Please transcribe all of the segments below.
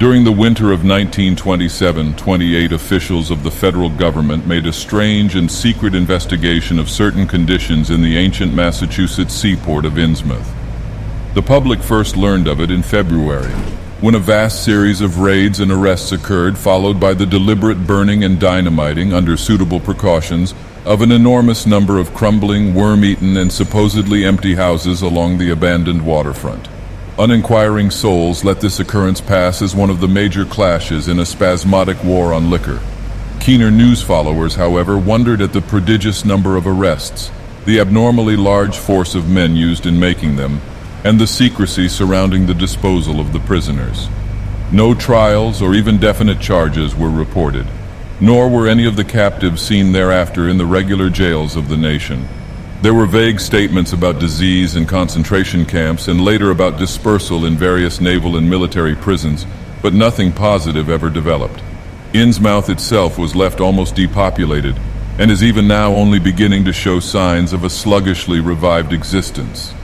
During the winter of 1927-28, officials of the federal government made a strange and secret investigation of certain conditions in the ancient Massachusetts seaport of Innsmouth. The public first learned of it in February, when a vast series of raids and arrests occurred, followed by the deliberate burning and dynamiting, under suitable precautions, of an enormous number of crumbling, worm-eaten, and supposedly empty houses along the abandoned waterfront. Uninquiring souls let this occurrence pass as one of the major clashes in a spasmodic war on liquor. Keener news followers, however, wondered at the prodigious number of arrests, the abnormally large force of men used in making them, and the secrecy surrounding the disposal of the prisoners. No trials or even definite charges were reported, nor were any of the captives seen thereafter in the regular jails of the nation. There were vague statements about disease in concentration camps and later about dispersal in various naval and military prisons, but nothing positive ever developed. Innsmouth itself was left almost depopulated and is even now only beginning to show signs of a sluggishly revived existence.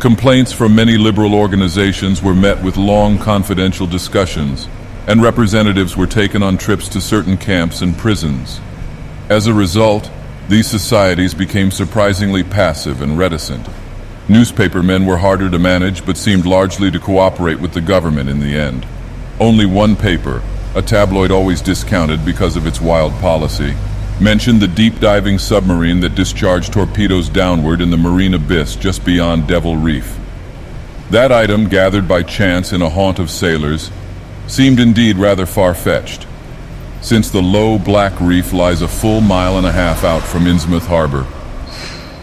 Complaints from many liberal organizations were met with long confidential discussions, and representatives were taken on trips to certain camps and prisons. As a result, these societies became surprisingly passive and reticent. Newspapermen were harder to manage but seemed largely to cooperate with the government in the end. Only one paper, a tabloid always discounted because of its wild policy, mentioned the deep-diving submarine that discharged torpedoes downward in the marine abyss just beyond Devil Reef. That item, gathered by chance in a haunt of sailors, seemed indeed rather far-fetched, since the low black reef lies a full mile and a half out from Innsmouth Harbor.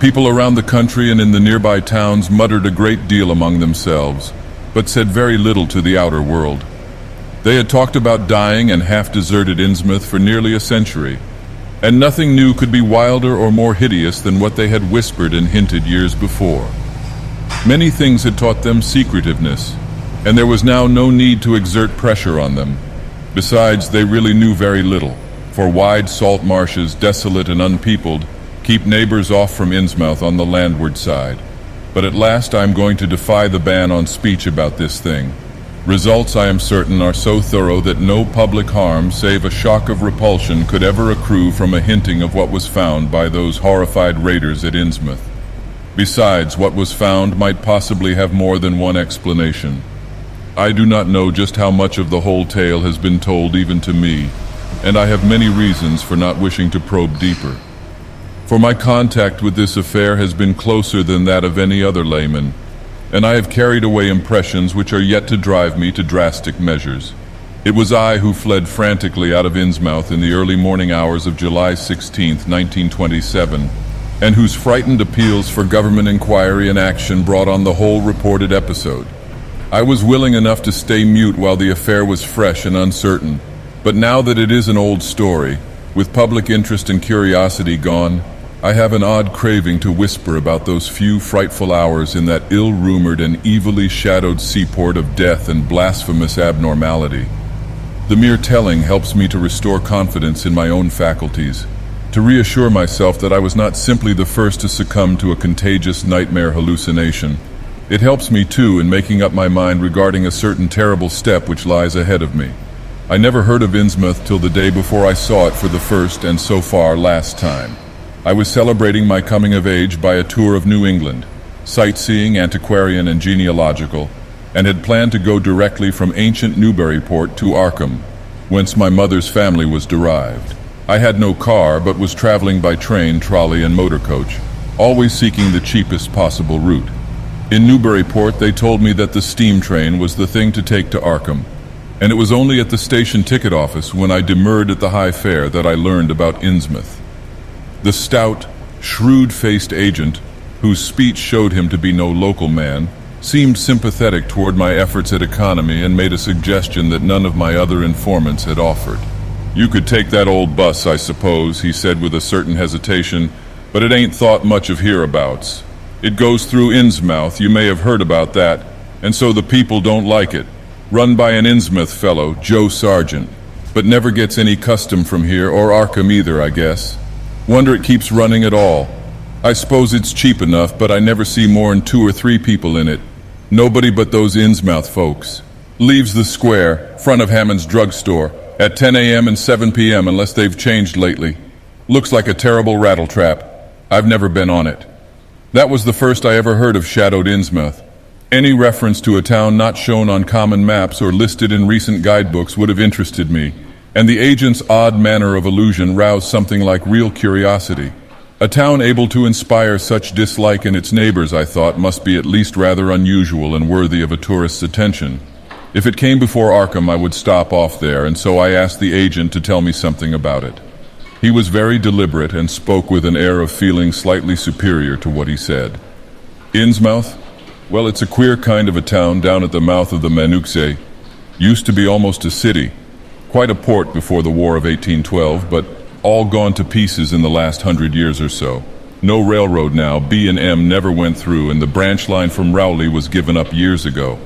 People around the country and in the nearby towns muttered a great deal among themselves, but said very little to the outer world. They had talked about dying and half-deserted Innsmouth for nearly a century, and nothing new could be wilder or more hideous than what they had whispered and hinted years before. Many things had taught them secretiveness, and there was now no need to exert pressure on them. Besides, they really knew very little, for wide salt marshes, desolate and unpeopled, keep neighbors off from Innsmouth on the landward side. But at last I am going to defy the ban on speech about this thing. Results, I am certain, are so thorough that no public harm save a shock of repulsion could ever accrue from a hinting of what was found by those horrified raiders at Innsmouth. Besides, what was found might possibly have more than one explanation. I do not know just how much of the whole tale has been told even to me, and I have many reasons for not wishing to probe deeper. For my contact with this affair has been closer than that of any other layman, and I have carried away impressions which are yet to drive me to drastic measures. It was I who fled frantically out of Innsmouth in the early morning hours of July 16, 1927, and whose frightened appeals for government inquiry and action brought on the whole reported episode. I was willing enough to stay mute while the affair was fresh and uncertain, but now that it is an old story, with public interest and curiosity gone, I have an odd craving to whisper about those few frightful hours in that ill-rumored and evilly shadowed seaport of death and blasphemous abnormality. The mere telling helps me to restore confidence in my own faculties, to reassure myself that I was not simply the first to succumb to a contagious nightmare hallucination. It helps me, too, in making up my mind regarding a certain terrible step which lies ahead of me. I never heard of Innsmouth till the day before I saw it for the first and so far last time. I was celebrating my coming of age by a tour of New England, sightseeing, antiquarian and genealogical, and had planned to go directly from ancient Newburyport to Arkham, whence my mother's family was derived. I had no car, but was traveling by train, trolley and motor coach, always seeking the cheapest possible route. In Newburyport, they told me that the steam train was the thing to take to Arkham, and it was only at the station ticket office when I demurred at the high fare that I learned about Innsmouth. The stout, shrewd-faced agent, whose speech showed him to be no local man, seemed sympathetic toward my efforts at economy and made a suggestion that none of my other informants had offered. "You could take that old bus, I suppose," he said with a certain hesitation, "but it ain't thought much of hereabouts. It goes through Innsmouth, you may have heard about that, and so the people don't like it. Run by an Innsmouth fellow, Joe Sargent, but never gets any custom from here, or Arkham either, I guess. Wonder it keeps running at all. I suppose it's cheap enough, but I never see more'n 2 or 3 people in it. Nobody but those Innsmouth folks. Leaves the square, front of Hammond's drugstore, at 10 a.m. and 7 p.m. unless they've changed lately. Looks like a terrible rattletrap. I've never been on it. That was the first I ever heard of shadowed Innsmouth. Any reference to a town not shown on common maps or listed in recent guidebooks would have interested me, and the agent's odd manner of allusion roused something like real curiosity. A town able to inspire such dislike in its neighbors, I thought, must be at least rather unusual and worthy of a tourist's attention. If it came before Arkham, I would stop off there, and so I asked the agent to tell me something about it. He was very deliberate and spoke with an air of feeling slightly superior to what he said. Innsmouth? Well, it's a queer kind of a town down at the mouth of the Manuxe. Used to be almost a city. Quite a port before the War of 1812, but all gone to pieces in the last 100 years or so. No railroad now, B&M never went through, and the branch line from Rowley was given up years ago.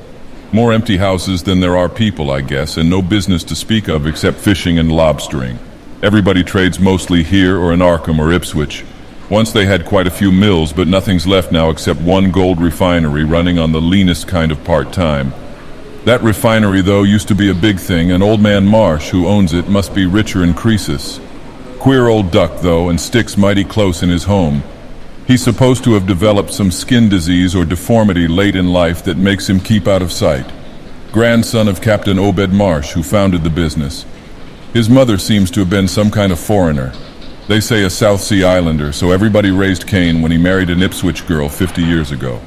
More empty houses than there are people, I guess, and no business to speak of except fishing and lobstering. Everybody trades mostly here or in Arkham or Ipswich. Once they had quite a few mills, but nothing's left now except one gold refinery running on the leanest kind of part-time. That refinery, though, used to be a big thing, and Old Man Marsh, who owns it, must be richer in Croesus. Queer old duck, though, and sticks mighty close in his home. He's supposed to have developed some skin disease or deformity late in life that makes him keep out of sight. Grandson of Captain Obed Marsh, who founded the business. His mother seems to have been some kind of foreigner. They say a South Sea Islander, so everybody raised Cain when he married an Ipswich girl 50 years ago.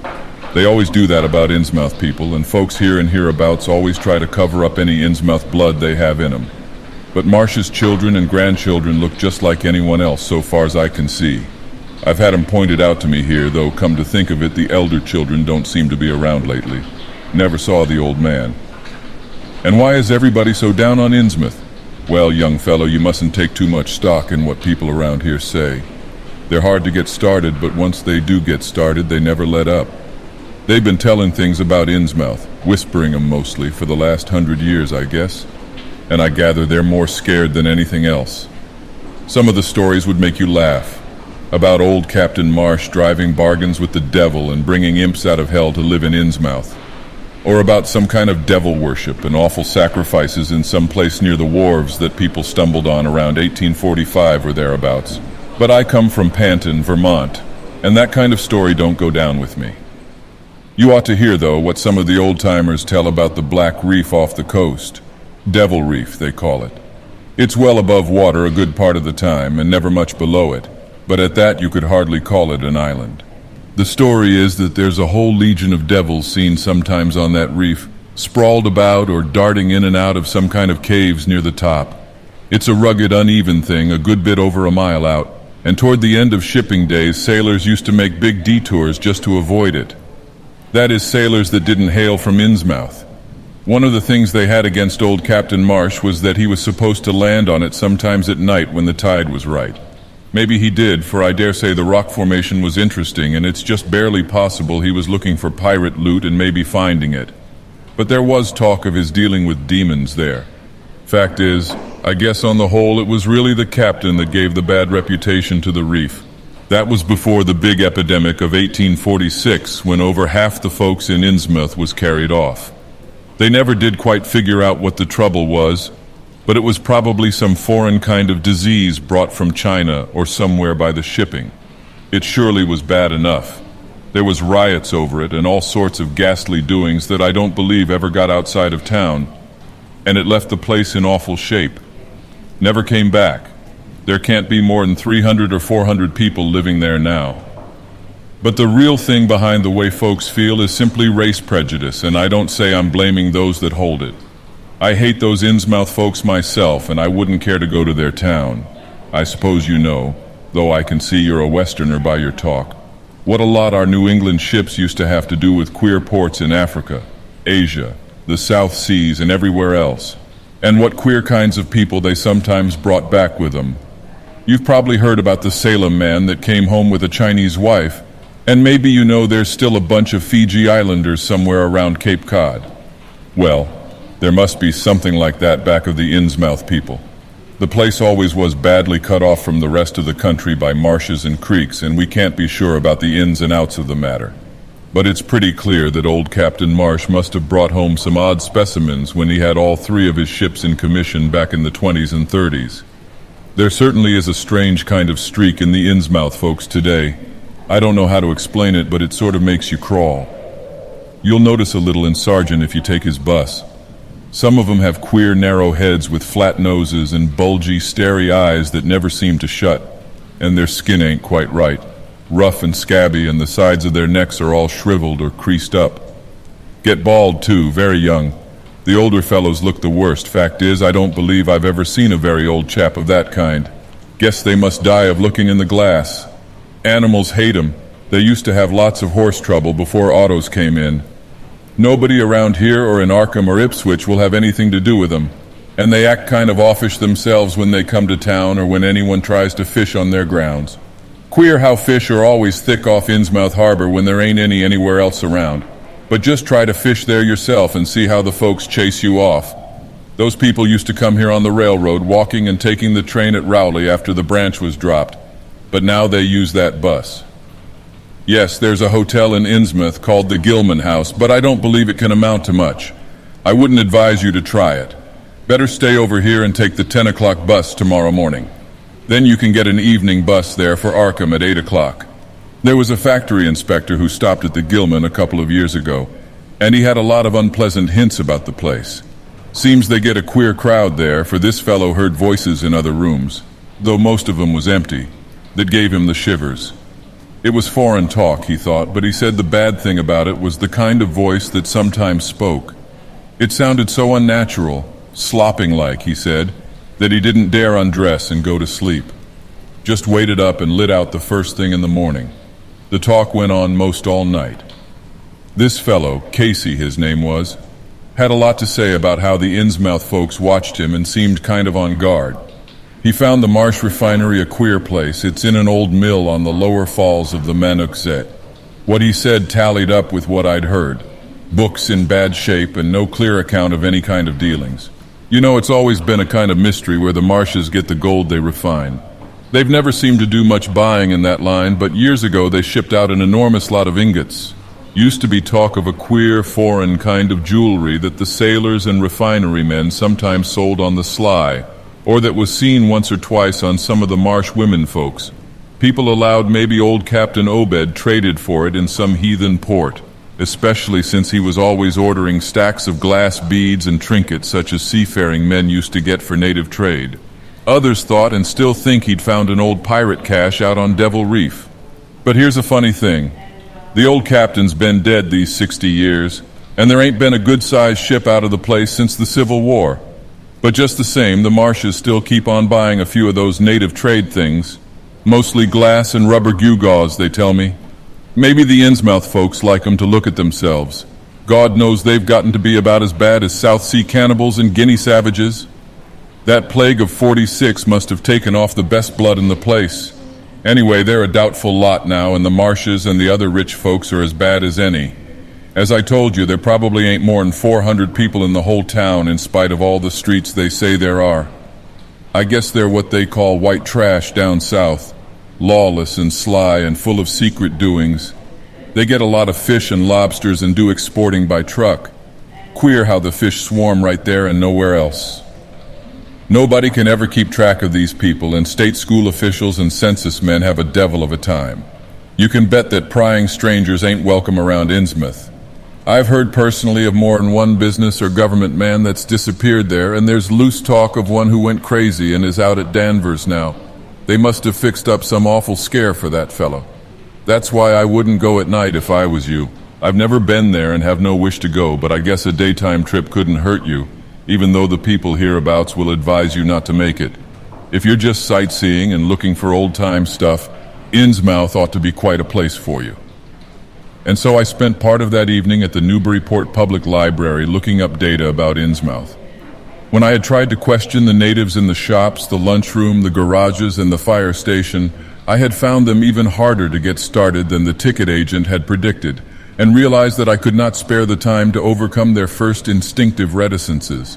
They always do that about Innsmouth people, and folks here and hereabouts always try to cover up any Innsmouth blood they have in them. But Marsh's children and grandchildren look just like anyone else so far as I can see. I've had them pointed out to me here, though come to think of it, the elder children don't seem to be around lately. Never saw the old man. And why is everybody so down on Innsmouth? Well, young fellow, you mustn't take too much stock in what people around here say. They're hard to get started, but once they do get started, they never let up. They've been telling things about Innsmouth, whispering them mostly, for the last 100 years, I guess. And I gather they're more scared than anything else. Some of the stories would make you laugh. About old Captain Marsh driving bargains with the devil and bringing imps out of hell to live in Innsmouth. Or about some kind of devil worship and awful sacrifices in some place near the wharves that people stumbled on around 1845 or thereabouts. But I come from Panton, Vermont, and that kind of story don't go down with me. You ought to hear, though, what some of the old-timers tell about the Black Reef off the coast. Devil Reef, they call it. It's well above water a good part of the time, and never much below it, but at that you could hardly call it an island. The story is that there's a whole legion of devils seen sometimes on that reef, sprawled about or darting in and out of some kind of caves near the top. It's a rugged, uneven thing, a good bit over a mile out, and toward the end of shipping days, sailors used to make big detours just to avoid it. That is, sailors that didn't hail from Innsmouth. One of the things they had against old Captain Marsh was that he was supposed to land on it sometimes at night when the tide was right. Maybe he did, for I dare say the rock formation was interesting, and it's just barely possible he was looking for pirate loot and maybe finding it. But there was talk of his dealing with demons there. Fact is, I guess on the whole it was really the captain that gave the bad reputation to the reef. That was before the big epidemic of 1846, when over half the folks in Innsmouth was carried off. They never did quite figure out what the trouble was, but it was probably some foreign kind of disease brought from China or somewhere by the shipping. It surely was bad enough. There was riots over it and all sorts of ghastly doings that I don't believe ever got outside of town, and it left the place in awful shape. Never came back. There can't be more than 300 or 400 people living there now. But the real thing behind the way folks feel is simply race prejudice, and I don't say I'm blaming those that hold it. I hate those Innsmouth folks myself, and I wouldn't care to go to their town. I suppose you know, though I can see you're a Westerner by your talk, what a lot our New England ships used to have to do with queer ports in Africa, Asia, the South Seas, and everywhere else, and what queer kinds of people they sometimes brought back with them. You've probably heard about the Salem man that came home with a Chinese wife, and maybe you know there's still a bunch of Fiji Islanders somewhere around Cape Cod. Well, there must be something like that back of the Innsmouth people. The place always was badly cut off from the rest of the country by marshes and creeks, and we can't be sure about the ins and outs of the matter. But it's pretty clear that old Captain Marsh must have brought home some odd specimens when he had all three of his ships in commission back in the 20s and 30s. There certainly is a strange kind of streak in the Innsmouth folks today. I don't know how to explain it, but it sort of makes you crawl. You'll notice a little in Sergeant if you take his bus. Some of them have queer, narrow heads with flat noses and bulgy, starey eyes that never seem to shut, and their skin ain't quite right. Rough and scabby, and the sides of their necks are all shriveled or creased up. Get bald, too, very young. The older fellows look the worst. Fact is, I don't believe I've ever seen a very old chap of that kind. Guess they must die of looking in the glass. Animals hate 'em. They used to have lots of horse trouble before autos came in. Nobody around here or in Arkham or Ipswich will have anything to do with them, and they act kind of offish themselves when they come to town or when anyone tries to fish on their grounds. Queer how fish are always thick off Innsmouth Harbor when there ain't any anywhere else around. But just try to fish there yourself and see how the folks chase you off. Those people used to come here on the railroad, walking and taking the train at Rowley after the branch was dropped. But now they use that bus. Yes, there's a hotel in Innsmouth called the Gilman House, but I don't believe it can amount to much. I wouldn't advise you to try it. Better stay over here and take the 10 o'clock bus tomorrow morning. Then you can get an evening bus there for Arkham at 8 o'clock. There was a factory inspector who stopped at the Gilman a couple of years ago, and he had a lot of unpleasant hints about the place. Seems they get a queer crowd there, for this fellow heard voices in other rooms, though most of them was empty, that gave him the shivers. It was foreign talk, he thought, but he said the bad thing about it was the kind of voice that sometimes spoke. It sounded so unnatural, slopping-like, he said, that he didn't dare undress and go to sleep. Just waited up and lit out the first thing in the morning. The talk went on most all night. This fellow, Casey his name was, had a lot to say about how the Innsmouth folks watched him and seemed kind of on guard. He found the Marsh refinery a queer place. It's in an old mill on the lower falls of the Manuxet. What he said tallied up with what I'd heard. Books in bad shape and no clear account of any kind of dealings. You know, it's always been a kind of mystery where the Marshes get the gold they refine. They've never seemed to do much buying in that line, but years ago they shipped out an enormous lot of ingots. Used to be talk of a queer, foreign kind of jewelry that the sailors and refinery men sometimes sold on the sly, or that was seen once or twice on some of the Marsh women folks. People allowed maybe old Captain Obed traded for it in some heathen port, especially since he was always ordering stacks of glass beads and trinkets such as seafaring men used to get for native trade. Others thought and still think he'd found an old pirate cache out on Devil Reef. But here's a funny thing. The old captain's been dead these 60 years, and there ain't been a good-sized ship out of the place since the Civil War. But just the same, the Marshes still keep on buying a few of those native trade things. Mostly glass and rubber gewgaws, they tell me. Maybe the Innsmouth folks like 'em to look at themselves. God knows they've gotten to be about as bad as South Sea cannibals and Guinea savages. That plague of 46 must have taken off the best blood in the place. Anyway, they're a doubtful lot now, and the Marshes and the other rich folks are as bad as any. As I told you, there probably ain't more than 400 people in the whole town in spite of all the streets they say there are. I guess they're what they call white trash down south. Lawless and sly and full of secret doings. They get a lot of fish and lobsters and do exporting by truck. Queer how the fish swarm right there and nowhere else. Nobody can ever keep track of these people, and state school officials and census men have a devil of a time. You can bet that prying strangers ain't welcome around Innsmouth. I've heard personally of more than one business or government man that's disappeared there, and there's loose talk of one who went crazy and is out at Danvers now. They must have fixed up some awful scare for that fellow. That's why I wouldn't go at night if I was you. I've never been there and have no wish to go, but I guess a daytime trip couldn't hurt you, even though the people hereabouts will advise you not to make it. If you're just sightseeing and looking for old-time stuff, Innsmouth ought to be quite a place for you. And so I spent part of that evening at the Newburyport Public Library looking up data about Innsmouth. When I had tried to question the natives in the shops, the lunchroom, the garages, and the fire station, I had found them even harder to get started than the ticket agent had predicted, and realized that I could not spare the time to overcome their first instinctive reticences.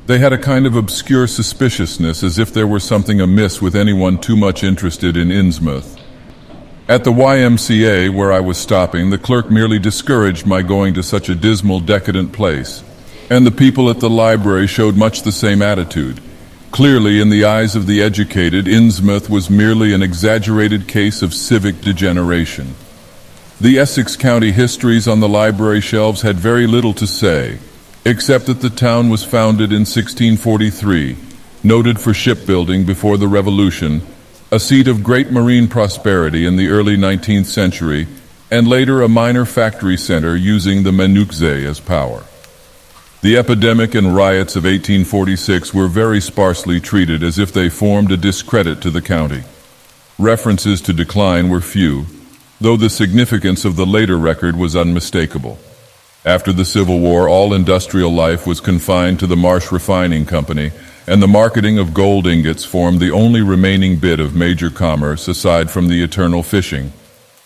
They had a kind of obscure suspiciousness, as if there were something amiss with anyone too much interested in Innsmouth. At the YMCA where I was stopping, the clerk merely discouraged my going to such a dismal, decadent place, and the people at the library showed much the same attitude. Clearly, in the eyes of the educated, Innsmouth was merely an exaggerated case of civic degeneration. The Essex County histories on the library shelves had very little to say, except that the town was founded in 1643, noted for shipbuilding before the Revolution, a seat of great marine prosperity in the early 19th century, and later a minor factory center using the Menuchse as power. The epidemic and riots of 1846 were very sparsely treated, as if they formed a discredit to the county. References to decline were few, though the significance of the later record was unmistakable. After the Civil War, all industrial life was confined to the Marsh Refining Company, and the marketing of gold ingots formed the only remaining bit of major commerce aside from the eternal fishing.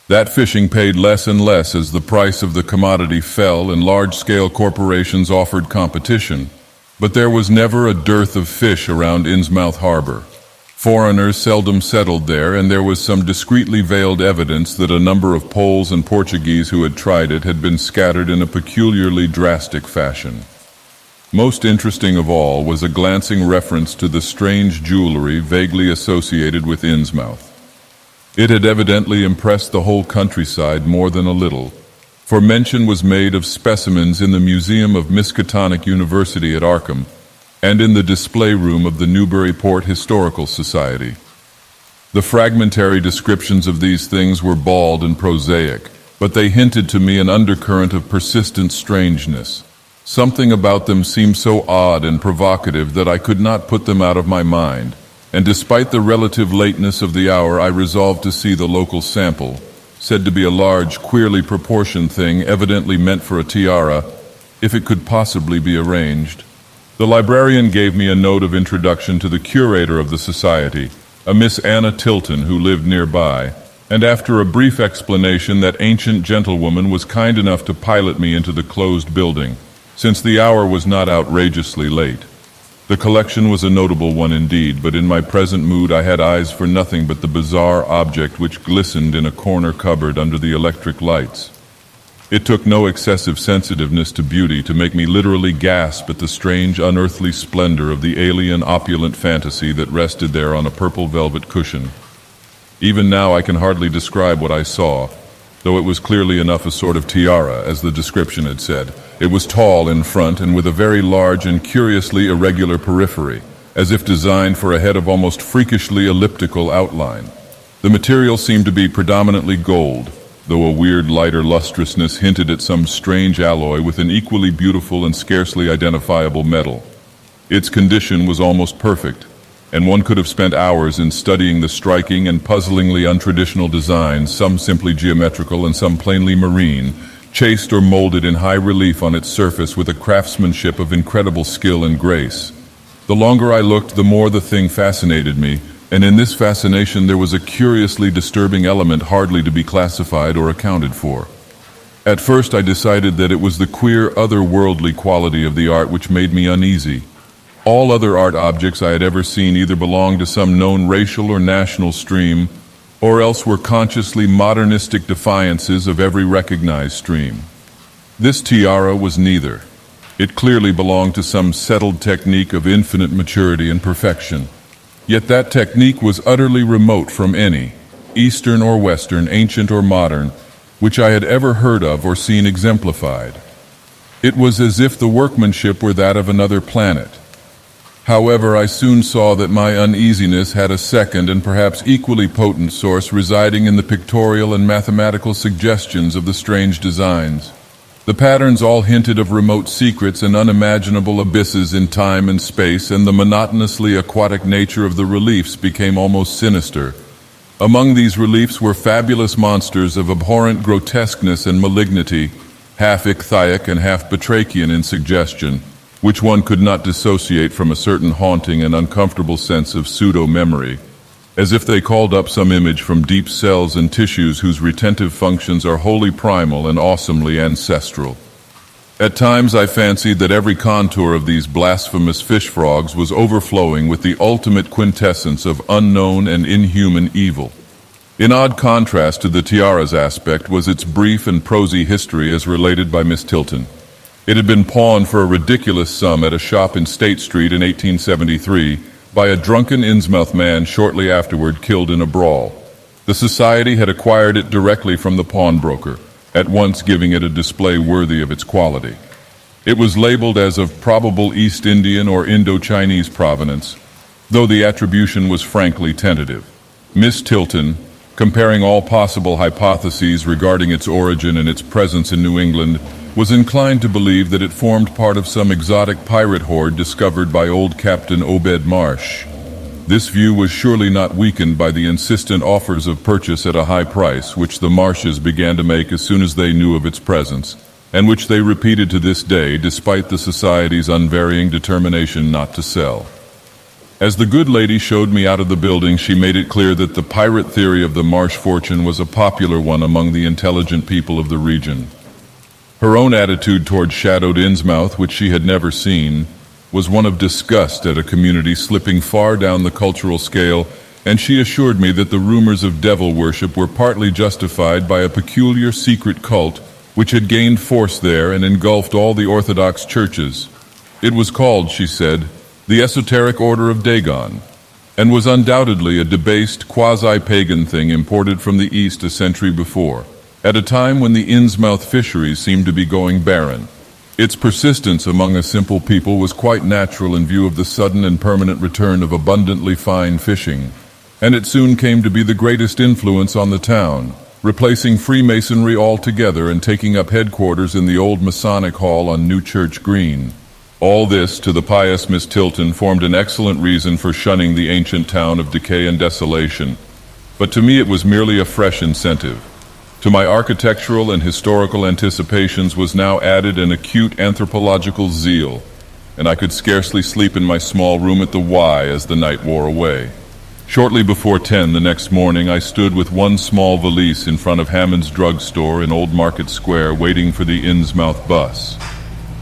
That fishing paid less and less as the price of the commodity fell and large-scale corporations offered competition, but there was never a dearth of fish around Innsmouth harbor. Foreigners seldom settled there, and there was some discreetly veiled evidence that a number of Poles and Portuguese who had tried it had been scattered in a peculiarly drastic fashion. Most interesting of all was a glancing reference to the strange jewelry vaguely associated with Innsmouth. It had evidently impressed the whole countryside more than a little, for mention was made of specimens in the Museum of Miskatonic University at Arkham and in the display room of the Newburyport Historical Society. The fragmentary descriptions of these things were bald and prosaic, but they hinted to me an undercurrent of persistent strangeness. Something about them seemed so odd and provocative that I could not put them out of my mind, and despite the relative lateness of the hour, I resolved to see the local sample, said to be a large, queerly proportioned thing evidently meant for a tiara, if it could possibly be arranged. The librarian gave me a note of introduction to the curator of the society, a Miss Anna Tilton who lived nearby, and after a brief explanation, that ancient gentlewoman was kind enough to pilot me into the closed building, since the hour was not outrageously late. The collection was a notable one indeed, but in my present mood I had eyes for nothing but the bizarre object which glistened in a corner cupboard under the electric lights. It took no excessive sensitiveness to beauty to make me literally gasp at the strange, unearthly splendor of the alien, opulent fantasy that rested there on a purple velvet cushion. Even now I can hardly describe what I saw, though it was clearly enough a sort of tiara, as the description had said. It was tall in front and with a very large and curiously irregular periphery, as if designed for a head of almost freakishly elliptical outline. The material seemed to be predominantly gold, though a weird lighter lustrousness hinted at some strange alloy with an equally beautiful and scarcely identifiable metal. Its condition was almost perfect, and one could have spent hours in studying the striking and puzzlingly untraditional designs, some simply geometrical and some plainly marine, chased or molded in high relief on its surface with a craftsmanship of incredible skill and grace. The longer I looked, the more the thing fascinated me, and in this fascination there was a curiously disturbing element hardly to be classified or accounted for. At first I decided that it was the queer, otherworldly quality of the art which made me uneasy. All other art objects I had ever seen either belonged to some known racial or national stream, or else were consciously modernistic defiances of every recognized stream. This tiara was neither. It clearly belonged to some settled technique of infinite maturity and perfection. Yet that technique was utterly remote from any, Eastern or Western, ancient or modern, which I had ever heard of or seen exemplified. It was as if the workmanship were that of another planet. However, I soon saw that my uneasiness had a second and perhaps equally potent source residing in the pictorial and mathematical suggestions of the strange designs. The patterns all hinted of remote secrets and unimaginable abysses in time and space, and the monotonously aquatic nature of the reliefs became almost sinister. Among these reliefs were fabulous monsters of abhorrent grotesqueness and malignity, half ichthyaic and half batrachian in suggestion, which one could not dissociate from a certain haunting and uncomfortable sense of pseudo-memory, as if they called up some image from deep cells and tissues whose retentive functions are wholly primal and awesomely ancestral. At times I fancied that every contour of these blasphemous fish frogs was overflowing with the ultimate quintessence of unknown and inhuman evil. In odd contrast to the tiara's aspect was its brief and prosy history as related by Miss Tilton. It had been pawned for a ridiculous sum at a shop in State Street in 1873 by a drunken Innsmouth man shortly afterward killed in a brawl. The society had acquired it directly from the pawnbroker, at once giving it a display worthy of its quality. It was labeled as of probable East Indian or Indo-Chinese provenance, though the attribution was frankly tentative. Miss Tilton, comparing all possible hypotheses regarding its origin and its presence in New England, was inclined to believe that it formed part of some exotic pirate horde discovered by old Captain Obed Marsh. This view was surely not weakened by the insistent offers of purchase at a high price, which the Marshes began to make as soon as they knew of its presence, and which they repeated to this day despite the society's unvarying determination not to sell. As the good lady showed me out of the building, she made it clear that the pirate theory of the Marsh fortune was a popular one among the intelligent people of the region. Her own attitude toward shadowed Innsmouth, which she had never seen, was one of disgust at a community slipping far down the cultural scale, and she assured me that the rumors of devil worship were partly justified by a peculiar secret cult which had gained force there and engulfed all the Orthodox churches. It was called, she said, the Esoteric Order of Dagon, and was undoubtedly a debased, quasi-pagan thing imported from the East a century before, at a time when the Innsmouth fisheries seemed to be going barren. Its persistence among a simple people was quite natural in view of the sudden and permanent return of abundantly fine fishing, and it soon came to be the greatest influence on the town, replacing Freemasonry altogether and taking up headquarters in the old Masonic Hall on New Church Green. All this, to the pious Miss Tilton, formed an excellent reason for shunning the ancient town of decay and desolation, but to me it was merely a fresh incentive. To my architectural and historical anticipations was now added an acute anthropological zeal, and I could scarcely sleep in my small room at the Y as the night wore away. Shortly before 10 the next morning, I stood with one small valise in front of Hammond's drugstore in Old Market Square waiting for the Innsmouth bus.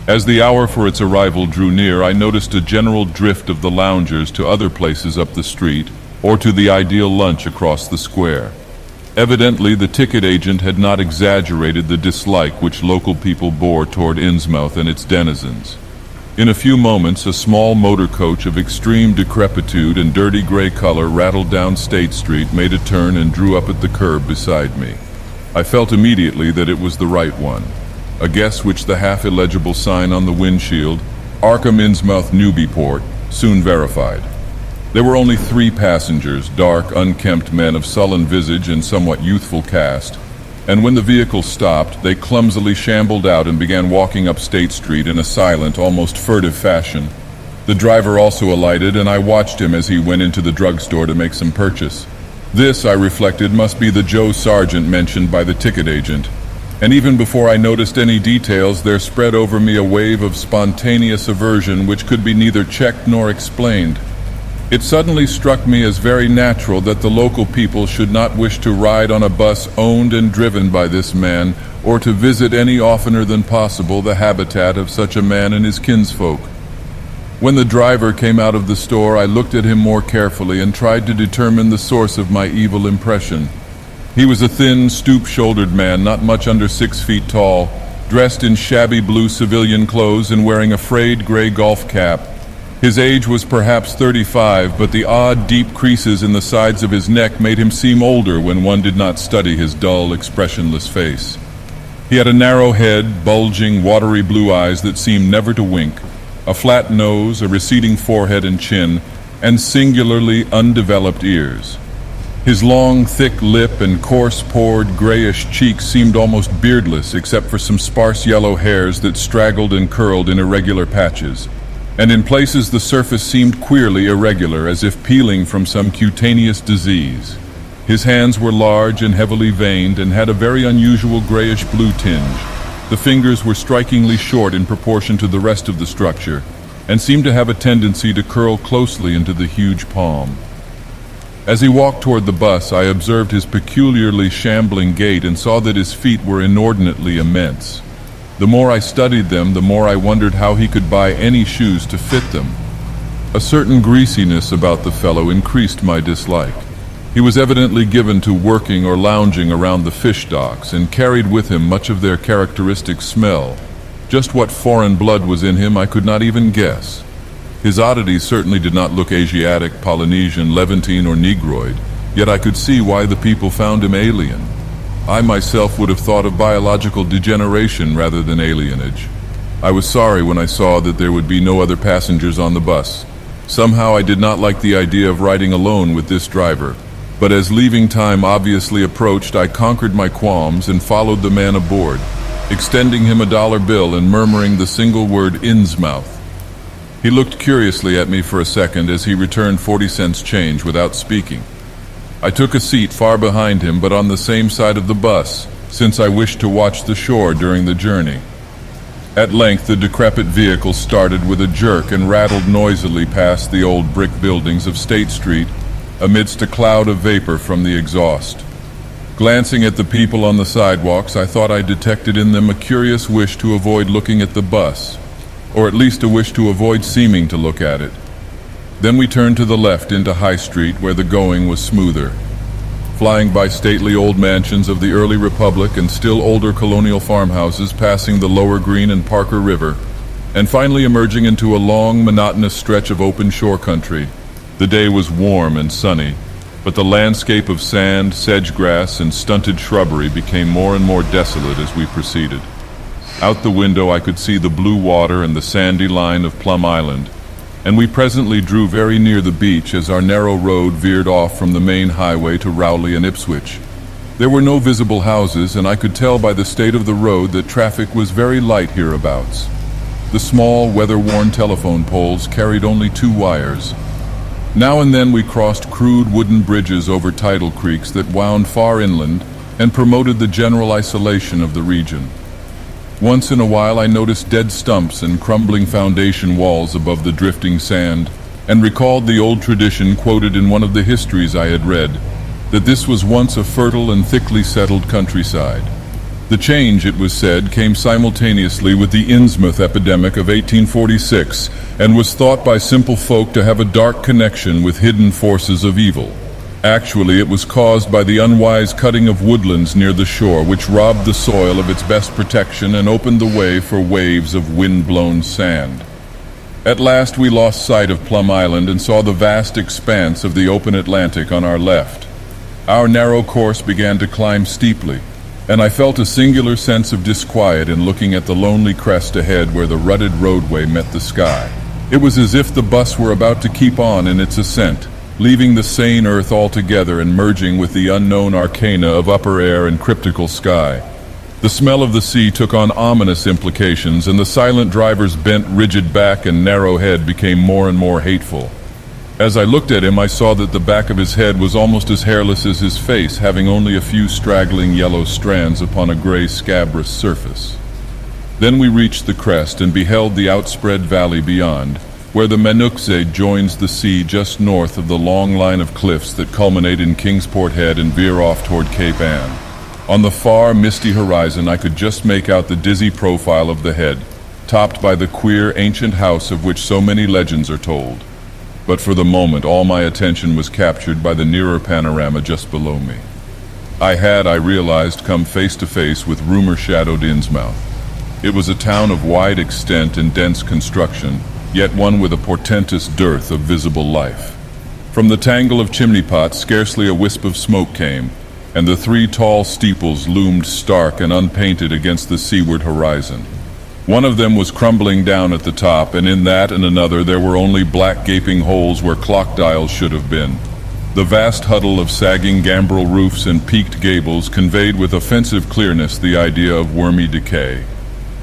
As the hour for its arrival drew near, I noticed a general drift of the loungers to other places up the street or to the ideal lunch across the square. Evidently, the ticket agent had not exaggerated the dislike which local people bore toward Innsmouth and its denizens. In a few moments, a small motor coach of extreme decrepitude and dirty gray color rattled down State Street, made a turn, and drew up at the curb beside me. I felt immediately that it was the right one. A guess which the half-illegible sign on the windshield, Arkham Innsmouth Newburyport, soon verified. There were only 3 passengers, dark, unkempt men of sullen visage and somewhat youthful cast, and when the vehicle stopped, they clumsily shambled out and began walking up State Street in a silent, almost furtive fashion. The driver also alighted, and I watched him as he went into the drugstore to make some purchase. This, I reflected, must be the Joe Sargent mentioned by the ticket agent. And even before I noticed any details, there spread over me a wave of spontaneous aversion which could be neither checked nor explained. It suddenly struck me as very natural that the local people should not wish to ride on a bus owned and driven by this man, or to visit any oftener than possible the habitat of such a man and his kinsfolk. When the driver came out of the store, I looked at him more carefully and tried to determine the source of my evil impression. He was a thin, stoop-shouldered man, not much under 6 feet tall, dressed in shabby blue civilian clothes and wearing a frayed gray golf cap. His age was perhaps 35, but the odd, deep creases in the sides of his neck made him seem older when one did not study his dull, expressionless face. He had a narrow head, bulging, watery blue eyes that seemed never to wink, a flat nose, a receding forehead and chin, and singularly undeveloped ears. His long, thick lip and coarse-pored, grayish cheeks seemed almost beardless except for some sparse yellow hairs that straggled and curled in irregular patches, and in places the surface seemed queerly irregular, as if peeling from some cutaneous disease. His hands were large and heavily veined and had a very unusual grayish-blue tinge. The fingers were strikingly short in proportion to the rest of the structure, and seemed to have a tendency to curl closely into the huge palm. As he walked toward the bus, I observed his peculiarly shambling gait and saw that his feet were inordinately immense. The more I studied them, the more I wondered how he could buy any shoes to fit them. A certain greasiness about the fellow increased my dislike. He was evidently given to working or lounging around the fish docks and carried with him much of their characteristic smell. Just what foreign blood was in him I could not even guess. His oddities certainly did not look Asiatic, Polynesian, Levantine, or Negroid, yet I could see why the people found him alien. I myself would have thought of biological degeneration rather than alienage. I was sorry when I saw that there would be no other passengers on the bus. Somehow I did not like the idea of riding alone with this driver, but as leaving time obviously approached, I conquered my qualms and followed the man aboard, extending him a dollar bill and murmuring the single word Innsmouth. He looked curiously at me for a second as he returned 40 cents change without speaking. I took a seat far behind him, but on the same side of the bus, since I wished to watch the shore during the journey. At length, the decrepit vehicle started with a jerk and rattled noisily past the old brick buildings of State Street amidst a cloud of vapor from the exhaust. Glancing at the people on the sidewalks, I thought I detected in them a curious wish to avoid looking at the bus, or at least a wish to avoid seeming to look at it. Then we turned to the left into High Street, where the going was smoother. Flying by stately old mansions of the early Republic and still older colonial farmhouses passing the Lower Green and Parker River, and finally emerging into a long, monotonous stretch of open shore country. The day was warm and sunny, but the landscape of sand, sedge-grass, and stunted shrubbery became more and more desolate as we proceeded. Out the window I could see the blue water and the sandy line of Plum Island, and we presently drew very near the beach as our narrow road veered off from the main highway to Rowley and Ipswich. There were no visible houses, and I could tell by the state of the road that traffic was very light hereabouts. The small, weather-worn telephone poles carried only 2 wires. Now and then we crossed crude wooden bridges over tidal creeks that wound far inland and promoted the general isolation of the region. Once in a while I noticed dead stumps and crumbling foundation walls above the drifting sand, and recalled the old tradition quoted in one of the histories I had read, that this was once a fertile and thickly settled countryside. The change, it was said, came simultaneously with the Innsmouth epidemic of 1846, and was thought by simple folk to have a dark connection with hidden forces of evil. Actually, it was caused by the unwise cutting of woodlands near the shore, which robbed the soil of its best protection and opened the way for waves of wind-blown sand. At last we lost sight of Plum Island and saw the vast expanse of the open Atlantic on our left. Our narrow course began to climb steeply, and I felt a singular sense of disquiet in looking at the lonely crest ahead where the rutted roadway met the sky. It was as if the bus were about to keep on in its ascent, leaving the sane earth altogether and merging with the unknown arcana of upper air and cryptical sky. The smell of the sea took on ominous implications, and the silent driver's bent, rigid back and narrow head became more and more hateful. As I looked at him, I saw that the back of his head was almost as hairless as his face, having only a few straggling yellow strands upon a gray scabrous surface. Then we reached the crest and beheld the outspread valley beyond, where the Manuxé joins the sea just north of the long line of cliffs that culminate in Kingsport Head and veer off toward Cape Ann. On the far, misty horizon, I could just make out the dizzy profile of the head, topped by the queer, ancient house of which so many legends are told. But for the moment, all my attention was captured by the nearer panorama just below me. I realized, come face to face with rumor-shadowed Innsmouth. It was a town of wide extent and dense construction, yet one with a portentous dearth of visible life. From the tangle of chimney pots, scarcely a wisp of smoke came, and the 3 tall steeples loomed stark and unpainted against the seaward horizon. One of them was crumbling down at the top, and in that and another there were only black gaping holes where clock dials should have been. The vast huddle of sagging gambrel roofs and peaked gables conveyed with offensive clearness the idea of wormy decay.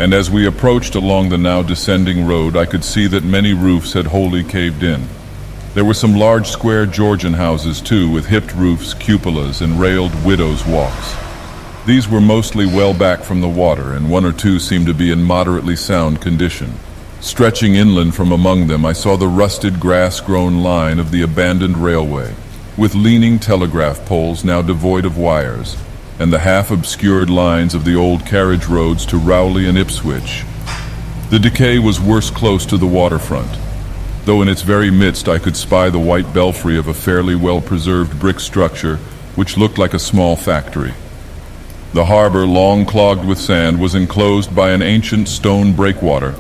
And as we approached along the now descending road, I could see that many roofs had wholly caved in. There were some large square Georgian houses, too, with hipped roofs, cupolas, and railed widows' walks. These were mostly well back from the water, and 1 or 2 seemed to be in moderately sound condition. Stretching inland from among them, I saw the rusted, grass-grown line of the abandoned railway, with leaning telegraph poles now devoid of wires, and the half-obscured lines of the old carriage roads to Rowley and Ipswich. The decay was worse close to the waterfront. though in its very midst I could spy the white belfry of a fairly well-preserved brick structure which looked like a small factory. The harbor, long clogged with sand, was enclosed by an ancient stone breakwater,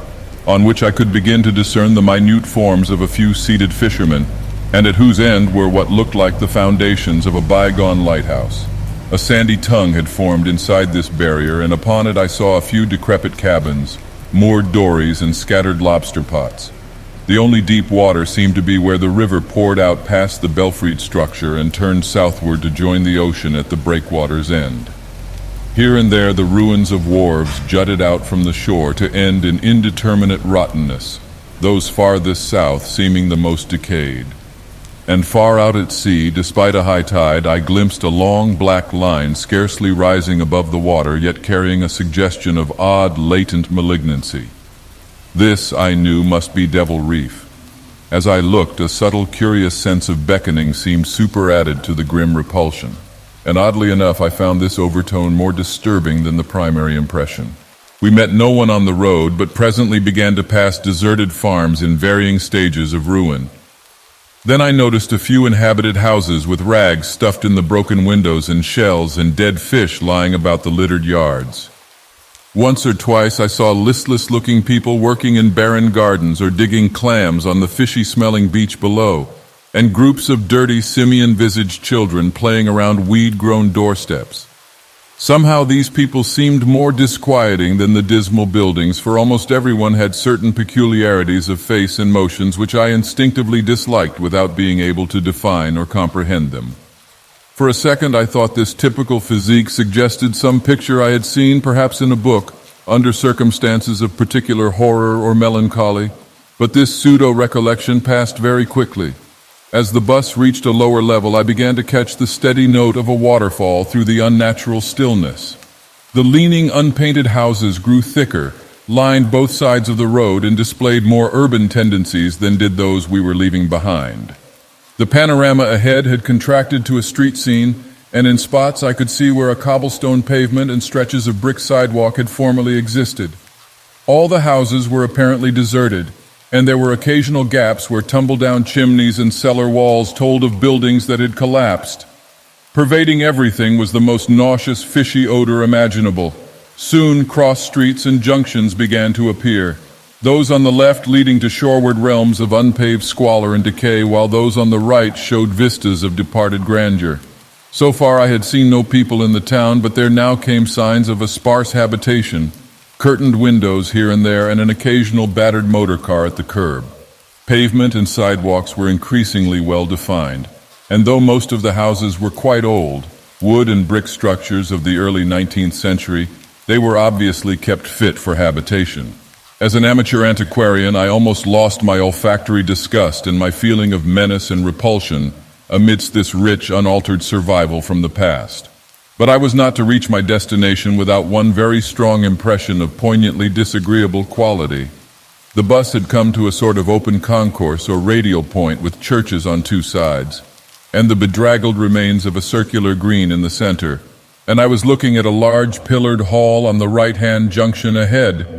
on which I could begin to discern the minute forms of a few seated fishermen, and at whose end were what looked like the foundations of a bygone lighthouse. A sandy tongue had formed inside this barrier, and upon it I saw a few decrepit cabins, moored dories, and scattered lobster pots. The only deep water seemed to be where the river poured out past the belfried structure and turned southward to join the ocean at the breakwater's end. Here and there the ruins of wharves jutted out from the shore to end in indeterminate rottenness, those farthest south seeming the most decayed. And far out at sea, despite a high tide, I glimpsed a long black line scarcely rising above the water, yet carrying a suggestion of odd, latent malignancy. This, I knew, must be Devil Reef. As I looked, a subtle, curious sense of beckoning seemed superadded to the grim repulsion, and oddly enough I found this overtone more disturbing than the primary impression. We met no one on the road, but presently began to pass deserted farms in varying stages of ruin. Then I noticed a few inhabited houses with rags stuffed in the broken windows and shells and dead fish lying about the littered yards. Once or twice I saw listless-looking people working in barren gardens or digging clams on the fishy-smelling beach below, and groups of dirty, simian-visaged children playing around weed-grown doorsteps. Somehow these people seemed more disquieting than the dismal buildings, for almost everyone had certain peculiarities of face and motions which I instinctively disliked without being able to define or comprehend them. For a second I thought this typical physique suggested some picture I had seen, perhaps in a book, under circumstances of particular horror or melancholy, but this pseudo-recollection passed very quickly. As the bus reached a lower level, I began to catch the steady note of a waterfall through the unnatural stillness. The leaning, unpainted houses grew thicker, lined both sides of the road, and displayed more urban tendencies than did those we were leaving behind. The panorama ahead had contracted to a street scene, and in spots I could see where a cobblestone pavement and stretches of brick sidewalk had formerly existed. All the houses were apparently deserted, and there were occasional gaps where tumble-down chimneys and cellar walls told of buildings that had collapsed. Pervading everything was the most nauseous, fishy odor imaginable. Soon cross streets and junctions began to appear, those on the left leading to shoreward realms of unpaved squalor and decay, while those on the right showed vistas of departed grandeur. So far I had seen no people in the town, but there now came signs of a sparse habitation, curtained windows here and there, and an occasional battered motor car at the curb. Pavement and sidewalks were increasingly well defined, and though most of the houses were quite old, wood and brick structures of the early 19th century, they were obviously kept fit for habitation. As an amateur antiquarian, I almost lost my olfactory disgust and my feeling of menace and repulsion amidst this rich, unaltered survival from the past. But I was not to reach my destination without one very strong impression of poignantly disagreeable quality. The bus had come to a sort of open concourse or radial point with churches on two sides, and the bedraggled remains of a circular green in the center, and I was looking at a large pillared hall on the right-hand junction ahead.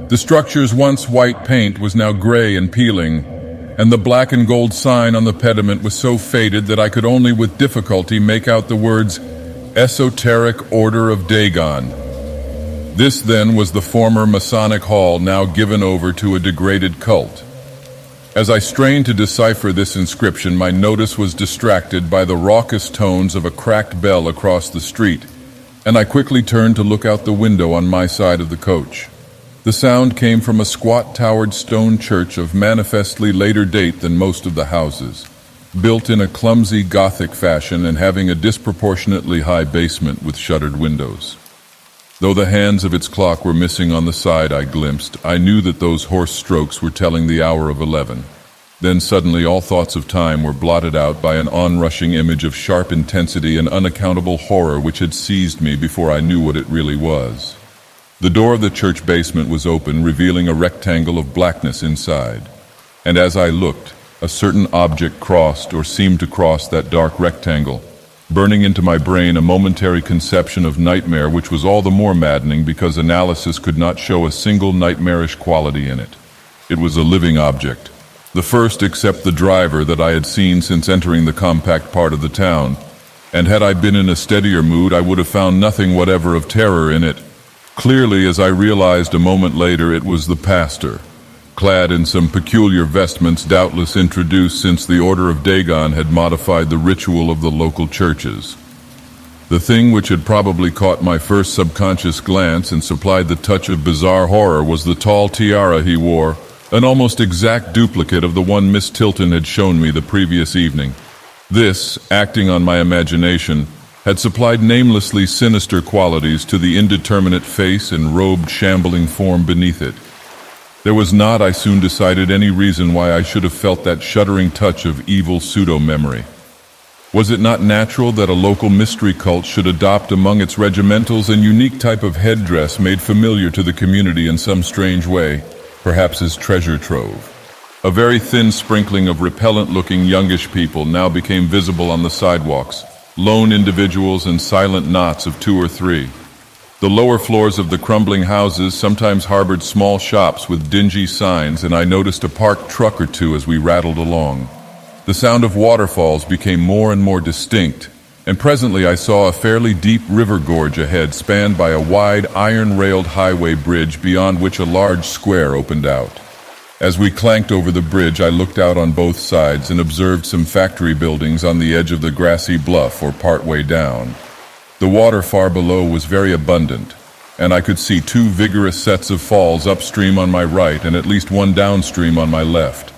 The structure's once white paint was now gray and peeling, and the black and gold sign on the pediment was so faded that I could only with difficulty make out the words Esoteric Order of Dagon. This then was the former Masonic hall, now given over to a degraded cult. As I strained to decipher this inscription, my notice was distracted by the raucous tones of a cracked bell across the street, and I quickly turned to look out the window on my side of the coach. The sound came from a squat towered stone church of manifestly later date than most of the houses, built in a clumsy Gothic fashion and having a disproportionately high basement with shuttered windows. Though the hands of its clock were missing on the side I glimpsed, I knew that those hoarse strokes were telling the hour of 11. Then suddenly all thoughts of time were blotted out by an onrushing image of sharp intensity and unaccountable horror which had seized me before I knew what it really was. The door of the church basement was open, revealing a rectangle of blackness inside, and as I looked, a certain object crossed or seemed to cross that dark rectangle, burning into my brain a momentary conception of nightmare which was all the more maddening because analysis could not show a single nightmarish quality in it. It was a living object, The first except the driver that I had seen since entering the compact part of the town, and had I been in a steadier mood I would have found nothing whatever of terror in it. Clearly, as I realized a moment later, it was the pastor, clad in some peculiar vestments doubtless introduced since the Order of Dagon had modified the ritual of the local churches. The thing which had probably caught my first subconscious glance and supplied the touch of bizarre horror was the tall tiara he wore, an almost exact duplicate of the one Miss Tilton had shown me the previous evening. This, acting on my imagination, had supplied namelessly sinister qualities to the indeterminate face and robed shambling form beneath it. There was not, I soon decided, any reason why I should have felt that shuddering touch of evil pseudo-memory. Was it not natural that a local mystery cult should adopt among its regimentals an unique type of headdress made familiar to the community in some strange way, perhaps as treasure trove? A very thin sprinkling of repellent-looking youngish people now became visible on the sidewalks, lone individuals and silent knots of 2 or 3. The lower floors of the crumbling houses sometimes harbored small shops with dingy signs, and I noticed a parked truck or two as we rattled along. The sound of waterfalls became more and more distinct, and presently I saw a fairly deep river gorge ahead spanned by a wide iron-railed highway bridge beyond which a large square opened out. As we clanked over the bridge, I looked out on both sides and observed some factory buildings on the edge of the grassy bluff or partway down. The water far below was very abundant, and I could see 2 vigorous sets of falls upstream on my right and at least 1 downstream on my left.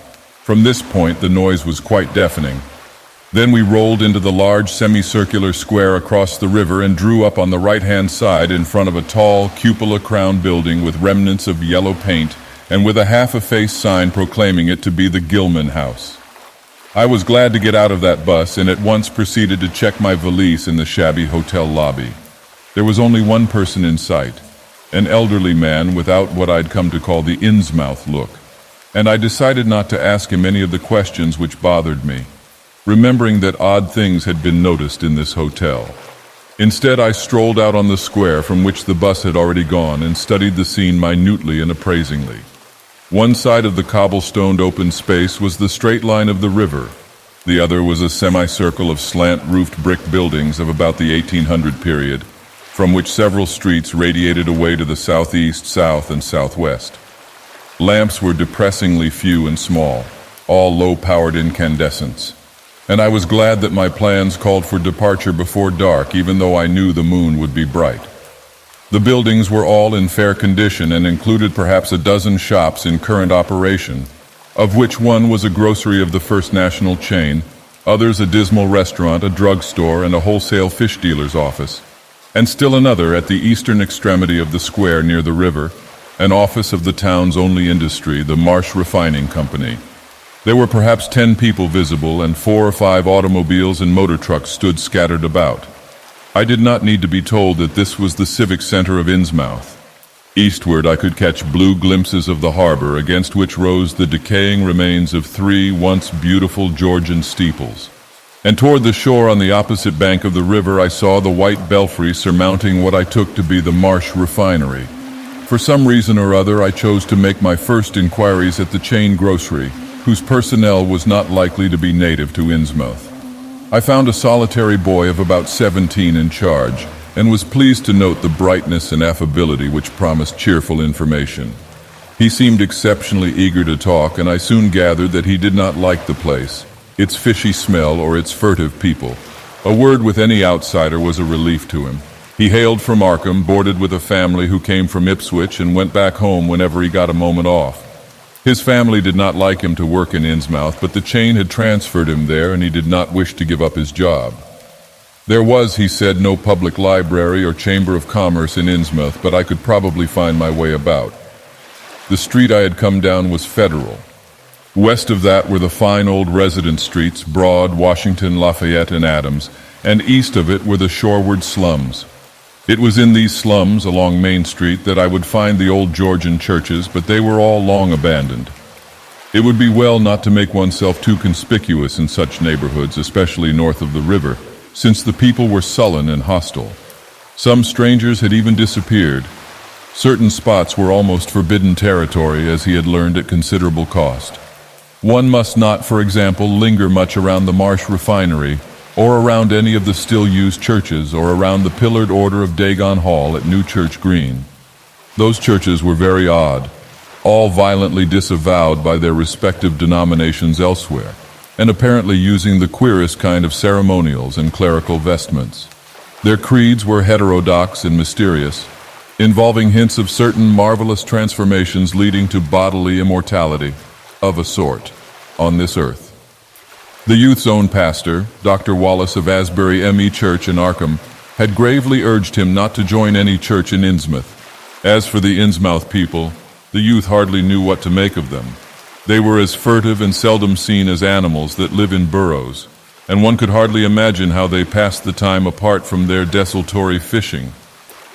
From this point, the noise was quite deafening. Then we rolled into the large semicircular square across the river and drew up on the right-hand side in front of a tall, cupola-crowned building with remnants of yellow paint and with a half-effaced sign proclaiming it to be the Gilman House. I was glad to get out of that bus and at once proceeded to check my valise in the shabby hotel lobby. There was only one person in sight, an elderly man without what I'd come to call the Innsmouth look, and I decided not to ask him any of the questions which bothered me, remembering that odd things had been noticed in this hotel. Instead, I strolled out on the square from which the bus had already gone and studied the scene minutely and appraisingly. One side of the cobblestoned open space was the straight line of the river. The other was a semicircle of slant-roofed brick buildings of about the 1800 period, from which several streets radiated away to the southeast, south, and southwest. Lamps were depressingly few and small, all low-powered incandescents, and I was glad that my plans called for departure before dark, even though I knew the moon would be bright. The buildings were all in fair condition and included perhaps a dozen shops in current operation, of which one was a grocery of the First National chain, others a dismal restaurant, a drugstore, and a wholesale fish dealer's office, and still another at the eastern extremity of the square near the river, an office of the town's only industry, the Marsh Refining Company. There were perhaps 10 people visible, and 4 or 5 automobiles and motor trucks stood scattered about. I did not need to be told that this was the civic center of Innsmouth. Eastward I could catch blue glimpses of the harbor, against which rose the decaying remains of 3 once beautiful Georgian steeples. And toward the shore on the opposite bank of the river I saw the white belfry surmounting what I took to be the Marsh Refinery. For some reason or other, I chose to make my first inquiries at the chain grocery, whose personnel was not likely to be native to Innsmouth. I found a solitary boy of about 17 in charge, and was pleased to note the brightness and affability which promised cheerful information. He seemed exceptionally eager to talk, and I soon gathered that he did not like the place, its fishy smell, or its furtive people. A word with any outsider was a relief to him. He hailed from Arkham, boarded with a family who came from Ipswich, and went back home whenever he got a moment off. His family did not like him to work in Innsmouth, but the chain had transferred him there, and he did not wish to give up his job. There was, he said, no public library or chamber of commerce in Innsmouth, but I could probably find my way about. The street I had come down was Federal. West of that were the fine old residence streets, Broad, Washington, Lafayette, and Adams, and east of it were the shoreward slums. It was in these slums, along Main Street, that I would find the old Georgian churches, but they were all long abandoned. It would be well not to make oneself too conspicuous in such neighborhoods, especially north of the river, since the people were sullen and hostile. Some strangers had even disappeared. Certain spots were almost forbidden territory, as he had learned at considerable cost. One must not, for example, linger much around the Marsh refinery, or around any of the still-used churches, or around the pillared order of Dagon Hall at New Church Green. Those churches were very odd, all violently disavowed by their respective denominations elsewhere, and apparently using the queerest kind of ceremonials and clerical vestments. Their creeds were heterodox and mysterious, involving hints of certain marvelous transformations leading to bodily immortality, of a sort, on this earth. The youth's own pastor, Dr. Wallace of Asbury M.E. Church in Arkham, had gravely urged him not to join any church in Innsmouth. As for the Innsmouth people, the youth hardly knew what to make of them. They were as furtive and seldom seen as animals that live in burrows, and one could hardly imagine how they passed the time apart from their desultory fishing.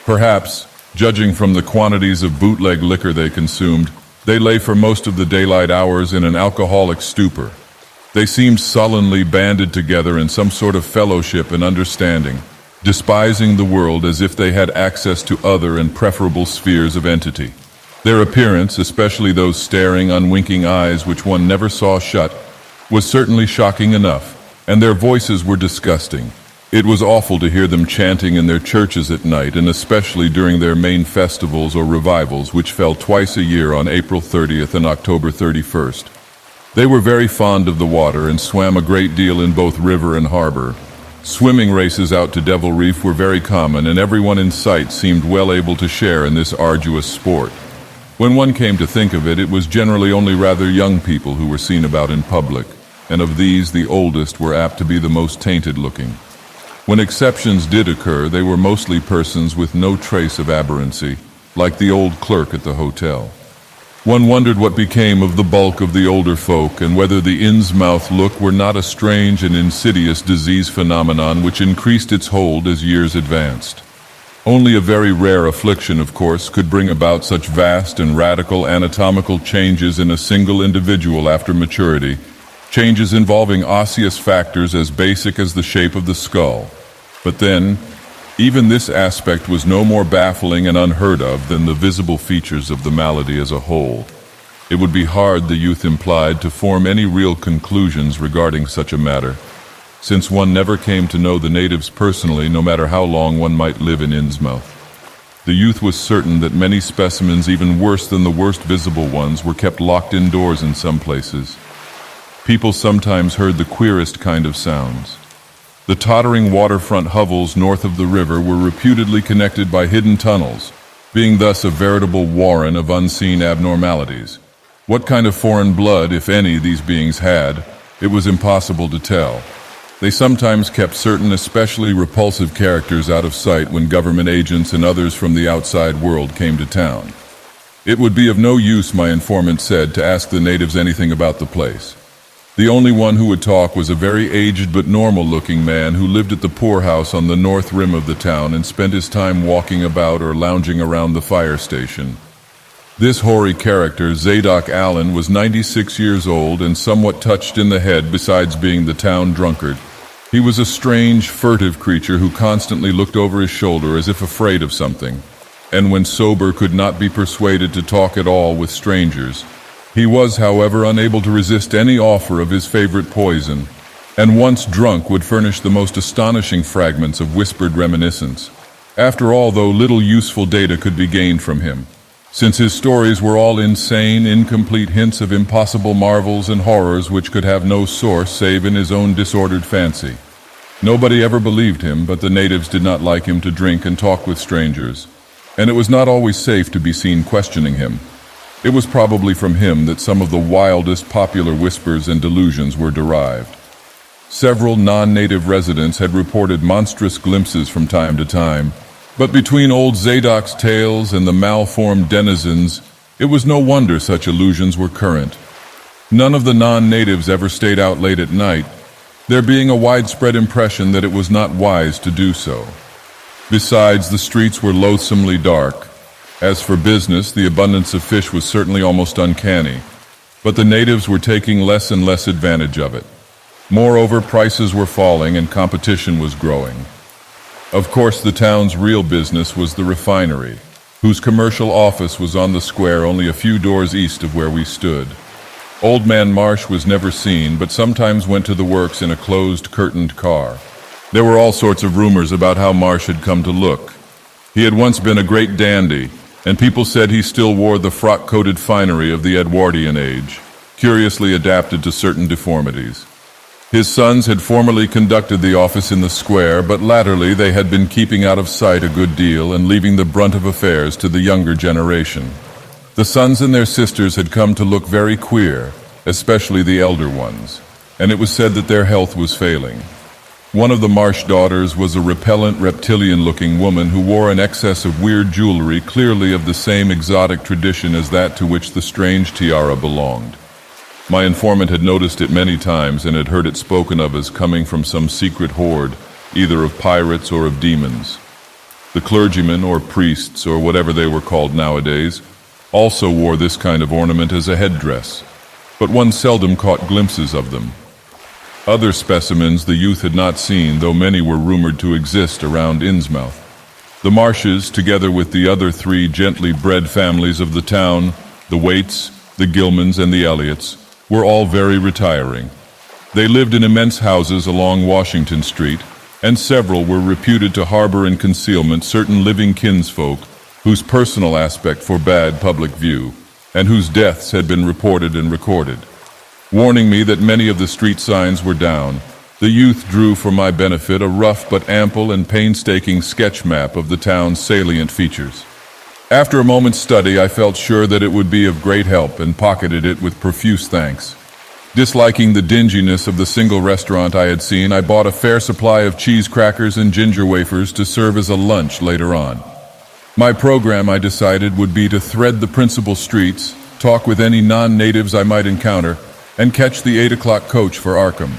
Perhaps, judging from the quantities of bootleg liquor they consumed, they lay for most of the daylight hours in an alcoholic stupor. They seemed sullenly banded together in some sort of fellowship and understanding, despising the world as if they had access to other and preferable spheres of entity. Their appearance, especially those staring, unwinking eyes which one never saw shut, was certainly shocking enough, and their voices were disgusting. It was awful to hear them chanting in their churches at night, and especially during their main festivals or revivals, which fell twice a year on April 30th and October 31st. They were very fond of the water and swam a great deal in both river and harbor. Swimming races out to Devil Reef were very common, and everyone in sight seemed well able to share in this arduous sport. When one came to think of it, it was generally only rather young people who were seen about in public, and of these the oldest were apt to be the most tainted-looking. When exceptions did occur, they were mostly persons with no trace of aberrancy, like the old clerk at the hotel. One wondered what became of the bulk of the older folk, and whether the Innsmouth look were not a strange and insidious disease phenomenon which increased its hold as years advanced. Only a very rare affliction, of course, could bring about such vast and radical anatomical changes in a single individual after maturity, changes involving osseous factors as basic as the shape of the skull. But then, even this aspect was no more baffling and unheard of than the visible features of the malady as a whole. It would be hard, the youth implied, to form any real conclusions regarding such a matter, since one never came to know the natives personally, no matter how long one might live in Innsmouth. The youth was certain that many specimens, even worse than the worst visible ones, were kept locked indoors in some places. People sometimes heard the queerest kind of sounds. The tottering waterfront hovels north of the river were reputedly connected by hidden tunnels, being thus a veritable warren of unseen abnormalities. What kind of foreign blood, if any, these beings had, it was impossible to tell. They sometimes kept certain especially repulsive characters out of sight when government agents and others from the outside world came to town. It would be of no use, my informant said, to ask the natives anything about the place. The only one who would talk was a very aged but normal-looking man who lived at the poorhouse on the north rim of the town and spent his time walking about or lounging around the fire station. This hoary character, Zadok Allen, was 96 years old and somewhat touched in the head besides being the town drunkard. He was a strange, furtive creature who constantly looked over his shoulder as if afraid of something, and when sober could not be persuaded to talk at all with strangers. He was, however, unable to resist any offer of his favorite poison, and once drunk would furnish the most astonishing fragments of whispered reminiscence. After all, though, little useful data could be gained from him, since his stories were all insane, incomplete hints of impossible marvels and horrors which could have no source save in his own disordered fancy. Nobody ever believed him, but the natives did not like him to drink and talk with strangers, and it was not always safe to be seen questioning him. It was probably from him that some of the wildest popular whispers and delusions were derived. Several non-native residents had reported monstrous glimpses from time to time, but between old Zadok's tales and the malformed denizens, it was no wonder such illusions were current. None of the non-natives ever stayed out late at night, there being a widespread impression that it was not wise to do so. Besides, the streets were loathsomely dark. As for business, the abundance of fish was certainly almost uncanny, but the natives were taking less and less advantage of it. Moreover, prices were falling and competition was growing. Of course, the town's real business was the refinery, whose commercial office was on the square only a few doors east of where we stood. Old Man Marsh was never seen, but sometimes went to the works in a closed, curtained car. There were all sorts of rumors about how Marsh had come to look. He had once been a great dandy, and people said he still wore the frock-coated finery of the Edwardian age, curiously adapted to certain deformities. His sons had formerly conducted the office in the square, but latterly they had been keeping out of sight a good deal and leaving the brunt of affairs to the younger generation. The sons and their sisters had come to look very queer, especially the elder ones, and it was said that their health was failing. One of the Marsh daughters was a repellent, reptilian-looking woman who wore an excess of weird jewelry clearly of the same exotic tradition as that to which the strange tiara belonged. My informant had noticed it many times and had heard it spoken of as coming from some secret horde, either of pirates or of demons. The clergymen, or priests, or whatever they were called nowadays, also wore this kind of ornament as a headdress, but one seldom caught glimpses of them. Other specimens the youth had not seen, though many were rumored to exist around Innsmouth. The Marshes, together with the other three gently bred families of the town, the Waits, the Gilmans, and the Elliots, were all very retiring. They lived in immense houses along Washington Street, and several were reputed to harbor in concealment certain living kinsfolk whose personal aspect forbade public view, and whose deaths had been reported and recorded. Warning me that many of the street signs were down, the youth drew for my benefit a rough but ample and painstaking sketch map of the town's salient features. After a moment's study, I felt sure that it would be of great help and pocketed it with profuse thanks. Disliking the dinginess of the single restaurant I had seen, I bought a fair supply of cheese crackers and ginger wafers to serve as a lunch later on. My program, I decided, would be to thread the principal streets, talk with any non-natives I might encounter, and catch the 8 o'clock coach for Arkham.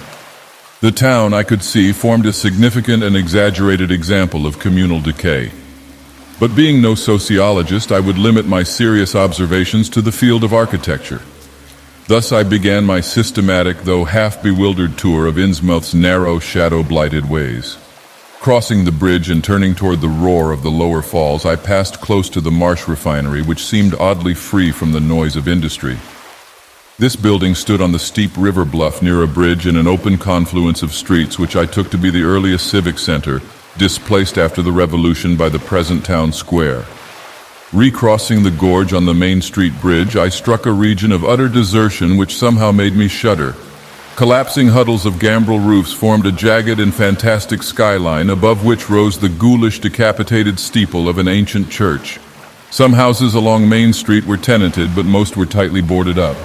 The town, I could see, formed a significant and exaggerated example of communal decay. But being no sociologist, I would limit my serious observations to the field of architecture. Thus I began my systematic, though half-bewildered tour of Innsmouth's narrow, shadow-blighted ways. Crossing the bridge and turning toward the roar of the lower falls, I passed close to the Marsh refinery, which seemed oddly free from the noise of industry. This building stood on the steep river bluff near a bridge in an open confluence of streets which I took to be the earliest civic center, displaced after the revolution by the present town square. Recrossing the gorge on the Main Street Bridge, I struck a region of utter desertion which somehow made me shudder. Collapsing huddles of gambrel roofs formed a jagged and fantastic skyline above which rose the ghoulish decapitated steeple of an ancient church. Some houses along Main Street were tenanted, but most were tightly boarded up.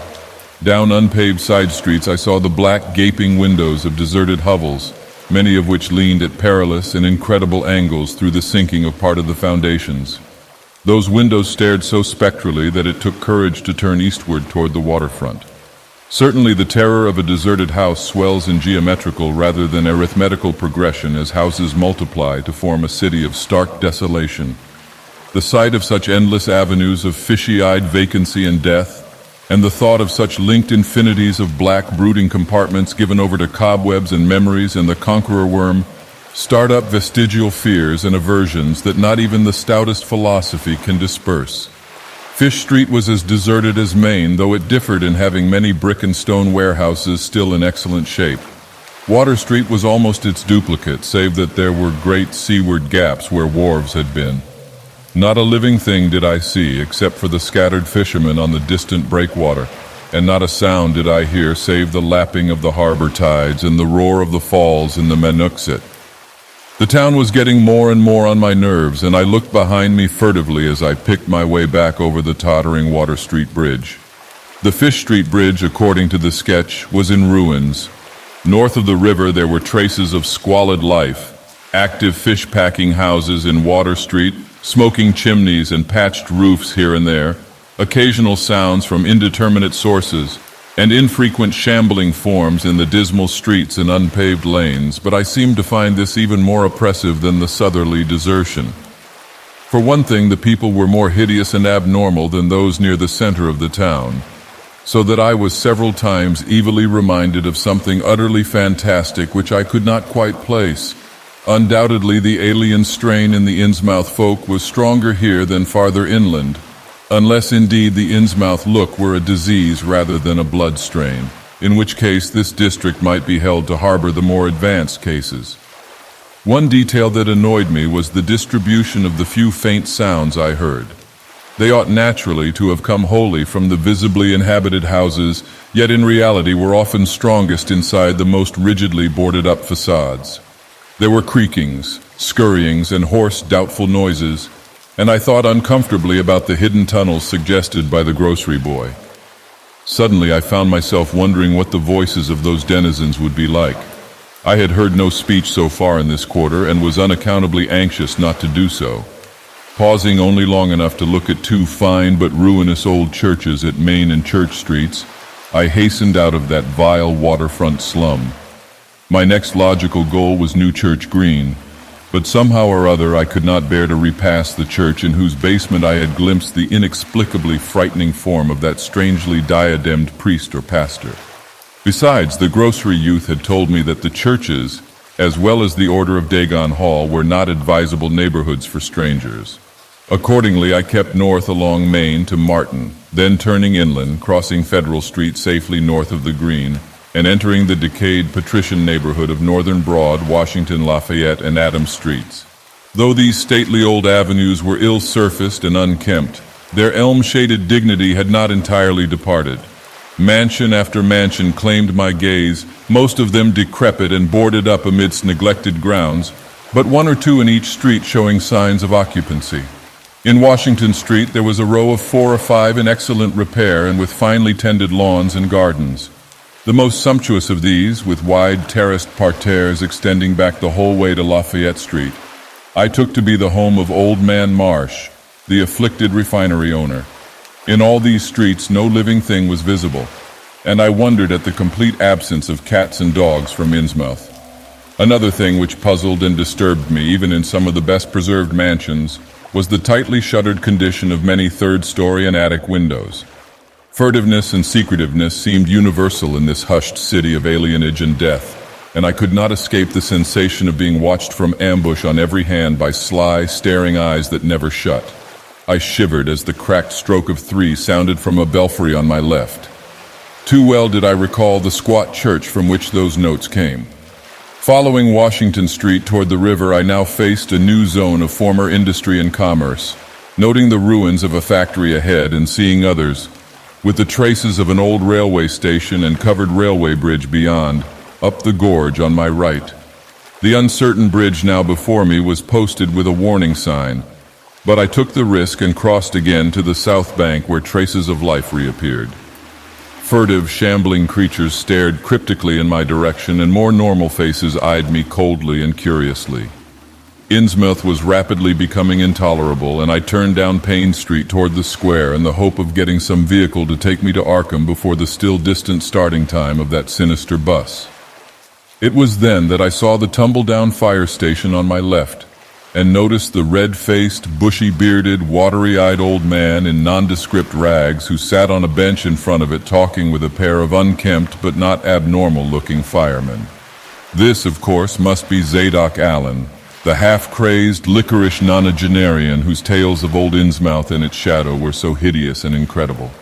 Down unpaved side streets I saw the black, gaping windows of deserted hovels, many of which leaned at perilous and incredible angles through the sinking of part of the foundations. Those windows stared so spectrally that it took courage to turn eastward toward the waterfront. Certainly the terror of a deserted house swells in geometrical rather than arithmetical progression as houses multiply to form a city of stark desolation. The sight of such endless avenues of fishy-eyed vacancy and death, and the thought of such linked infinities of black brooding compartments given over to cobwebs and memories and the conqueror worm, start up vestigial fears and aversions that not even the stoutest philosophy can disperse. Fish Street was as deserted as Main, though it differed in having many brick and stone warehouses still in excellent shape. Water Street was almost its duplicate, save that there were great seaward gaps where wharves had been. Not a living thing did I see, except for the scattered fishermen on the distant breakwater, and not a sound did I hear save the lapping of the harbor tides and the roar of the falls in the Manuxet. The town was getting more and more on my nerves, and I looked behind me furtively as I picked my way back over the tottering Water Street Bridge. The Fish Street Bridge, according to the sketch, was in ruins. North of the river there were traces of squalid life, active fish-packing houses in Water Street, smoking chimneys and patched roofs here and there, occasional sounds from indeterminate sources, and infrequent shambling forms in the dismal streets and unpaved lanes, but I seemed to find this even more oppressive than the southerly desertion. For one thing, the people were more hideous and abnormal than those near the center of the town, so that I was several times evilly reminded of something utterly fantastic which I could not quite place. Undoubtedly, the alien strain in the Innsmouth folk was stronger here than farther inland. Unless indeed the Innsmouth look were a disease rather than a blood strain, in which case this district might be held to harbor the more advanced cases. One detail that annoyed me was the distribution of the few faint sounds I heard. They ought naturally to have come wholly from the visibly inhabited houses, yet in reality were often strongest inside the most rigidly boarded-up facades. There were creakings, scurryings, and hoarse, doubtful noises, and I thought uncomfortably about the hidden tunnels suggested by the grocery boy. Suddenly I found myself wondering what the voices of those denizens would be like. I had heard no speech so far in this quarter and was unaccountably anxious not to do so. Pausing only long enough to look at two fine but ruinous old churches at Main and Church Streets, I hastened out of that vile waterfront slum. My next logical goal was New Church Green, but somehow or other I could not bear to repass the church in whose basement I had glimpsed the inexplicably frightening form of that strangely diademed priest or pastor. Besides, the grocery youth had told me that the churches, as well as the Order of Dagon Hall, were not advisable neighborhoods for strangers. Accordingly, I kept north along Main to Martin, then turning inland, crossing Federal Street safely north of the Green, and entering the decayed patrician neighborhood of Northern Broad, Washington, Lafayette, and Adams Streets. Though these stately old avenues were ill-surfaced and unkempt, their elm-shaded dignity had not entirely departed. Mansion after mansion claimed my gaze, most of them decrepit and boarded up amidst neglected grounds, but one or two in each street showing signs of occupancy. In Washington Street there was a row of 4 or 5 in excellent repair and with finely tended lawns and gardens. The most sumptuous of these, with wide terraced parterres extending back the whole way to Lafayette Street, I took to be the home of Old Man Marsh, the afflicted refinery owner. In all these streets no living thing was visible, and I wondered at the complete absence of cats and dogs from Innsmouth. Another thing which puzzled and disturbed me, even in some of the best preserved mansions, was the tightly shuttered condition of many third-story and attic windows. Furtiveness and secretiveness seemed universal in this hushed city of alienage and death, and I could not escape the sensation of being watched from ambush on every hand by sly, staring eyes that never shut. I shivered as the cracked stroke of 3 sounded from a belfry on my left. Too well did I recall the squat church from which those notes came. Following Washington Street toward the river, I now faced a new zone of former industry and commerce, noting the ruins of a factory ahead and seeing others, with the traces of an old railway station and covered railway bridge beyond, up the gorge on my right. The uncertain bridge now before me was posted with a warning sign, but I took the risk and crossed again to the south bank where traces of life reappeared. Furtive, shambling creatures stared cryptically in my direction, and more normal faces eyed me coldly and curiously. Innsmouth was rapidly becoming intolerable, and I turned down Payne Street toward the square in the hope of getting some vehicle to take me to Arkham before the still distant starting time of that sinister bus. It was then that I saw the tumble-down fire station on my left, and noticed the red-faced, bushy-bearded, watery-eyed old man in nondescript rags who sat on a bench in front of it talking with a pair of unkempt but not abnormal-looking firemen. This, of course, must be Zadok Allen, the half-crazed, licorice nonagenarian whose tales of old Innsmouth and its shadow were so hideous and incredible.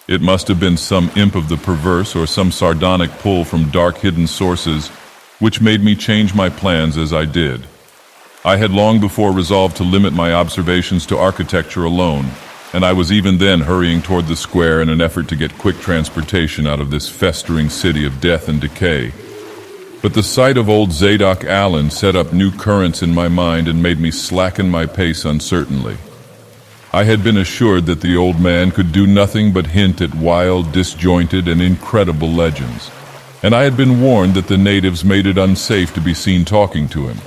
It must have been some imp of the perverse or some sardonic pull from dark hidden sources which made me change my plans as I did. I had long before resolved to limit my observations to architecture alone, and I was even then hurrying toward the square in an effort to get quick transportation out of this festering city of death and decay. But the sight of old Zadok Allen set up new currents in my mind and made me slacken my pace uncertainly. I had been assured that the old man could do nothing but hint at wild, disjointed, and incredible legends, and I had been warned that the natives made it unsafe to be seen talking to him.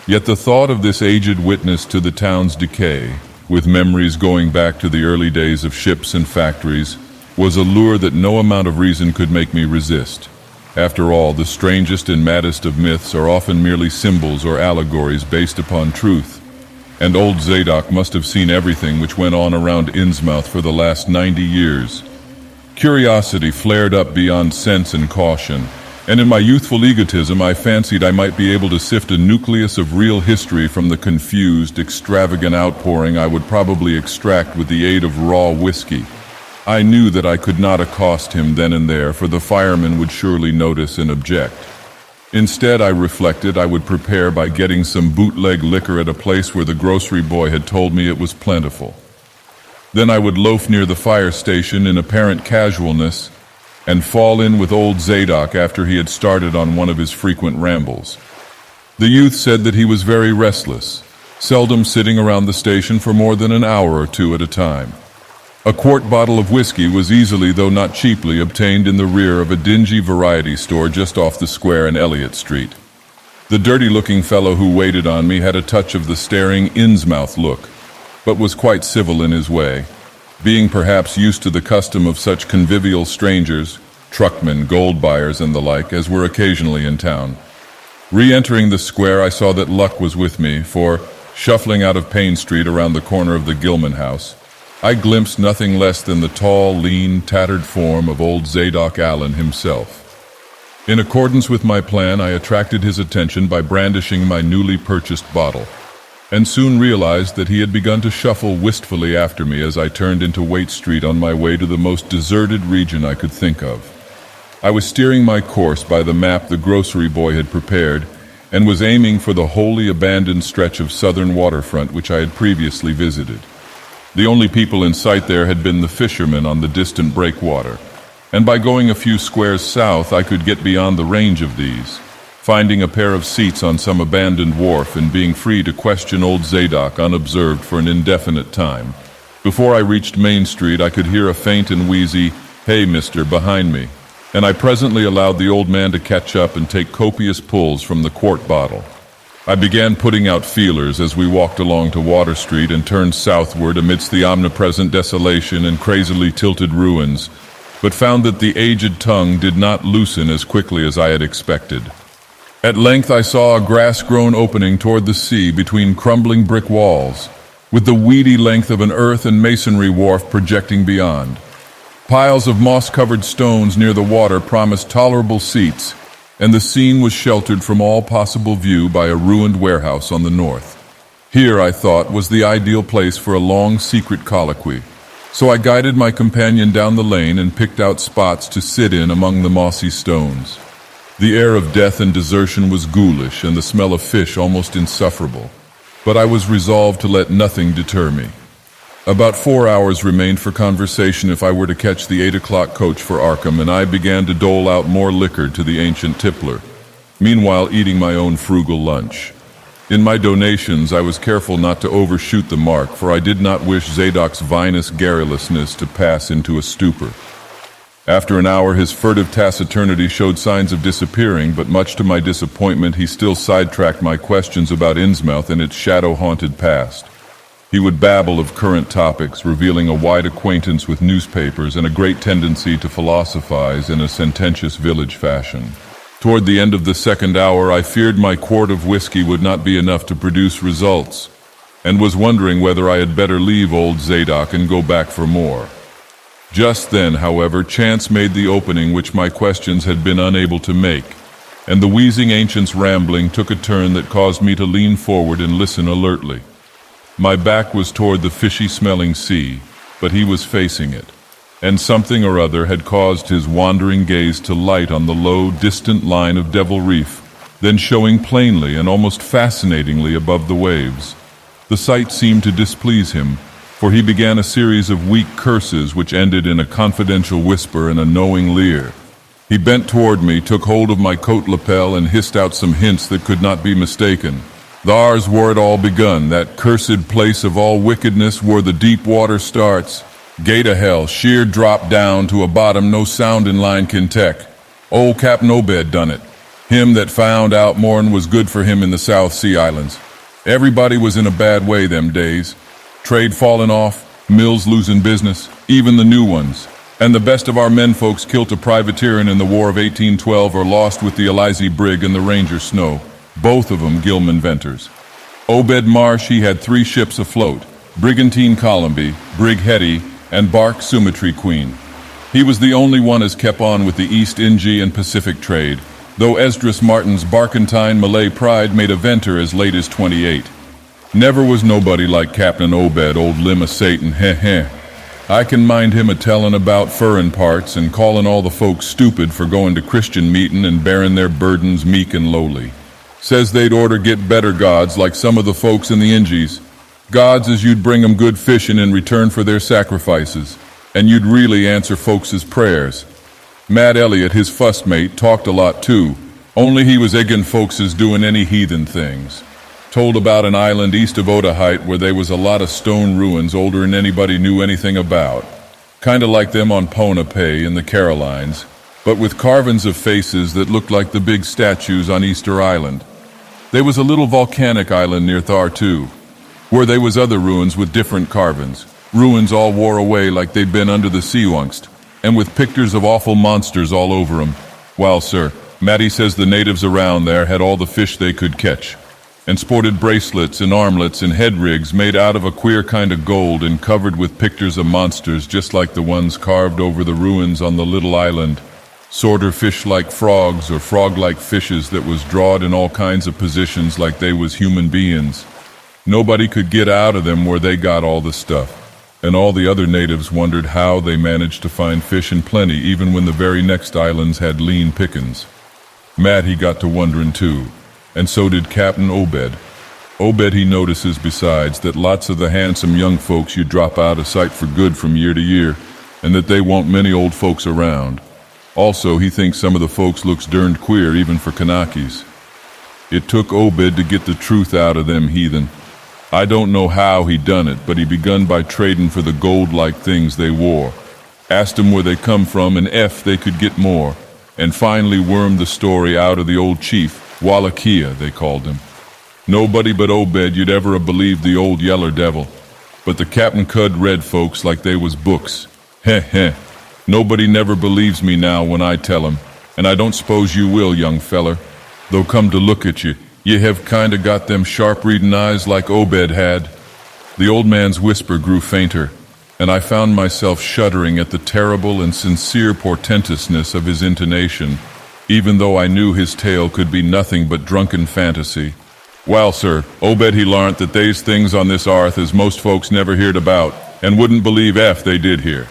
Yet the thought of this aged witness to the town's decay, with memories going back to the early days of ships and factories, was a lure that no amount of reason could make me resist. After all, the strangest and maddest of myths are often merely symbols or allegories based upon truth, and old Zadok must have seen everything which went on around Innsmouth for the last 90 years. Curiosity flared up beyond sense and caution, and in my youthful egotism I fancied I might be able to sift a nucleus of real history from the confused, extravagant outpouring I would probably extract with the aid of raw whiskey. I knew that I could not accost him then and there, for the firemen would surely notice and object. Instead, I reflected, I would prepare by getting some bootleg liquor at a place where the grocery boy had told me it was plentiful. Then I would loaf near the fire station in apparent casualness and fall in with old Dagoth after he had started on one of his frequent rambles. The youth said that he was very restless, seldom sitting around the station for more than an hour or two at a time. A quart bottle of whiskey was easily, though not cheaply, obtained in the rear of a dingy variety store just off the square in Elliott Street. The dirty-looking fellow who waited on me had a touch of the staring Innsmouth look, but was quite civil in his way, being perhaps used to the custom of such convivial strangers, truckmen, gold buyers, and the like, as were occasionally in town. Re-entering the square, I saw that luck was with me, for, shuffling out of Payne Street around the corner of the Gilman house, I glimpsed nothing less than the tall, lean, tattered form of old Dagoth Allen himself. In accordance with my plan, I attracted his attention by brandishing my newly purchased bottle, and soon realized that he had begun to shuffle wistfully after me as I turned into Waite Street on my way to the most deserted region I could think of. I was steering my course by the map the grocery boy had prepared, and was aiming for the wholly abandoned stretch of southern waterfront which I had previously visited. The only people in sight there had been the fishermen on the distant breakwater, and by going a few squares south I could get beyond the range of these, finding a pair of seats on some abandoned wharf and being free to question old Dagoth unobserved for an indefinite time. Before I reached Main Street, I could hear a faint and wheezy, "Hey, mister," behind me, and I presently allowed the old man to catch up and take copious pulls from the quart bottle. I began putting out feelers as we walked along to Water Street and turned southward amidst the omnipresent desolation and crazily tilted ruins, but found that the aged tongue did not loosen as quickly as I had expected. At length I saw a grass-grown opening toward the sea between crumbling brick walls, with the weedy length of an earth and masonry wharf projecting beyond. Piles of moss-covered stones near the water promised tolerable seats, and the scene was sheltered from all possible view by a ruined warehouse on the north. Here, I thought, was the ideal place for a long, secret colloquy, so I guided my companion down the lane and picked out spots to sit in among the mossy stones. The air of death and desertion was ghoulish, and the smell of fish almost insufferable, but I was resolved to let nothing deter me. About 4 hours remained for conversation if I were to catch the 8 o'clock coach for Arkham, and I began to dole out more liquor to the ancient tippler, meanwhile eating my own frugal lunch. In my donations, I was careful not to overshoot the mark, for I did not wish Dagoth's vinous garrulousness to pass into a stupor. After an hour, his furtive taciturnity showed signs of disappearing, but much to my disappointment, he still sidetracked my questions about Innsmouth and its shadow-haunted past. He would babble of current topics, revealing a wide acquaintance with newspapers and a great tendency to philosophize in a sententious village fashion. Toward the end of the second hour, I feared my quart of whiskey would not be enough to produce results, and was wondering whether I had better leave old Dagoth and go back for more. Just then, however, chance made the opening which my questions had been unable to make, and the wheezing ancient's rambling took a turn that caused me to lean forward and listen alertly. My back was toward the fishy-smelling sea, but he was facing it, and something or other had caused his wandering gaze to light on the low, distant line of Devil Reef, then showing plainly and almost fascinatingly above the waves. The sight seemed to displease him, for he began a series of weak curses which ended in a confidential whisper and a knowing leer. He bent toward me, took hold of my coat lapel, and hissed out some hints that could not be mistaken. Thars where it all begun, that cursed place of all wickedness where the deep water starts. Gate of hell, sheer drop down to a bottom no sounding line can tech. Old Captain Obed done it. Him that found out more'n was good for him in the South Sea Islands. Everybody was in a bad way them days. Trade falling off, mills losing business, even the new ones. And the best of our menfolks killed a privateerin' in the War of 1812 or lost with the Alaylex brig and the Ranger Snow, both of them Gilman venters. Obed Marsh, he had 3 ships afloat, Brigantine Columby, Brig Hetty, and bark Symmetry Queen. He was the only one as kept on with the East Ingy and Pacific trade, though Esdras Martin's barkentine Malay pride made a venter as late as 28. Never was nobody like Captain Obed, old limb of Satan, heh heh. I can mind him a-tellin' about furrin' parts and callin' all the folks stupid for goin' to Christian meetin' and bearin' their burdens meek and lowly. Says they'd orter get better gods like some of the folks in the Ingies. Gods as you'd bring 'em good fishin' in return for their sacrifices, and you'd really answer folks' prayers. Matt Elliott, his fussmate, talked a lot too, only he was eggin' folks doin' any heathen things. Told about an island east of Otahite where there was a lot of stone ruins older'n anybody knew anything about. Kinda like them on Ponape in the Carolines, but with carvings of faces that looked like the big statues on Easter Island. There was a little volcanic island near Thar too, where there was other ruins with different carvings. Ruins all wore away like they'd been under the sea onct, and with pictures of awful monsters all over 'em. Well, sir, Matty says the natives around there had all the fish they could catch, and sported bracelets and armlets and head rigs made out of a queer kind of gold and covered with pictures of monsters just like the ones carved over the ruins on the little island. Sorter fish-like frogs or frog-like fishes that was drawed in all kinds of positions like they was human beings. Nobody could get out of them where they got all the stuff, and all the other natives wondered how they managed to find fish in plenty even when the very next islands had lean pickings. Matt, he got to wondering too, and so did Captain Obed. Obed, he notices besides that lots of the handsome young folks you drop out of sight for good from year to year, and that they want many old folks around. Also, he thinks some of the folks looks derned queer even for Kanakis. It took Obed to get the truth out of them heathen. I don't know how he done it, but he begun by trading for the gold-like things they wore. Asked 'em where they come from and if they could get more, and finally wormed the story out of the old chief, Wallachia, they called him. Nobody but Obed you'd ever have believed the old yeller devil, but the Captain Cud read folks like they was books. Heh heh. Nobody never believes me now when I tell 'em, and I don't suppose you will, young feller. Though come to look at you, you have kinda got them sharp-reading eyes like Obed had. The old man's whisper grew fainter, and I found myself shuddering at the terrible and sincere portentousness of his intonation, even though I knew his tale could be nothing but drunken fantasy. Well, sir, Obed he larnt that they's things on this arth as most folks never heard about, and wouldn't believe ef they did hear.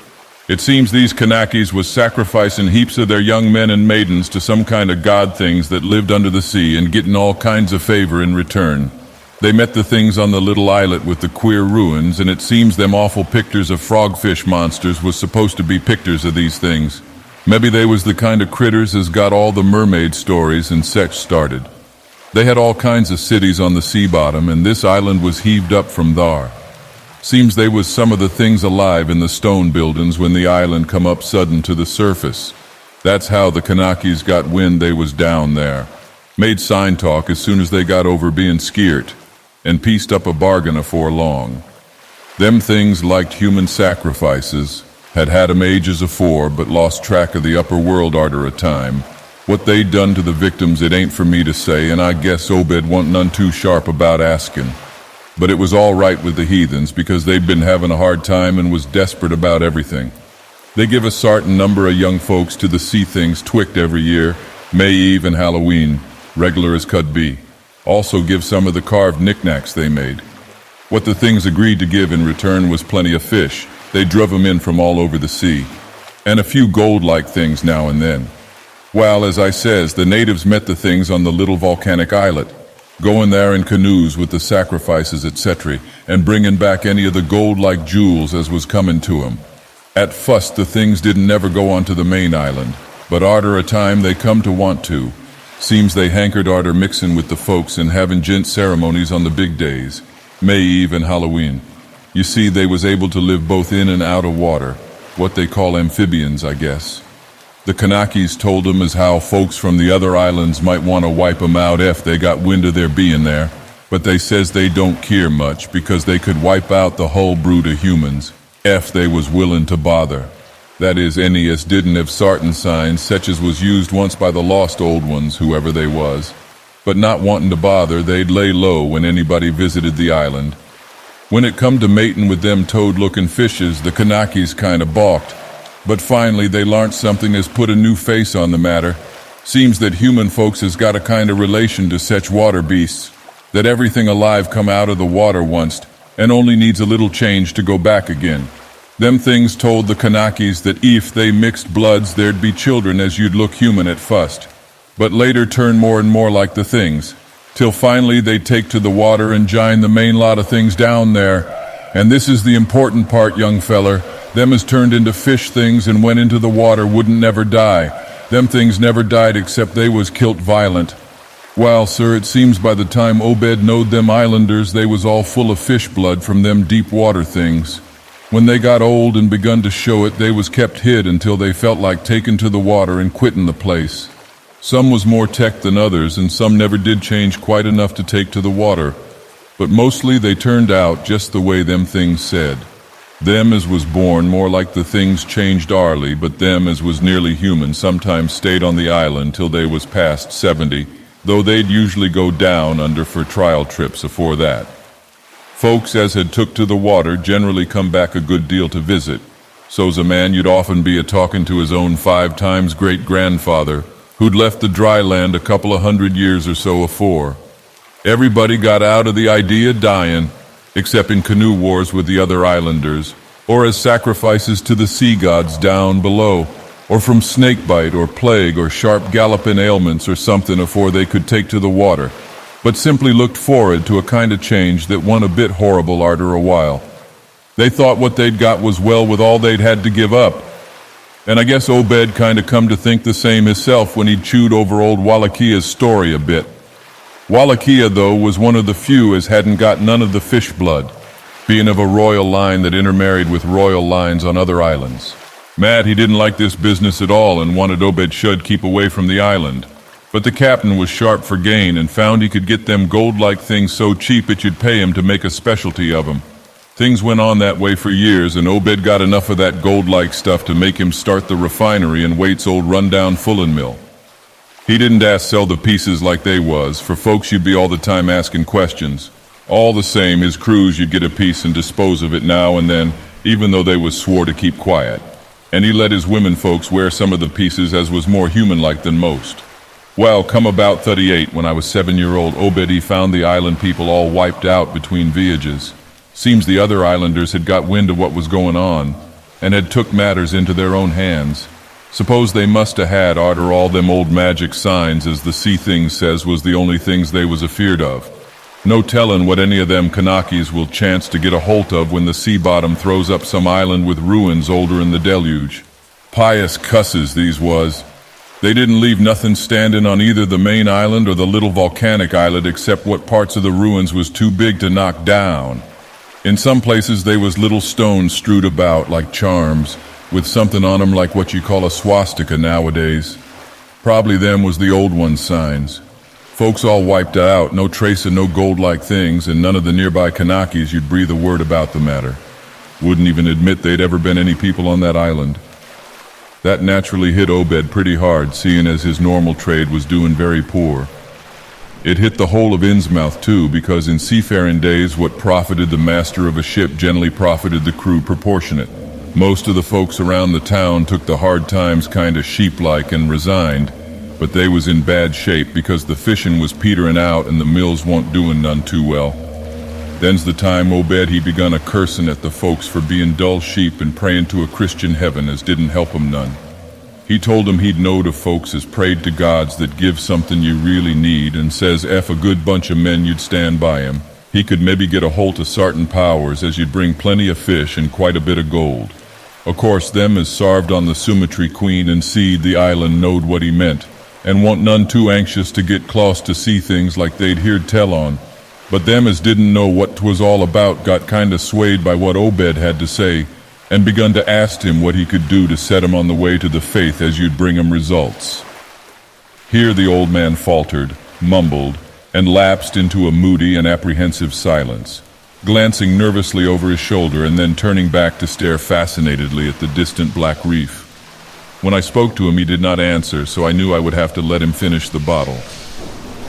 It seems these Kanakis was sacrificing heaps of their young men and maidens to some kind of god things that lived under the sea and getting all kinds of favor in return. They met the things on the little islet with the queer ruins, and it seems them awful pictures of frogfish monsters was supposed to be pictures of these things. Maybe they was the kind of critters as got all the mermaid stories and sech started. They had all kinds of cities on the sea bottom, and this island was heaved up from thar. Seems they was some of the things alive in the stone buildings when the island come up sudden to the surface. That's how the Kanakis got wind they was down there. Made sign talk as soon as they got over being skeert, and pieced up a bargain afore long. Them things liked human sacrifices, had 'em ages afore, but lost track of the upper world arter a time. What they done to the victims it ain't for me to say, and I guess Obed wa'n't none too sharp about asking. But it was all right with the heathens because they'd been having a hard time and was desperate about everything. They give a sartain number of young folks to the sea things twict every year, May Eve and Halloween, regular as could be. Also give some of the carved knickknacks they made. What the things agreed to give in return was plenty of fish. They drove 'em in from all over the sea, and a few gold-like things now and then. Well, as I says, the natives met the things on the little volcanic islet, going there in canoes with the sacrifices, etc., and bringing back any of the gold-like jewels as was coming to 'em. At fust, the things didn't never go onto the main island, but arter a time they come to want to. Seems they hankered arter mixin' with the folks and having gent ceremonies on the big days, May Eve and Halloween. You see, they was able to live both in and out of water, what they call amphibians, I guess. The Kanakis told 'em as how folks from the other islands might want to wipe 'em out if they got wind of their being there, but they says they don't care much because they could wipe out the whole brood of humans if they was willing to bother. That is, any as didn't have sartain signs such as was used once by the lost old ones, whoever they was. But not wanting to bother, they'd lay low when anybody visited the island. When it come to mating with them toad-looking fishes, the Kanakis kinda balked. But finally they larnt something as put a new face on the matter. Seems that human folks has got a kind of relation to such water beasts, that everything alive come out of the water once, and only needs a little change to go back again. Them things told the Kanakis that if they mixed bloods there'd be children as you'd look human at first, but later turn more and more like the things, till finally they'd take to the water and jine the main lot of things down there. And this is the important part, young feller. Them is turned into fish things and went into the water wouldn't never die. Them things never died except they was kilt violent. Well, sir, it seems by the time Obed knowed them islanders, they was all full of fish blood from them deep water things. When they got old and begun to show it, they was kept hid until they felt like taking to the water and quitting the place. Some was more tech than others, and some never did change quite enough to take to the water. But mostly they turned out just the way them things said. Them as was born more like the things changed arly, but them as was nearly human sometimes stayed on the island till they was past 70, though they'd usually go down under for trial trips afore that. Folks as had took to the water generally come back a good deal to visit. So's a man you'd often be a-talking to his own 5 times great-grandfather, who'd left the dry land a couple of 100 years or so afore. Everybody got out of the idea of dying, except in canoe wars with the other islanders, or as sacrifices to the sea gods down below, or from snakebite or plague or sharp galloping ailments or something afore they could take to the water, but simply looked forward to a kind of change that won a bit horrible arter a while. They thought what they'd got was well with all they'd had to give up. And I guess Obed kind of come to think the same hisself when he'd chewed over old Wallachiyah's story a bit. Wallachiyah, though, was one of the few as hadn't got none of the fish blood, being of a royal line that intermarried with royal lines on other islands. Mad he didn't like this business at all and wanted Obed Shud keep away from the island. But the captain was sharp for gain and found he could get them gold-like things so cheap it you'd pay him to make a specialty of them. Things went on that way for years, and Obed got enough of that gold-like stuff to make him start the refinery in Waite's old rundown fullin' mill. He didn't sell the pieces like they was, for folks you'd be all the time asking questions. All the same, his crews you'd get a piece and dispose of it now and then, even though they was swore to keep quiet. And he let his women folks wear some of the pieces as was more human-like than most. Well, come about 38, when I was 7-year-old, Obed he found the island people all wiped out between voyages. Seems the other islanders had got wind of what was going on, and had took matters into their own hands. Suppose they must have had arter all them old magic signs, as the sea things says was the only things they was afeard of. No tellin' what any of them Kanakis will chance to get a holt of when the sea bottom throws up some island with ruins older'n the deluge. Pious cusses these was. They didn't leave nothing standing on either the main island or the little volcanic islet except what parts of the ruins was too big to knock down. In some places they was little stones strewed about like charms, with something on 'em like what you call a swastika nowadays. Probably them was the old one's signs. Folks all wiped out, no trace of no gold-like things, and none of the nearby Kanakis you'd breathe a word about the matter. Wouldn't even admit they'd ever been any people on that island. That naturally hit Obed pretty hard, seeing as his normal trade was doing very poor. It hit the whole of Innsmouth too, because in seafaring days what profited the master of a ship generally profited the crew proportionate. Most of the folks around the town took the hard times kinda sheep-like and resigned, but they was in bad shape because the fishin' was petering out and the mills wa'n't doing none too well. Then's the time Obed he begun a-cursin' at the folks for being dull sheep and prayin' to a Christian heaven as didn't help 'em none. He told 'em he'd knowed of folks as prayed to gods that give something you really need, and says ef a good bunch of men you'd stand by him, he could maybe get a holt of sartin powers as you'd bring plenty of fish and quite a bit of gold. O' course them as sarved on the Sumatry Queen and seed the island knowed what he meant, and wa'n't none too anxious to get close to see things like they'd heard tell on. But them as didn't know what 'twas all about got kinda swayed by what Obed had to say, and begun to ask him what he could do to set him on the way to the faith as you'd bring him results. Here the old man faltered, mumbled, and lapsed into a moody and apprehensive silence, glancing nervously over his shoulder and then turning back to stare fascinatedly at the distant black reef. When I spoke to him he did not answer, so I knew I would have to let him finish the bottle.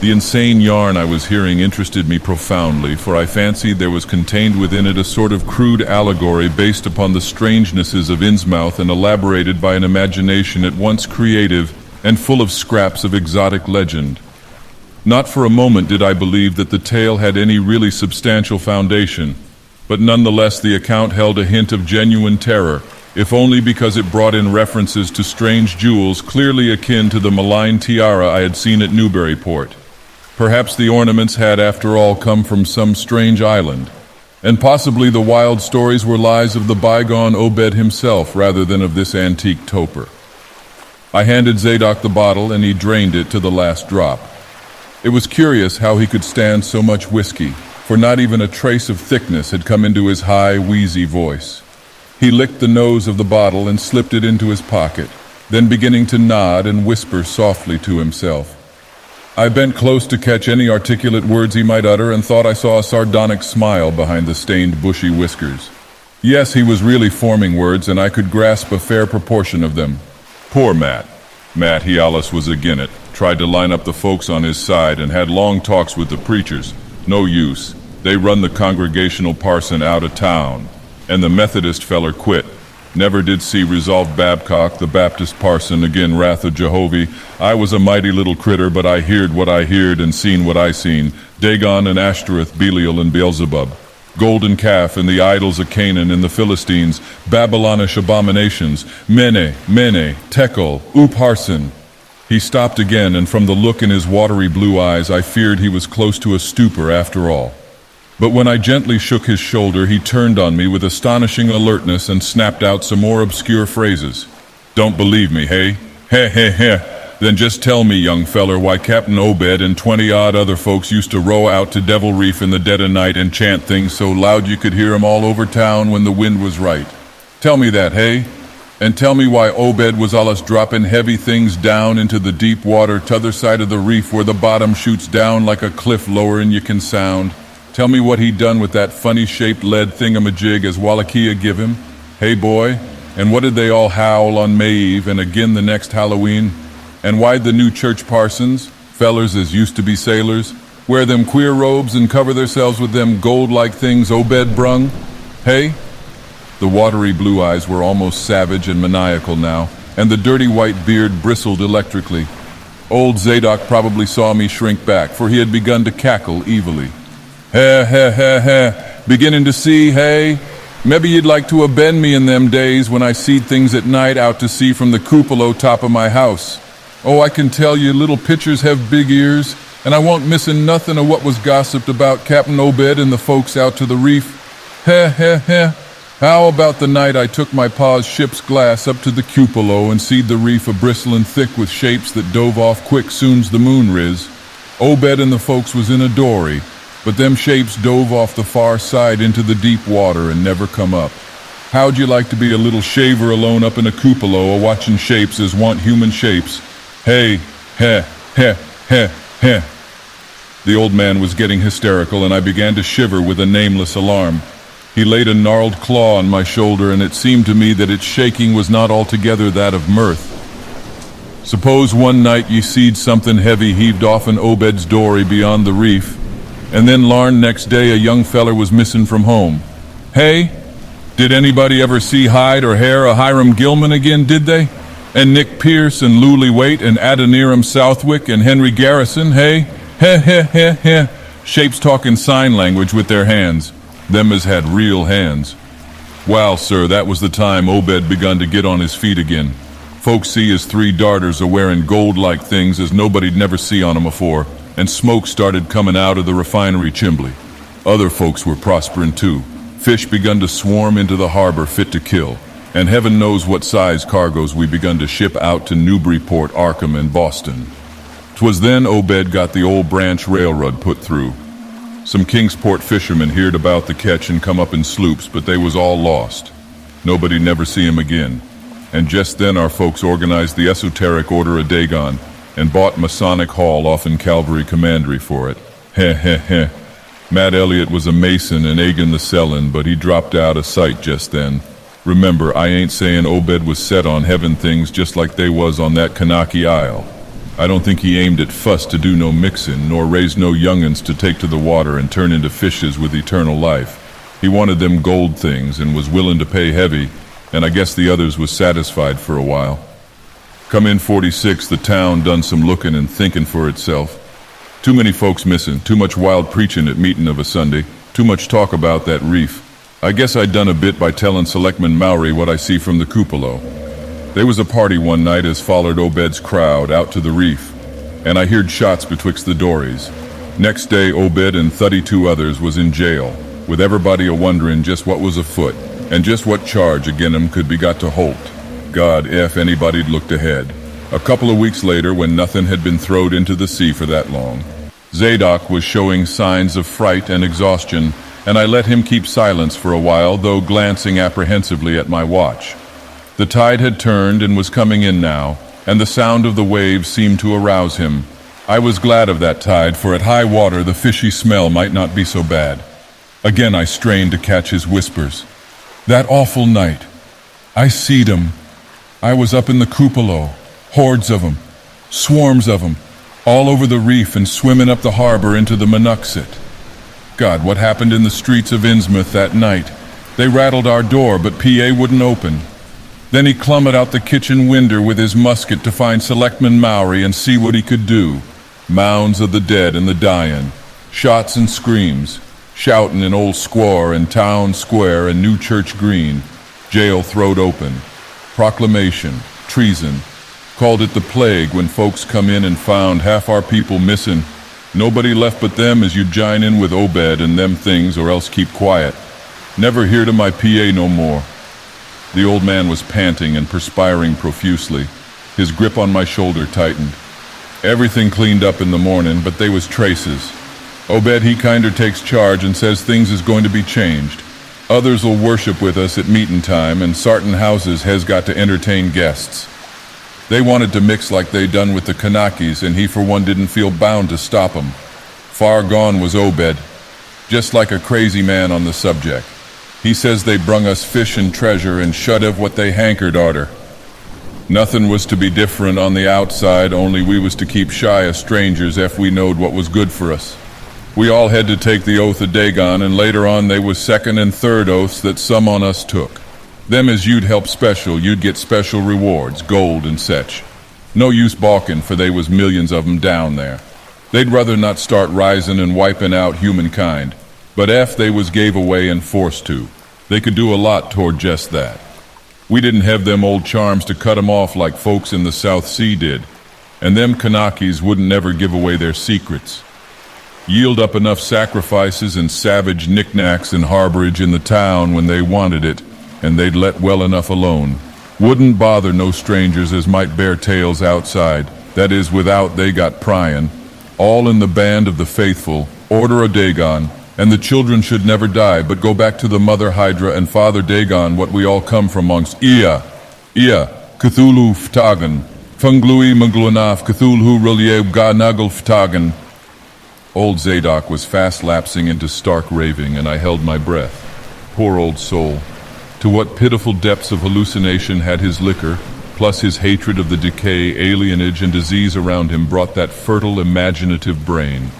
The insane yarn I was hearing interested me profoundly, for I fancied there was contained within it a sort of crude allegory based upon the strangenesses of Innsmouth and elaborated by an imagination at once creative and full of scraps of exotic legend. Not for a moment did I believe that the tale had any really substantial foundation, but nonetheless the account held a hint of genuine terror, if only because it brought in references to strange jewels clearly akin to the malign tiara I had seen at Newburyport. Perhaps the ornaments had, after all, come from some strange island, and possibly the wild stories were lies of the bygone Obed himself rather than of this antique toper. I handed Zadok the bottle, and he drained it to the last drop. It was curious how he could stand so much whiskey, for not even a trace of thickness had come into his high, wheezy voice. He licked the nose of the bottle and slipped it into his pocket, then beginning to nod and whisper softly to himself. I bent close to catch any articulate words he might utter and thought I saw a sardonic smile behind the stained bushy whiskers. Yes, he was really forming words, and I could grasp a fair proportion of them. Poor Matt. Matt Hialis was agin it, tried to line up the folks on his side and had long talks with the preachers. No use. They run the congregational parson out of town, and the Methodist feller quit. Never did see Resolved Babcock, the Baptist parson, again wrath of Jehovah. I was a mighty little critter, but I heard what I heard and seen what I seen. Dagon and Ashtoreth, Belial and Beelzebub. Golden calf and the idols of Canaan and the Philistines, Babylonish abominations, Mene, Tekel, Upharsin. He stopped again, and from the look in his watery blue eyes, I feared he was close to a stupor after all. But when I gently shook his shoulder, he turned on me with astonishing alertness and snapped out some more obscure phrases. Don't believe me, hey? Heh. Then just tell me, young feller, why Captain Obed and 20-odd other folks used to row out to Devil Reef in the dead of night and chant things so loud you could hear 'em all over town when the wind was right. Tell me that, hey? And tell me why Obed was allus dropping heavy things down into the deep water t'other side of the reef where the bottom shoots down like a cliff lower'n you can sound. Tell me what he done with that funny-shaped lead thingamajig as Wallachia give him. Hey, boy, and what did they all howl on May Eve and again the next Halloween? And why'd the new church parsons, fellers as used to be sailors, wear them queer robes and cover themselves with them gold-like things Obed brung? Hey? The watery blue eyes were almost savage and maniacal now, and the dirty white beard bristled electrically. Old Zadok probably saw me shrink back, for he had begun to cackle evilly. Heh. Beginning to see, hey? Maybe you'd like to abend me in them days when I seed things at night out to sea from the cupola top of my house. Oh, I can tell you little pitchers have big ears, and I won't missin' nothing of what was gossiped about Captain Obed and the folks out to the reef. Heh. How about the night I took my pa's ship's glass up to the cupola and seed the reef a-bristlin' thick with shapes that dove off quick soon's the moon riz? Obed and the folks was in a dory, but them shapes dove off the far side into the deep water and never come up. How'd you like to be a little shaver alone up in a cupola a-watchin' shapes as want human shapes? Hey, heh. The old man was getting hysterical, and I began to shiver with a nameless alarm. He laid a gnarled claw on my shoulder, and it seemed to me that its shaking was not altogether that of mirth. Suppose one night ye seed something heavy heaved off an Obed's dory beyond the reef, and then larn next day a young feller was missin' from home. Hey? Did anybody ever see hide or hair of Hiram Gilman again, did they? And Nick Pierce and Luley Waite and Adoniram Southwick and Henry Garrison, hey? Heh. Shapes talking sign language with their hands. Them as had real hands. Well, sir, that was the time Obed begun to get on his feet again. Folks see his 3 darters a-wearing gold-like things as nobody'd never see on 'em afore, and smoke started coming out of the refinery chimbley. Other folks were prosperin' too. Fish begun to swarm into the harbor fit to kill, and heaven knows what size cargoes we begun to ship out to Newburyport, Arkham, and Boston. 'Twas then Obed got the old branch railroad put through. Some Kingsport fishermen heard about the catch and come up in sloops, but they was all lost. Nobody never see 'em again. And just then our folks organized the Esoteric Order of Dagon and bought Masonic Hall off in Calvary Commandery for it. Heh. Matt Elliott was a Mason and Agin the Sellin, but he dropped out of sight just then. Remember, I ain't saying Obed was set on heaven things just like they was on that Kanaki Isle. I don't think he aimed at fuss to do no mixin', nor raise no young'uns to take to the water and turn into fishes with eternal life. He wanted them gold things and was willin' to pay heavy, and I guess the others was satisfied for a while. Come in 46, the town done some looking and thinking for itself. Too many folks missing, too much wild preaching at meeting of a Sunday, too much talk about that reef. I guess I done a bit by telling Selectman Mowry what I see from the cupola. There was a party one night as followed Obed's crowd out to the reef, and I heard shots betwixt the dories. Next day, Obed and 32 others was in jail, with everybody a-wondering just what was afoot, and just what charge agin 'em could be got to Holt. God, if anybody'd looked ahead. A couple of weeks later, when nothing had been throwed into the sea for that long, Zadok was showing signs of fright and exhaustion, and I let him keep silence for a while, though glancing apprehensively at my watch. The tide had turned and was coming in now, and the sound of the waves seemed to arouse him. I was glad of that tide, for at high water the fishy smell might not be so bad. Again I strained to catch his whispers. That awful night. I seed 'em. I was up in the cupola, hordes of 'em, swarms of 'em, all over the reef and swimming up the harbor into the Monuxet. God, what happened in the streets of Innsmouth that night? They rattled our door, but P.A. wouldn't open. Then he clumbered out the kitchen winder with his musket to find Selectman Mowry and see what he could do. Mounds of the dead and the dying, shots and screams, shouting in Old Squaw and Town Square and New Church Green. Jail throwed open. Proclamation, treason. Called it the plague when folks come in and found half our people missing. Nobody left but them as you jine in with Obed and them things or else keep quiet. Never hear to my P.A. no more. The old man was panting and perspiring profusely. His grip on my shoulder tightened. Everything cleaned up in the morning, but they was traces. Obed he kinder takes charge and says things is going to be changed. Others'll worship with us at meeting time, and sartin houses has got to entertain guests. They wanted to mix like they done with the Kanakis, and he for one didn't feel bound to stop 'em. Far gone was Obed, just like a crazy man on the subject. He says they brung us fish and treasure and shut of what they hankered arter. Nothing was to be different on the outside, only we was to keep shy of strangers ef we knowed what was good for us. We all had to take the oath of Dagon, and later on they was second and third oaths that some on us took. Them as you'd help special, you'd get special rewards, gold and sech. No use balking, for they was millions of 'em down there. They'd rather not start rising and wiping out humankind, but ef they was gave away and forced to, they could do a lot toward just that. We didn't have them old charms to cut 'em off like folks in the South Sea did, and them Kanakis wouldn't never give away their secrets. Yield up enough sacrifices and savage knickknacks and harborage in the town when they wanted it, and they'd let well enough alone. Wouldn't bother no strangers as might bear tales outside, that is without they got pryin'. All in the band of the faithful, order of Dagon, and the children should never die, but go back to the mother Hydra and father Dagon, what we all come from amongst. Ia, Cthulhu Ftagan, Funglui Muglanaf, Cthulhu Relieb Ga Nagel Ftagan. Old Zadok was fast lapsing into stark raving, and I held my breath. Poor old soul. To what pitiful depths of hallucination had his liquor, plus his hatred of the decay, alienage, and disease around him brought that fertile, imaginative brain.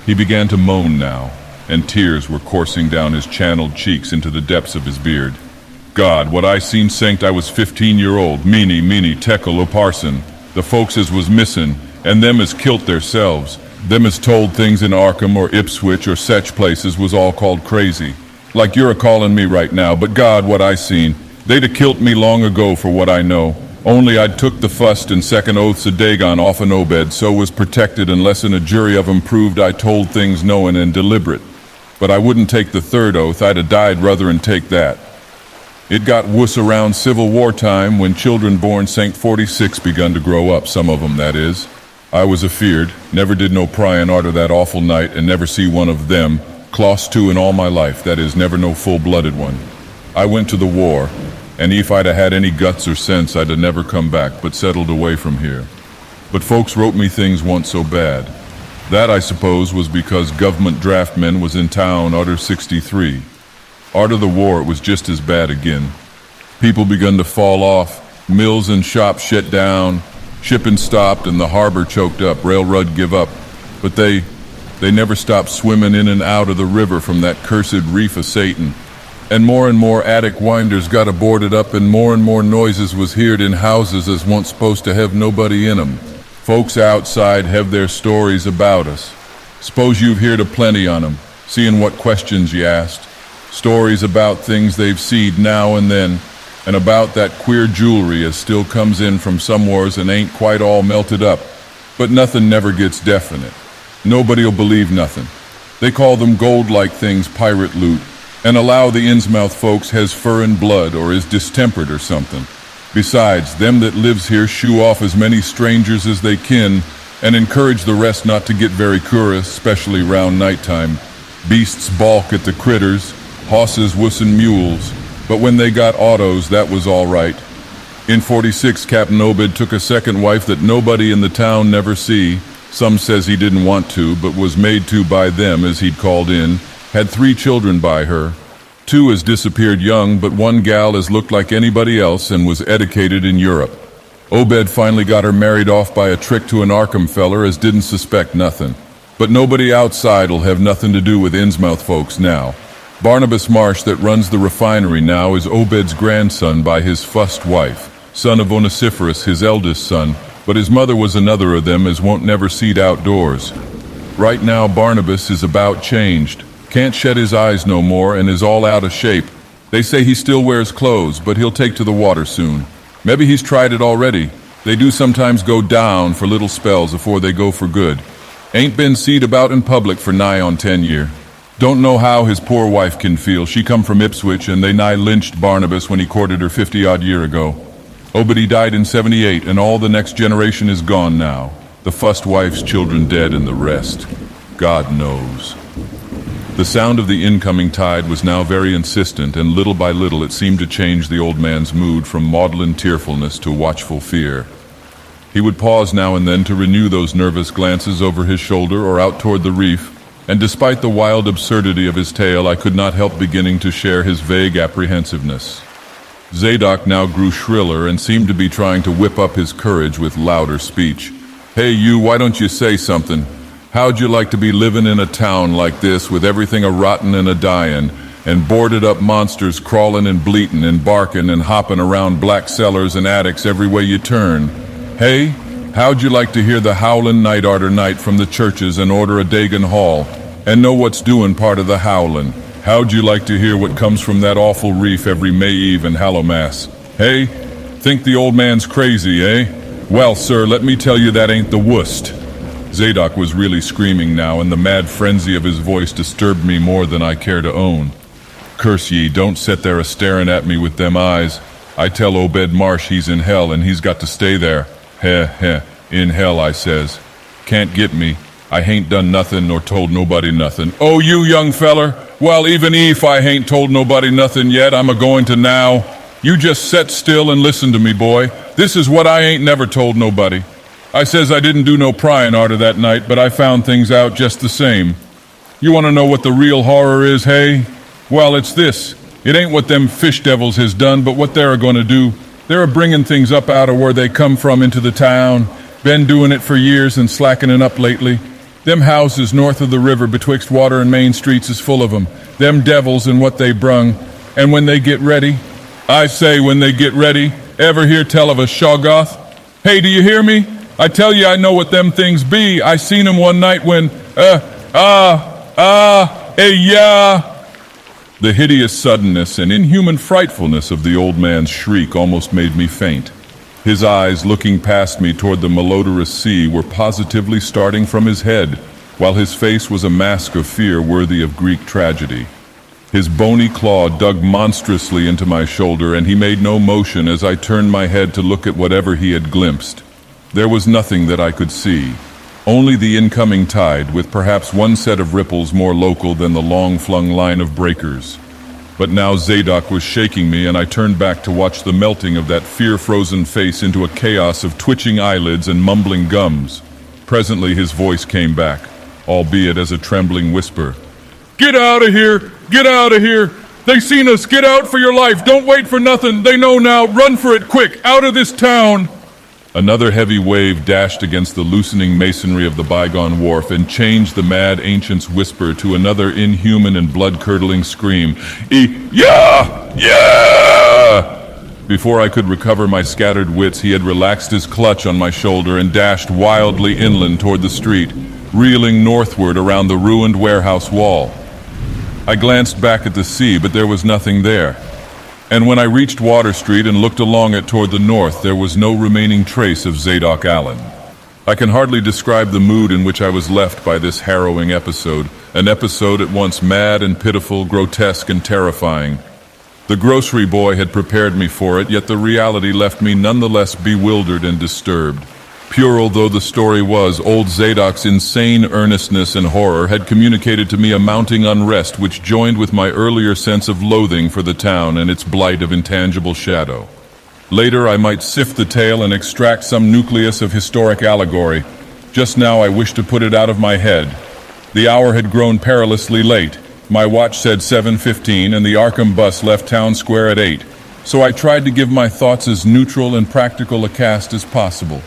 He began to moan now, and tears were coursing down his channeled cheeks into the depths of his beard. God, what I seen sanct I was 15-year-old, meany, Tekel o' Parson. The folks as was missing, and them as kilt theirselves. Them as told things in Arkham or Ipswich or sech places was all called crazy. Like you're a-calling me right now, but God, what I seen. They'd a-kilt me long ago for what I know. Only I'd took the fust and second oaths of Dagon off an Obed, so was protected unless in a jury of 'em proved I told things knowing and deliberate. But I wouldn't take the third oath, I'd a-died ruther'n take that. It got wuss around Civil War time when children born St. 46 begun to grow up, some of 'em, that is. I was afeard, never did no pryin' arter that awful night, and never see one of them, clost to in all my life, that is, never no full-blooded one. I went to the war, and if I'd had any guts or sense, I'd never come back, but settled away from here. But folks wrote me things once so bad. That, I suppose, was because government draftmen was in town arter 63. Arter the war, it was just as bad again. People begun to fall off, mills and shops shut down, shipping stopped and the harbor choked up, railroad give up. But they never stopped swimming in and out of the river from that cursed reef of Satan. and more attic winders got boarded up, and more noises was heard in houses as once supposed to have nobody in 'em. Folks outside have their stories about us. S'pose you've heard a plenty on 'em, seeing what questions you asked. Stories about things they've seed now and then, and about that queer jewelry as still comes in from somewheres and ain't quite all melted up. But nothing never gets definite. Nobody'll believe nothing. They call them gold-like things pirate loot, and allow the Innsmouth folks has fur and blood or is distempered or something. Besides, them that lives here shoo off as many strangers as they kin, and encourage the rest not to get very curious, especially round nighttime. Beasts balk at the critters, hosses wussin' mules, but when they got autos, that was all right. In 46, Captain Obed took a second wife that nobody in the town never see. Some says he didn't want to, but was made to by them as he'd called in. Had 3 children by her. 2 has disappeared young, but 1 gal as looked like anybody else and was educated in Europe. Obed finally got her married off by a trick to an Arkham feller as didn't suspect nothing. But nobody outside'll have nothing to do with Innsmouth folks now. Barnabas Marsh that runs the refinery now is Obed's grandson by his first wife, son of Onesiphorus, his eldest son, but his mother was another of them as won't never seed outdoors. Right now Barnabas is about changed, can't shed his eyes no more and is all out of shape. They say he still wears clothes, but he'll take to the water soon. Maybe he's tried it already. They do sometimes go down for little spells afore they go for good. Ain't been seed about in public for nigh on 10 year. Don't know how his poor wife can feel. She come from Ipswich and they nigh lynched Barnabas when he courted her 50-odd year ago. Obed died in 78 and all the next generation is gone now. The first wife's children dead and the rest. God knows. The sound of the incoming tide was now very insistent, and little by little it seemed to change the old man's mood from maudlin tearfulness to watchful fear. He would pause now and then to renew those nervous glances over his shoulder or out toward the reef, and despite the wild absurdity of his tale, I could not help beginning to share his vague apprehensiveness. Zadok now grew shriller and seemed to be trying to whip up his courage with louder speech. "Hey you, why don't you say something? How'd you like to be living in a town like this with everything a-rotten and a-dying, and boarded-up monsters crawling and bleating and barking and hopping around black cellars and attics every way you turn? Hey, how'd you like to hear the howlin' night arter night from the churches and order a Dagon Hall, and know what's doing part of the howlin'? How'd you like to hear what comes from that awful reef every May Eve and Hallowmass? Hey, think the old man's crazy, eh? Well, sir, let me tell you that ain't the worst." Zadok was really screaming now, and the mad frenzy of his voice disturbed me more than I care to own. "Curse ye, don't sit there a-staring at me with them eyes. I tell Obed Marsh he's in hell, and he's got to stay there. Heh, in hell, I says. Can't get me. I hain't done nothing nor told nobody nothing. Oh, you young feller, well, even if I hain't told nobody nothing yet, I'm a-going to now. You just set still and listen to me, boy. This is what I ain't never told nobody. I says I didn't do no prying arter that night, but I found things out just the same. You want to know what the real horror is, hey? Well, it's this. It ain't what them fish devils has done, but what they're going to do. They're a-bringing things up out of where they come from into the town. Been doing it for years and slackening up lately. Them houses north of the river betwixt Water and Main Streets is full of 'em. Them devils and what they brung. And when they get ready, I say when they get ready, ever hear tell of a Shoggoth? Hey, do you hear me? I tell you I know what them things be. I seen 'em one night when, yeah. The hideous suddenness and inhuman frightfulness of the old man's shriek almost made me faint. His eyes, looking past me toward the malodorous sea, were positively starting from his head, while his face was a mask of fear worthy of Greek tragedy. His bony claw dug monstrously into my shoulder, and he made no motion as I turned my head to look at whatever he had glimpsed. There was nothing that I could see, only the incoming tide, with perhaps one set of ripples more local than the long-flung line of breakers. But now Zadok was shaking me, and I turned back to watch the melting of that fear-frozen face into a chaos of twitching eyelids and mumbling gums. Presently his voice came back, albeit as a trembling whisper. "Get out of here! Get out of here! They seen us! Get out for your life! Don't wait for nothing! They know now! Run for it, quick! Out of this town!" Another heavy wave dashed against the loosening masonry of the bygone wharf and changed the mad ancient's whisper to another inhuman and blood-curdling scream. Yeah! Yeah! Before I could recover my scattered wits, he had relaxed his clutch on my shoulder and dashed wildly inland toward the street, reeling northward around the ruined warehouse wall. I glanced back at the sea, but there was nothing there. And when I reached Water Street and looked along it toward the north, there was no remaining trace of Zadok Allen. I can hardly describe the mood in which I was left by this harrowing episode, an episode at once mad and pitiful, grotesque and terrifying. The grocery boy had prepared me for it, yet the reality left me nonetheless bewildered and disturbed. Puerile though the story was, old Zadok's insane earnestness and horror had communicated to me a mounting unrest which joined with my earlier sense of loathing for the town and its blight of intangible shadow. Later I might sift the tale and extract some nucleus of historic allegory. Just now I wished to put it out of my head. The hour had grown perilously late. My watch said 7:15 and the Arkham bus left town square at 8, so I tried to give my thoughts as neutral and practical a cast as possible.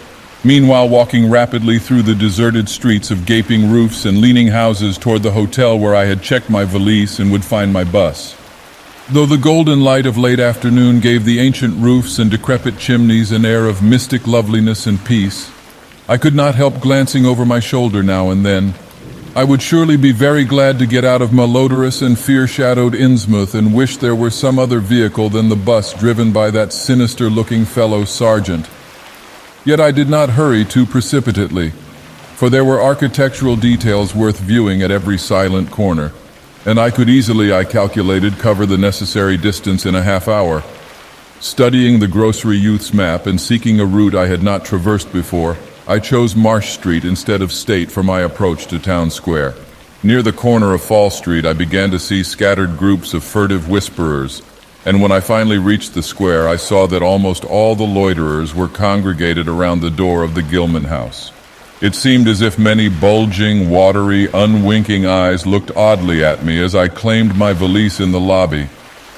Meanwhile, walking rapidly through the deserted streets of gaping roofs and leaning houses toward the hotel where I had checked my valise and would find my bus. Though the golden light of late afternoon gave the ancient roofs and decrepit chimneys an air of mystic loveliness and peace, I could not help glancing over my shoulder now and then. I would surely be very glad to get out of malodorous and fear-shadowed Innsmouth and wish there were some other vehicle than the bus driven by that sinister-looking fellow sergeant. Yet I did not hurry too precipitately, for there were architectural details worth viewing at every silent corner, and I could easily, I calculated, cover the necessary distance in a half hour. Studying the grocery youth's map and seeking a route I had not traversed before, I chose Marsh Street instead of State for my approach to Town Square. Near the corner of Fall Street, I began to see scattered groups of furtive whisperers, and when I finally reached the square, I saw that almost all the loiterers were congregated around the door of the Gilman house. It seemed as if many bulging, watery, unwinking eyes looked oddly at me as I claimed my valise in the lobby,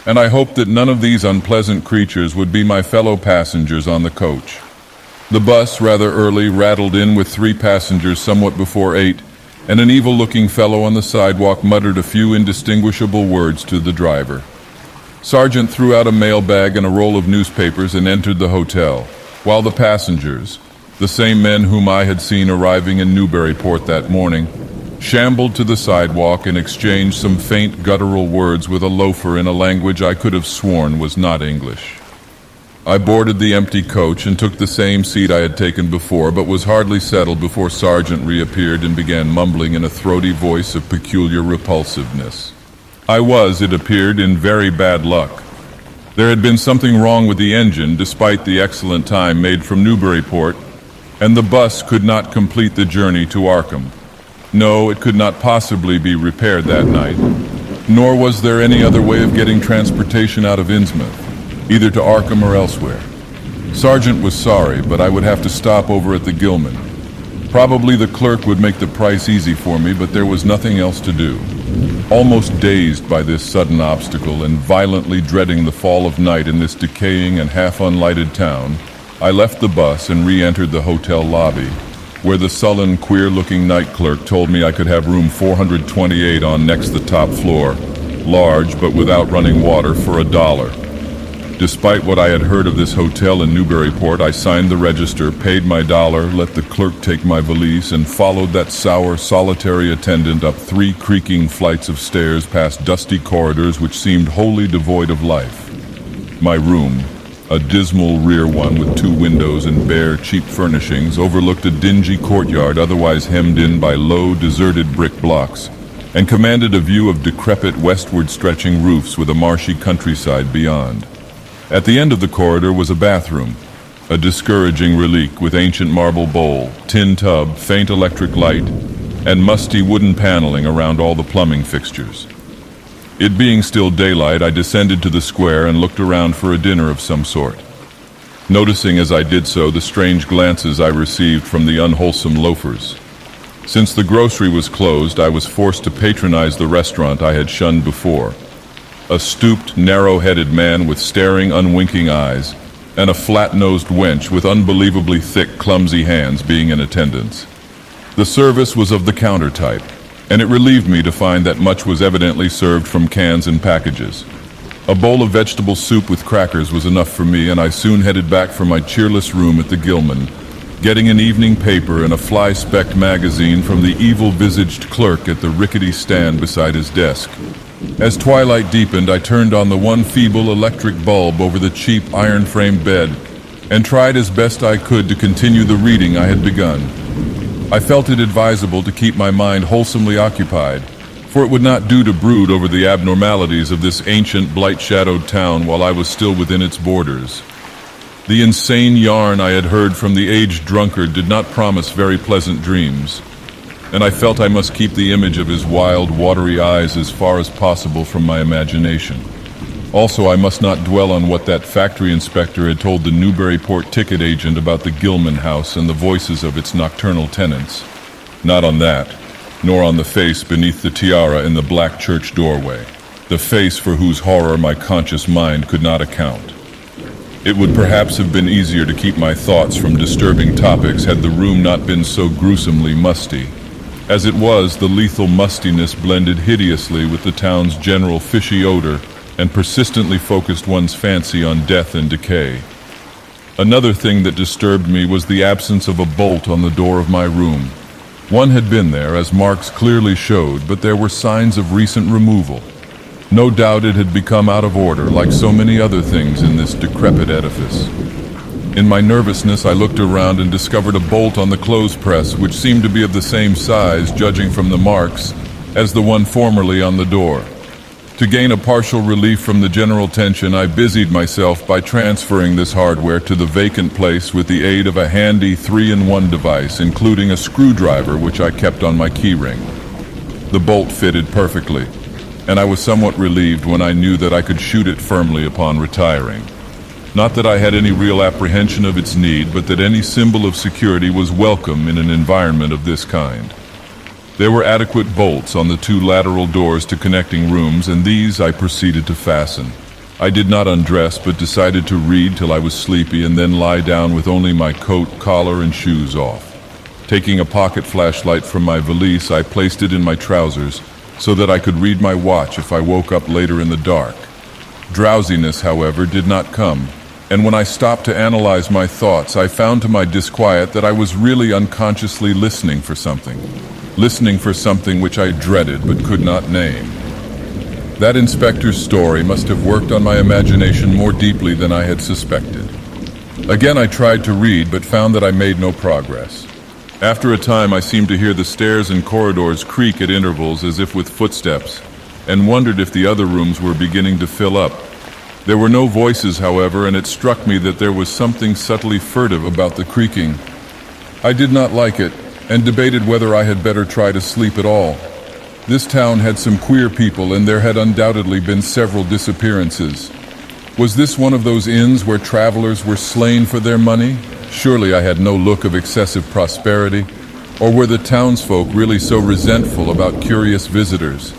and I hoped that none of these unpleasant creatures would be my fellow passengers on the coach. The bus, rather early, rattled in with 3 passengers somewhat before 8, and an evil-looking fellow on the sidewalk muttered a few indistinguishable words to the driver. Sergeant threw out a mailbag and a roll of newspapers and entered the hotel, while the passengers, the same men whom I had seen arriving in Newburyport that morning, shambled to the sidewalk and exchanged some faint guttural words with a loafer in a language I could have sworn was not English. I boarded the empty coach and took the same seat I had taken before, but was hardly settled before Sergeant reappeared and began mumbling in a throaty voice of peculiar repulsiveness. I was, it appeared, in very bad luck. There had been something wrong with the engine, despite the excellent time made from Newburyport, and the bus could not complete the journey to Arkham. No, it could not possibly be repaired that night, nor was there any other way of getting transportation out of Innsmouth, either to Arkham or elsewhere. Sergeant was sorry, but I would have to stop over at the Gilman. Probably the clerk would make the price easy for me, but there was nothing else to do. Almost dazed by this sudden obstacle and violently dreading the fall of night in this decaying and half-unlighted town, I left the bus and re-entered the hotel lobby, where the sullen, queer-looking night clerk told me I could have room 428 on next the top floor, large but without running water, for $1. Despite what I had heard of this hotel in Newburyport, I signed the register, paid my $1, let the clerk take my valise, and followed that sour, solitary attendant up 3 creaking flights of stairs past dusty corridors which seemed wholly devoid of life. My room, a dismal rear one with 2 windows and bare, cheap furnishings, overlooked a dingy courtyard otherwise hemmed in by low, deserted brick blocks, and commanded a view of decrepit, westward-stretching roofs with a marshy countryside beyond. At the end of the corridor was a bathroom, a discouraging relique with ancient marble bowl, tin tub, faint electric light, and musty wooden paneling around all the plumbing fixtures. It being still daylight, I descended to the square and looked around for a dinner of some sort, noticing as I did so the strange glances I received from the unwholesome loafers. Since the grocery was closed, I was forced to patronize the restaurant I had shunned before. A stooped, narrow-headed man with staring, unwinking eyes, and a flat-nosed wench with unbelievably thick, clumsy hands being in attendance. The service was of the counter type, and it relieved me to find that much was evidently served from cans and packages. A bowl of vegetable soup with crackers was enough for me, and I soon headed back for my cheerless room at the Gilman, getting an evening paper and a fly-specked magazine from the evil-visaged clerk at the rickety stand beside his desk. As twilight deepened, I turned on the one feeble electric bulb over the cheap iron-framed bed and tried as best I could to continue the reading I had begun. I felt it advisable to keep my mind wholesomely occupied, for it would not do to brood over the abnormalities of this ancient, blight-shadowed town while I was still within its borders. The insane yarn I had heard from the aged drunkard did not promise very pleasant dreams, and I felt I must keep the image of his wild, watery eyes as far as possible from my imagination. Also, I must not dwell on what that factory inspector had told the Newburyport ticket agent about the Gilman house and the voices of its nocturnal tenants. Not on that, nor on the face beneath the tiara in the black church doorway, the face for whose horror my conscious mind could not account. It would perhaps have been easier to keep my thoughts from disturbing topics had the room not been so gruesomely musty. As it was, the lethal mustiness blended hideously with the town's general fishy odor and persistently focused one's fancy on death and decay. Another thing that disturbed me was the absence of a bolt on the door of my room. One had been there, as marks clearly showed, but there were signs of recent removal. No doubt it had become out of order, like so many other things in this decrepit edifice. In my nervousness, I looked around and discovered a bolt on the clothes press, which seemed to be of the same size, judging from the marks, as the one formerly on the door. To gain a partial relief from the general tension, I busied myself by transferring this hardware to the vacant place with the aid of a handy 3-in-1 device, including a screwdriver which I kept on my keyring. The bolt fitted perfectly, and I was somewhat relieved when I knew that I could shoot it firmly upon retiring. Not that I had any real apprehension of its need, but that any symbol of security was welcome in an environment of this kind. There were adequate bolts on the 2 lateral doors to connecting rooms, and these I proceeded to fasten. I did not undress, but decided to read till I was sleepy and then lie down with only my coat, collar, and shoes off. Taking a pocket flashlight from my valise, I placed it in my trousers so that I could read my watch if I woke up later in the dark. Drowsiness, however, did not come, and when I stopped to analyze my thoughts, I found to my disquiet that I was really unconsciously listening for something which I dreaded but could not name. That inspector's story must have worked on my imagination more deeply than I had suspected. Again I tried to read, but found that I made no progress. After a time I seemed to hear the stairs and corridors creak at intervals as if with footsteps, and wondered if the other rooms were beginning to fill up. There were no voices, however, and it struck me that there was something subtly furtive about the creaking. I did not like it, and debated whether I had better try to sleep at all. This town had some queer people, and there had undoubtedly been several disappearances. Was this one of those inns where travelers were slain for their money? Surely I had no look of excessive prosperity. Or were the townsfolk really so resentful about curious visitors?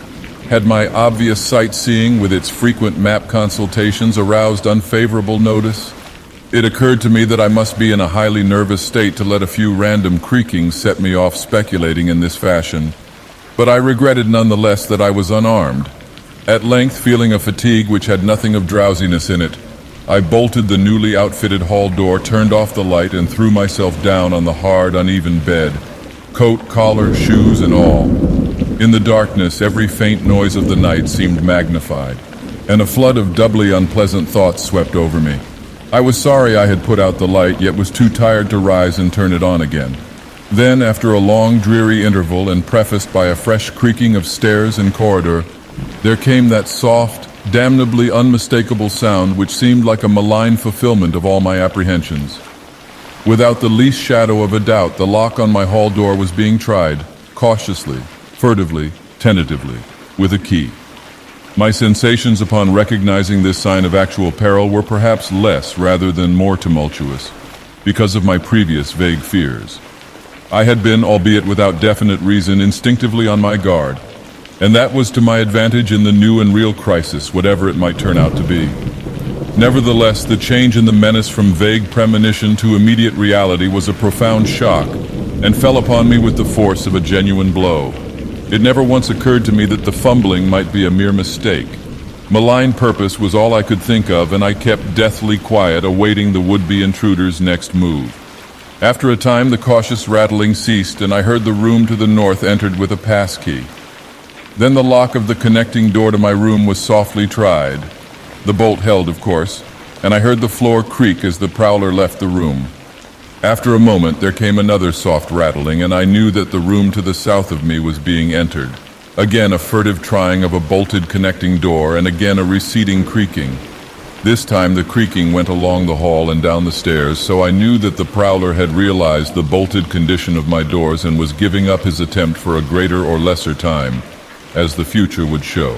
Had my obvious sightseeing with its frequent map consultations aroused unfavorable notice? It occurred to me that I must be in a highly nervous state to let a few random creakings set me off speculating in this fashion, but I regretted nonetheless that I was unarmed. At length, feeling a fatigue which had nothing of drowsiness in it, I bolted the newly outfitted hall door, turned off the light, and threw myself down on the hard, uneven bed, coat, collar, shoes, and all. In the darkness, every faint noise of the night seemed magnified, and a flood of doubly unpleasant thoughts swept over me. I was sorry I had put out the light, yet was too tired to rise and turn it on again. Then, after a long, dreary interval, and prefaced by a fresh creaking of stairs and corridor, there came that soft, damnably unmistakable sound which seemed like a malign fulfillment of all my apprehensions. Without the least shadow of a doubt, the lock on my hall door was being tried, cautiously, furtively, tentatively, with a key. My sensations upon recognizing this sign of actual peril were perhaps less rather than more tumultuous, because of my previous vague fears. I had been, albeit without definite reason, instinctively on my guard, and that was to my advantage in the new and real crisis, whatever it might turn out to be. Nevertheless, the change in the menace from vague premonition to immediate reality was a profound shock, and fell upon me with the force of a genuine blow. It never once occurred to me that the fumbling might be a mere mistake. Malign purpose was all I could think of, and I kept deathly quiet, awaiting the would-be intruder's next move. After a time, the cautious rattling ceased, and I heard the room to the north entered with a passkey. Then the lock of the connecting door to my room was softly tried. The bolt held, of course, and I heard the floor creak as the prowler left the room. After a moment, there came another soft rattling, and I knew that the room to the south of me was being entered. Again, a furtive trying of a bolted connecting door, and again a receding creaking. This time the creaking went along the hall and down the stairs, so I knew that the prowler had realized the bolted condition of my doors and was giving up his attempt for a greater or lesser time, as the future would show.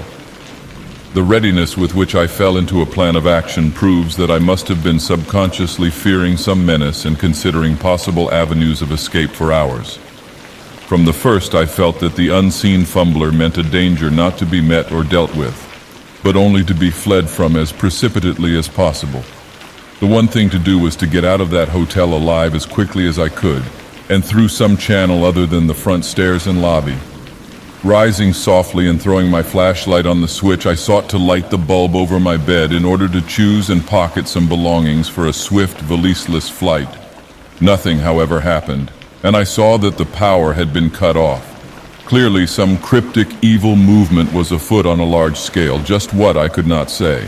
The readiness with which I fell into a plan of action proves that I must have been subconsciously fearing some menace and considering possible avenues of escape for hours. From the first, I felt that the unseen fumbler meant a danger not to be met or dealt with, but only to be fled from as precipitately as possible. The one thing to do was to get out of that hotel alive as quickly as I could, and through some channel other than the front stairs and lobby. Rising softly and throwing my flashlight on the switch, I sought to light the bulb over my bed in order to choose and pocket some belongings for a swift, valiseless flight. Nothing, however, happened, and I saw that the power had been cut off. Clearly, some cryptic, evil movement was afoot on a large scale, just what I could not say.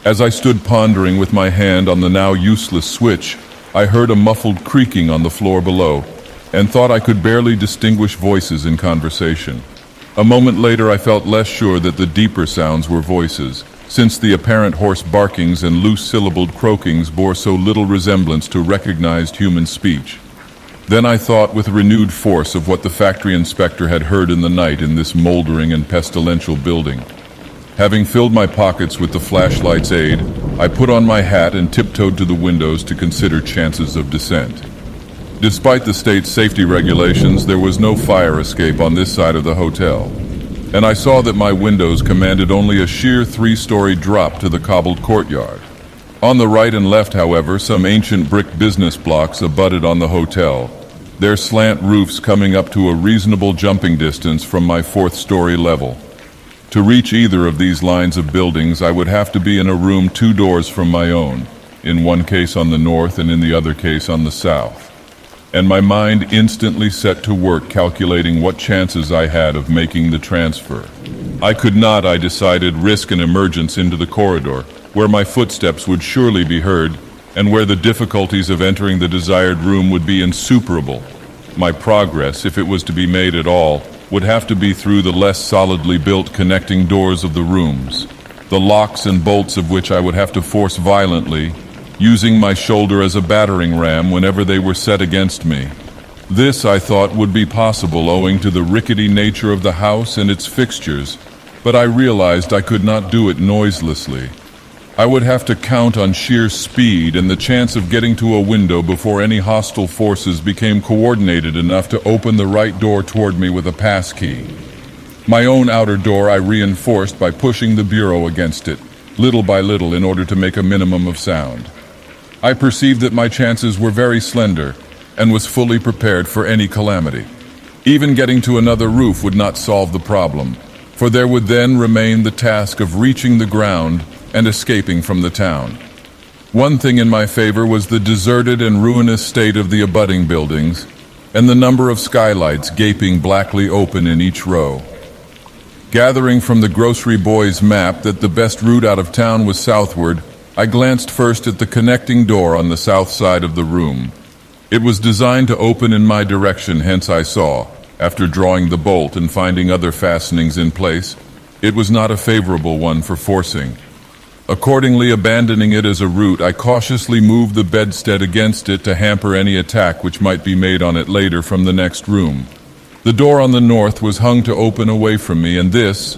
As I stood pondering with my hand on the now useless switch, I heard a muffled creaking on the floor below, and thought I could barely distinguish voices in conversation. A moment later, I felt less sure that the deeper sounds were voices, since the apparent hoarse barkings and loose-syllabled croakings bore so little resemblance to recognized human speech. Then I thought with renewed force of what the factory inspector had heard in the night in this moldering and pestilential building. Having filled my pockets with the flashlight's aid, I put on my hat and tiptoed to the windows to consider chances of descent. Despite the state's safety regulations, there was no fire escape on this side of the hotel, and I saw that my windows commanded only a sheer 3-story drop to the cobbled courtyard. On the right and left, however, some ancient brick business blocks abutted on the hotel, their slant roofs coming up to a reasonable jumping distance from my 4th-story level. To reach either of these lines of buildings, I would have to be in a room 2 doors from my own, in one case on the north and in the other case on the south. And my mind instantly set to work calculating what chances I had of making the transfer. I could not, I decided, risk an emergence into the corridor, where my footsteps would surely be heard, and where the difficulties of entering the desired room would be insuperable. My progress, if it was to be made at all, would have to be through the less solidly built connecting doors of the rooms, the locks and bolts of which I would have to force violently, using my shoulder as a battering ram whenever they were set against me. This, I thought, would be possible owing to the rickety nature of the house and its fixtures, but I realized I could not do it noiselessly. I would have to count on sheer speed and the chance of getting to a window before any hostile forces became coordinated enough to open the right door toward me with a passkey. My own outer door I reinforced by pushing the bureau against it, little by little, in order to make a minimum of sound. I perceived that my chances were very slender, and was fully prepared for any calamity. Even getting to another roof would not solve the problem, for there would then remain the task of reaching the ground and escaping from the town. One thing in my favor was the deserted and ruinous state of the abutting buildings, and the number of skylights gaping blackly open in each row. Gathering from the grocery boy's map that the best route out of town was southward, I glanced first at the connecting door on the south side of the room. It was designed to open in my direction, hence I saw, after drawing the bolt and finding other fastenings in place, it was not a favorable one for forcing. Accordingly, abandoning it as a route, I cautiously moved the bedstead against it to hamper any attack which might be made on it later from the next room. The door on the north was hung to open away from me, and this,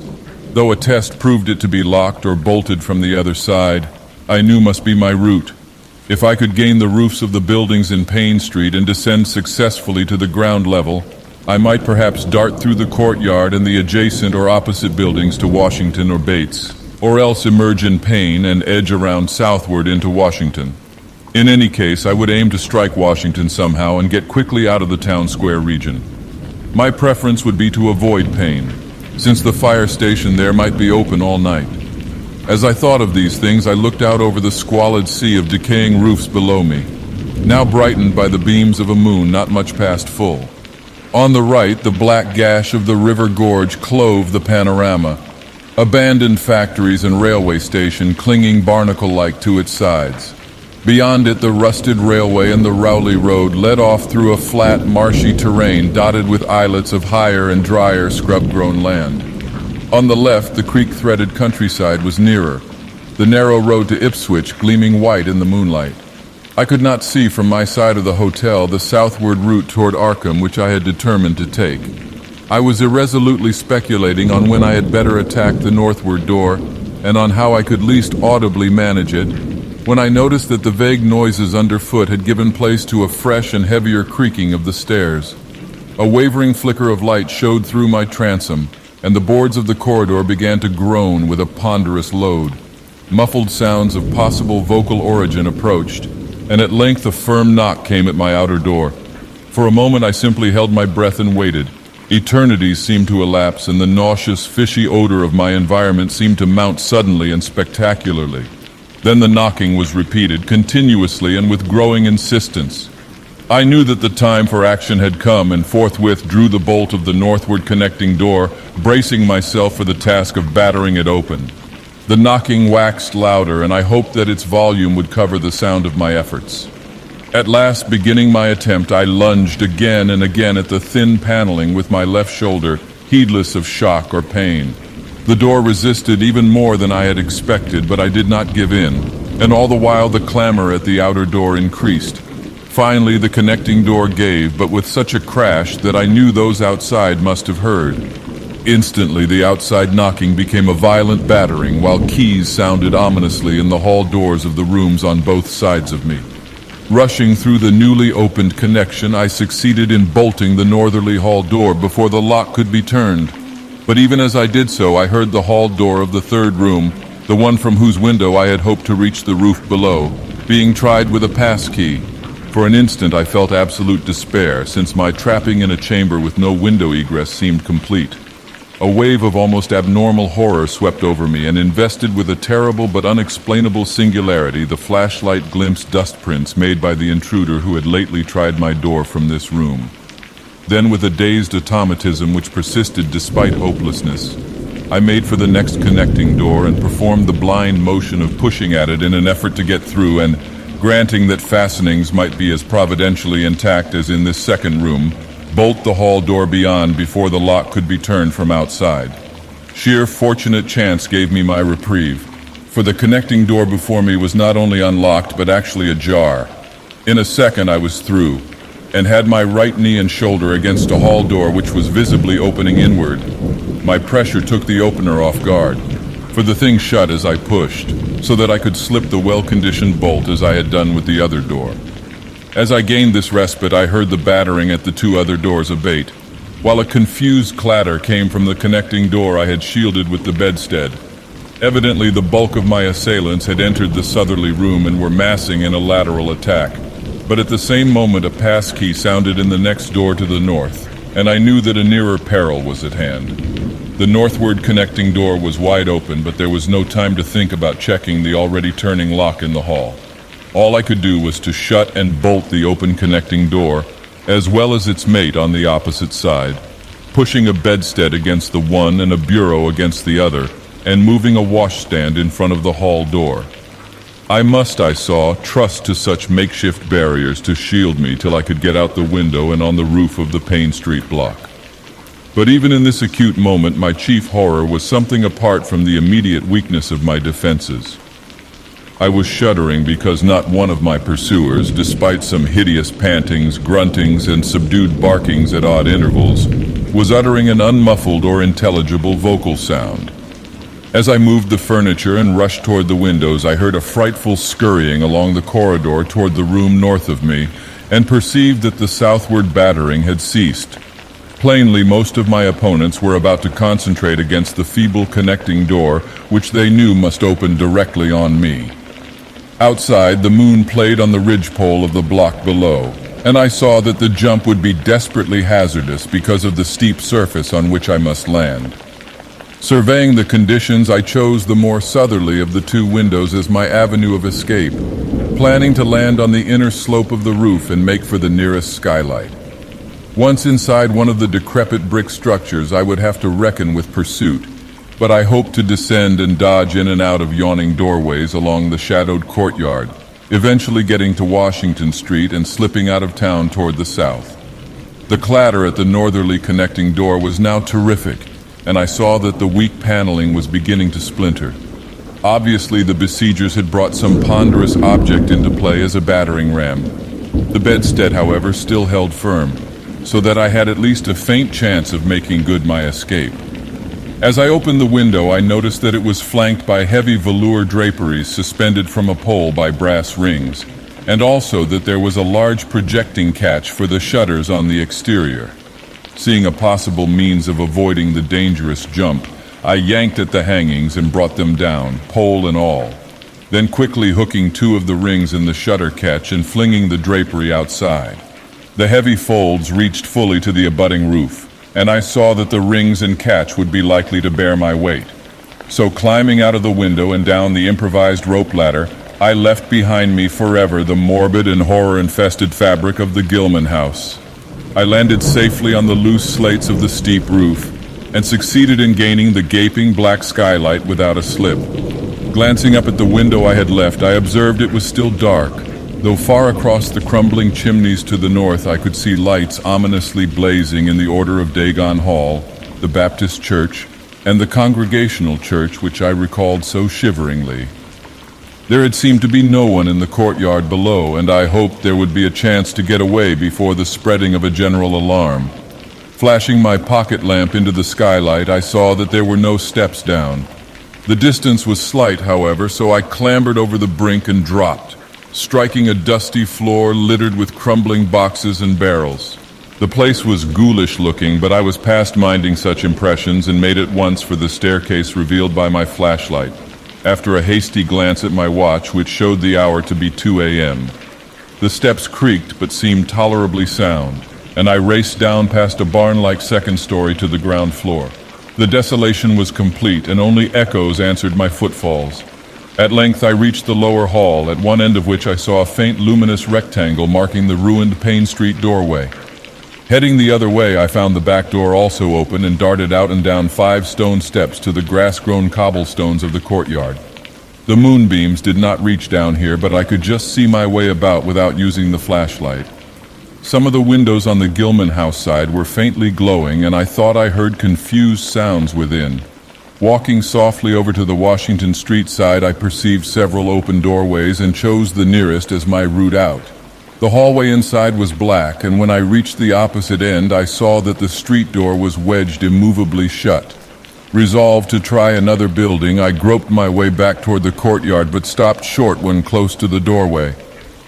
though a test proved it to be locked or bolted from the other side, I knew must be my route. If I could gain the roofs of the buildings in Payne Street and descend successfully to the ground level, I might perhaps dart through the courtyard and the adjacent or opposite buildings to Washington or Bates. or else emerge in pain and edge around southward into Washington. In any case, I would aim to strike Washington somehow and get quickly out of the town square region. My preference would be to avoid pain, since the fire station there might be open all night. As I thought of these things, I looked out over the squalid sea of decaying roofs below me, now brightened by the beams of a moon not much past full. On the right, the black gash of the river gorge clove the panorama, abandoned factories and railway station clinging barnacle-like to its sides. Beyond it, the rusted railway and the Rowley Road led off through a flat, marshy terrain dotted with islets of higher and drier scrub-grown land. On the left, the creek-threaded countryside was nearer, the narrow road to Ipswich gleaming white in the moonlight. I could not see from my side of the hotel the southward route toward Arkham which I had determined to take. I was irresolutely speculating on when I had better attack the northward door and on how I could least audibly manage it, when I noticed that the vague noises underfoot had given place to a fresh and heavier creaking of the stairs. A wavering flicker of light showed through my transom, and the boards of the corridor began to groan with a ponderous load. Muffled sounds of possible vocal origin approached, and at length a firm knock came at my outer door. For a moment I simply held my breath and waited. Eternities seemed to elapse, and the nauseous, fishy odor of my environment seemed to mount suddenly and spectacularly. Then the knocking was repeated, continuously and with growing insistence. I knew that the time for action had come and forthwith drew the bolt of the northward connecting door, bracing myself for the task of battering it open. The knocking waxed louder, and I hoped that its volume would cover the sound of my efforts. At last, beginning my attempt, I lunged again and again at the thin paneling with my left shoulder, heedless of shock or pain. The door resisted even more than I had expected, but I did not give in, and all the while the clamor at the outer door increased. Finally, the connecting door gave, but with such a crash that I knew those outside must have heard. Instantly, the outside knocking became a violent battering, while keys sounded ominously in the hall doors of the rooms on both sides of me. Rushing through the newly opened connection, I succeeded in bolting the northerly hall door before the lock could be turned. But even as I did so, I heard the hall door of the third room, the one from whose window I had hoped to reach the roof below, being tried with a pass key. For an instant I felt absolute despair, since my trapping in a chamber with no window egress seemed complete. A wave of almost abnormal horror swept over me, and invested with a terrible but unexplainable singularity the flashlight glimpsed dust prints made by the intruder who had lately tried my door from this room. Then, with a dazed automatism which persisted despite hopelessness, I made for the next connecting door and performed the blind motion of pushing at it in an effort to get through, and, granting that fastenings might be as providentially intact as in this second room, bolt the hall door beyond before the lock could be turned from outside. Sheer fortunate chance gave me my reprieve, for the connecting door before me was not only unlocked but actually ajar. In a second I was through, and had my right knee and shoulder against a hall door which was visibly opening inward. My pressure took the opener off guard, for the thing shut as I pushed, so that I could slip the well-conditioned bolt as I had done with the other door. As I gained this respite, I heard the battering at the two other doors abate, while a confused clatter came from the connecting door I had shielded with the bedstead. Evidently, the bulk of my assailants had entered the southerly room and were massing in a lateral attack. But at the same moment a pass key sounded in the next door to the north, and I knew that a nearer peril was at hand. The northward connecting door was wide open, but there was no time to think about checking the already turning lock in the hall. All I could do was to shut and bolt the open connecting door, as well as its mate on the opposite side, pushing a bedstead against the one and a bureau against the other, and moving a washstand in front of the hall door. I must, I saw, trust to such makeshift barriers to shield me till I could get out the window and on the roof of the Payne Street block. But even in this acute moment, my chief horror was something apart from the immediate weakness of my defenses. I was shuddering because not one of my pursuers, despite some hideous pantings, gruntings, and subdued barkings at odd intervals, was uttering an unmuffled or intelligible vocal sound. As I moved the furniture and rushed toward the windows, I heard a frightful scurrying along the corridor toward the room north of me, and perceived that the southward battering had ceased. Plainly, most of my opponents were about to concentrate against the feeble connecting door, which they knew must open directly on me. Outside, the moon played on the ridgepole of the block below, and I saw that the jump would be desperately hazardous because of the steep surface on which I must land. Surveying the conditions, I chose the more southerly of the two windows as my avenue of escape, planning to land on the inner slope of the roof and make for the nearest skylight. Once inside one of the decrepit brick structures, I would have to reckon with pursuit, but I hoped to descend and dodge in and out of yawning doorways along the shadowed courtyard, eventually getting to Washington Street and slipping out of town toward the south. The clatter at the northerly connecting door was now terrific, and I saw that the weak paneling was beginning to splinter. Obviously, the besiegers had brought some ponderous object into play as a battering ram. The bedstead, however, still held firm, so that I had at least a faint chance of making good my escape. As I opened the window, I noticed that it was flanked by heavy velour draperies suspended from a pole by brass rings, and also that there was a large projecting catch for the shutters on the exterior. Seeing a possible means of avoiding the dangerous jump, I yanked at the hangings and brought them down, pole and all, then quickly hooking two of the rings in the shutter catch and flinging the drapery outside. The heavy folds reached fully to the abutting roof, and I saw that the rings and catch would be likely to bear my weight. So climbing out of the window and down the improvised rope ladder, I left behind me forever the morbid and horror-infested fabric of the Gilman house. I landed safely on the loose slates of the steep roof, and succeeded in gaining the gaping black skylight without a slip. Glancing up at the window I had left, I observed it was still dark, though far across the crumbling chimneys to the north I could see lights ominously blazing in the Order of Dagoth Hall, the Baptist Church, and the Congregational Church, which I recalled so shiveringly. There had seemed to be no one in the courtyard below, and I hoped there would be a chance to get away before the spreading of a general alarm. Flashing my pocket lamp into the skylight, I saw that there were no steps down. The distance was slight, however, so I clambered over the brink and dropped, striking a dusty floor littered with crumbling boxes and barrels. The place was ghoulish looking, but I was past minding such impressions and made at once for the staircase revealed by my flashlight, after a hasty glance at my watch, which showed the hour to be 2 a.m. The steps creaked but seemed tolerably sound, and I raced down past a barn-like second story to the ground floor. The desolation was complete, and only echoes answered my footfalls. At length I reached the lower hall, at one end of which I saw a faint luminous rectangle marking the ruined Payne Street doorway. Heading the other way, I found the back door also open and darted out and down 5 stone steps to the grass-grown cobblestones of the courtyard. The moonbeams did not reach down here, but I could just see my way about without using the flashlight. Some of the windows on the Gilman house side were faintly glowing, and I thought I heard confused sounds within. Walking softly over to the Washington Street side, I perceived several open doorways and chose the nearest as my route out. The hallway inside was black, and when I reached the opposite end, I saw that the street door was wedged immovably shut. Resolved to try another building, I groped my way back toward the courtyard, but stopped short when close to the doorway.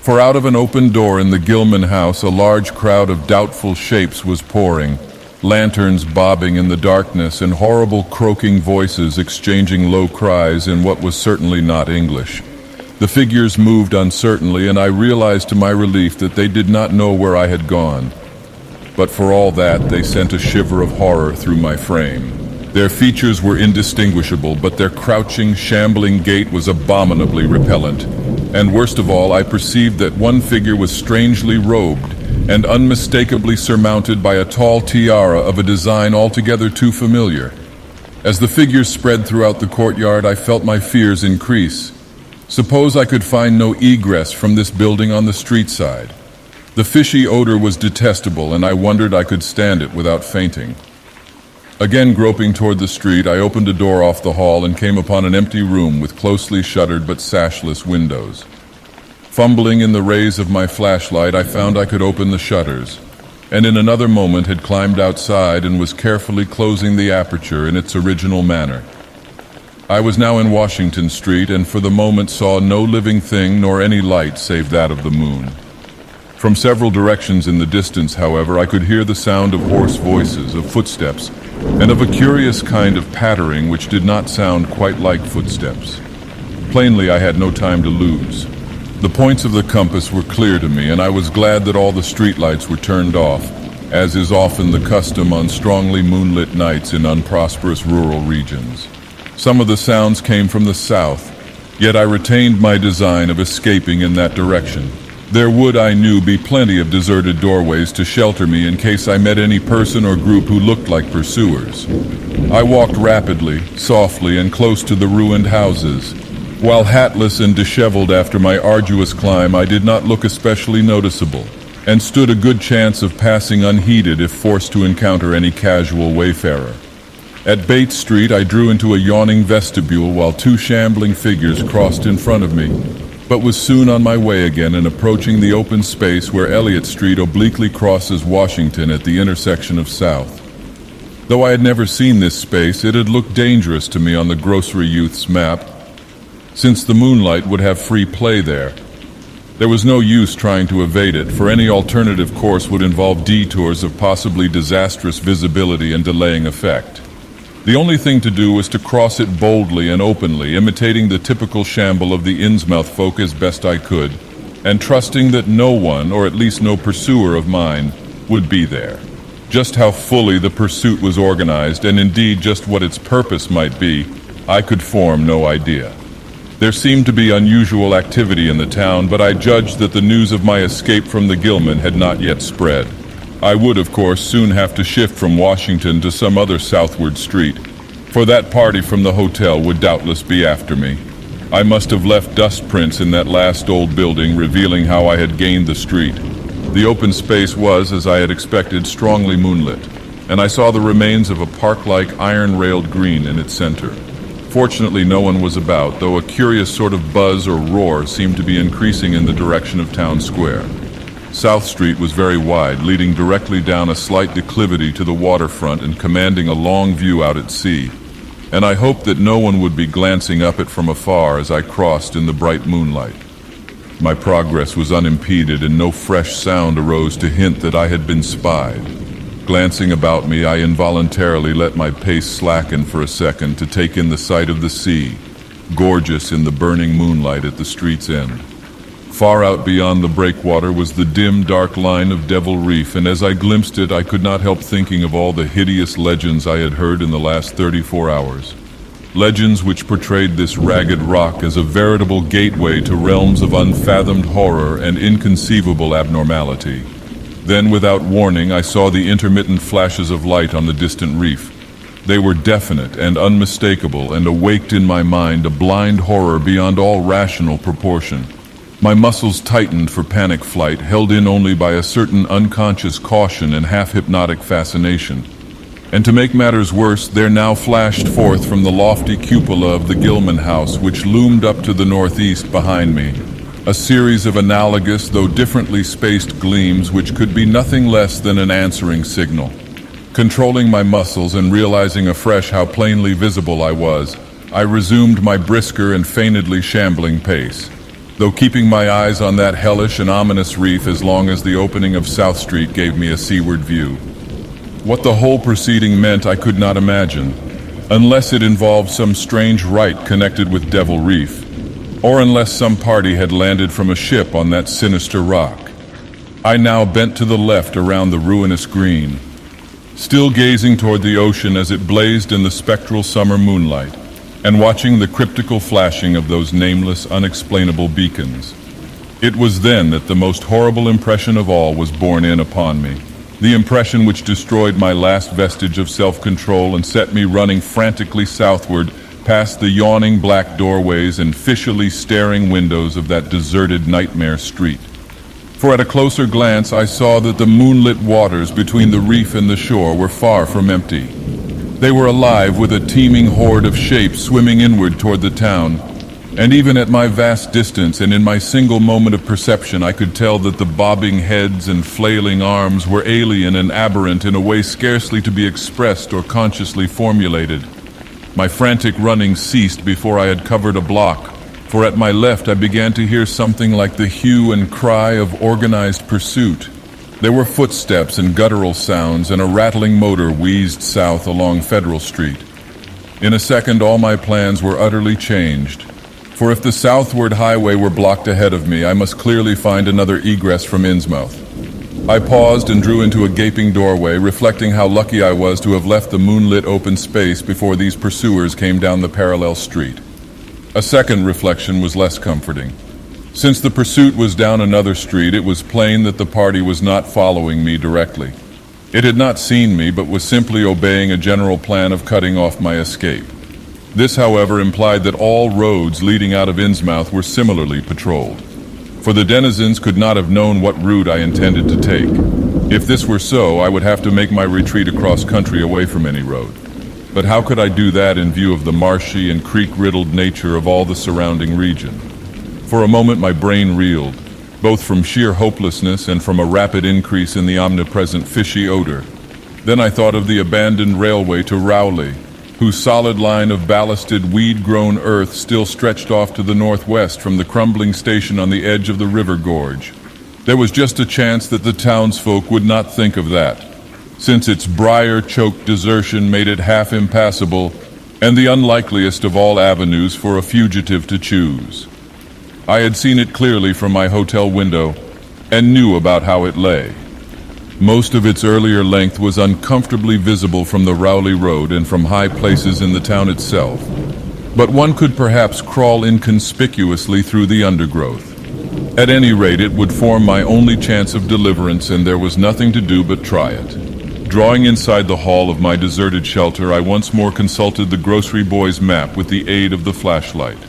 For out of an open door in the Gilman house, a large crowd of doubtful shapes was pouring, lanterns bobbing in the darkness and horrible croaking voices exchanging low cries in what was certainly not English. The figures moved uncertainly, and I realized to my relief that they did not know where I had gone. But for all that, they sent a shiver of horror through my frame. Their features were indistinguishable, but their crouching, shambling gait was abominably repellent. And worst of all, I perceived that one figure was strangely robed and unmistakably surmounted by a tall tiara of a design altogether too familiar. As the figures spread throughout the courtyard, I felt my fears increase. Suppose I could find no egress from this building on the street side. The fishy odor was detestable, and I wondered I could stand it without fainting. Again groping toward the street, I opened a door off the hall and came upon an empty room with closely shuttered but sashless windows. Fumbling in the rays of my flashlight, I found I could open the shutters, and in another moment had climbed outside and was carefully closing the aperture in its original manner. I was now in Washington Street, and for the moment saw no living thing nor any light save that of the moon. From several directions in the distance, however, I could hear the sound of hoarse voices, of footsteps, and of a curious kind of pattering which did not sound quite like footsteps. Plainly, I had no time to lose. The points of the compass were clear to me, and I was glad that all the streetlights were turned off, as is often the custom on strongly moonlit nights in unprosperous rural regions. Some of the sounds came from the south, yet I retained my design of escaping in that direction. There would, I knew, be plenty of deserted doorways to shelter me in case I met any person or group who looked like pursuers. I walked rapidly, softly, and close to the ruined houses. While hatless and disheveled after my arduous climb, I did not look especially noticeable, and stood a good chance of passing unheeded if forced to encounter any casual wayfarer. At Bates Street, I drew into a yawning vestibule while two shambling figures crossed in front of me, but was soon on my way again and approaching the open space where Elliott Street obliquely crosses Washington at the intersection of South. Though I had never seen this space, it had looked dangerous to me on the grocery youth's map, since the moonlight would have free play there. There was no use trying to evade it, for any alternative course would involve detours of possibly disastrous visibility and delaying effect. The only thing to do was to cross it boldly and openly, imitating the typical shamble of the Innsmouth folk as best I could, and trusting that no one, or at least no pursuer of mine, would be there. Just how fully the pursuit was organized, and indeed just what its purpose might be, I could form no idea. There seemed to be unusual activity in the town, but I judged that the news of my escape from the Gilman had not yet spread. I would, of course, soon have to shift from Washington to some other southward street, for that party from the hotel would doubtless be after me. I must have left dust prints in that last old building, revealing how I had gained the street. The open space was, as I had expected, strongly moonlit, and I saw the remains of a park-like iron-railed green in its center. Fortunately, no one was about, though a curious sort of buzz or roar seemed to be increasing in the direction of Town Square. South Street was very wide, leading directly down a slight declivity to the waterfront and commanding a long view out at sea, and I hoped that no one would be glancing up it from afar as I crossed in the bright moonlight. My progress was unimpeded, and no fresh sound arose to hint that I had been spied. Glancing about me, I involuntarily let my pace slacken for a second to take in the sight of the sea, gorgeous in the burning moonlight at the street's end. Far out beyond the breakwater was the dim, dark line of Devil Reef, and as I glimpsed it, I could not help thinking of all the hideous legends I had heard in the last 34 hours. Legends which portrayed this ragged rock as a veritable gateway to realms of unfathomed horror and inconceivable abnormality. Then, without warning, I saw the intermittent flashes of light on the distant reef. They were definite and unmistakable, and awaked in my mind a blind horror beyond all rational proportion. My muscles tightened for panic flight, held in only by a certain unconscious caution and half-hypnotic fascination. And to make matters worse, there now flashed forth from the lofty cupola of the Gilman house, which loomed up to the northeast behind me, a series of analogous, though differently spaced gleams which could be nothing less than an answering signal. Controlling my muscles and realizing afresh how plainly visible I was, I resumed my brisker and feignedly shambling pace, though keeping my eyes on that hellish and ominous reef as long as the opening of South Street gave me a seaward view. What the whole proceeding meant I could not imagine, unless it involved some strange rite connected with Devil Reef, or unless some party had landed from a ship on that sinister rock. I now bent to the left around the ruinous green, still gazing toward the ocean as it blazed in the spectral summer moonlight, and watching the cryptical flashing of those nameless, unexplainable beacons. It was then that the most horrible impression of all was borne in upon me, the impression which destroyed my last vestige of self-control and set me running frantically southward past the yawning black doorways and fishily staring windows of that deserted nightmare street. For at a closer glance I saw that the moonlit waters between the reef and the shore were far from empty. They were alive with a teeming horde of shapes swimming inward toward the town, and even at my vast distance and in my single moment of perception I could tell that the bobbing heads and flailing arms were alien and aberrant in a way scarcely to be expressed or consciously formulated. My frantic running ceased before I had covered a block, for at my left I began to hear something like the hue and cry of organized pursuit. There were footsteps and guttural sounds, and a rattling motor wheezed south along Federal Street. In a second, all my plans were utterly changed. For if the southward highway were blocked ahead of me, I must clearly find another egress from Innsmouth. I paused and drew into a gaping doorway, reflecting how lucky I was to have left the moonlit open space before these pursuers came down the parallel street. A second reflection was less comforting. Since the pursuit was down another street, it was plain that the party was not following me directly. It had not seen me, but was simply obeying a general plan of cutting off my escape. This, however, implied that all roads leading out of Innsmouth were similarly patrolled, for the denizens could not have known what route I intended to take. If this were so, I would have to make my retreat across country away from any road. But how could I do that in view of the marshy and creek-riddled nature of all the surrounding region? For a moment my brain reeled, both from sheer hopelessness and from a rapid increase in the omnipresent fishy odor. Then I thought of the abandoned railway to Rowley, whose solid line of ballasted, weed-grown earth still stretched off to the northwest from the crumbling station on the edge of the river gorge. There was just a chance that the townsfolk would not think of that, since its briar-choked desertion made it half impassable and the unlikeliest of all avenues for a fugitive to choose. I had seen it clearly from my hotel window and knew about how it lay. Most of its earlier length was uncomfortably visible from the Rowley Road and from high places in the town itself, but one could perhaps crawl inconspicuously through the undergrowth. At any rate, it would form my only chance of deliverance, and there was nothing to do but try it. Drawing inside the hall of my deserted shelter, I once more consulted the grocery boy's map with the aid of the flashlight.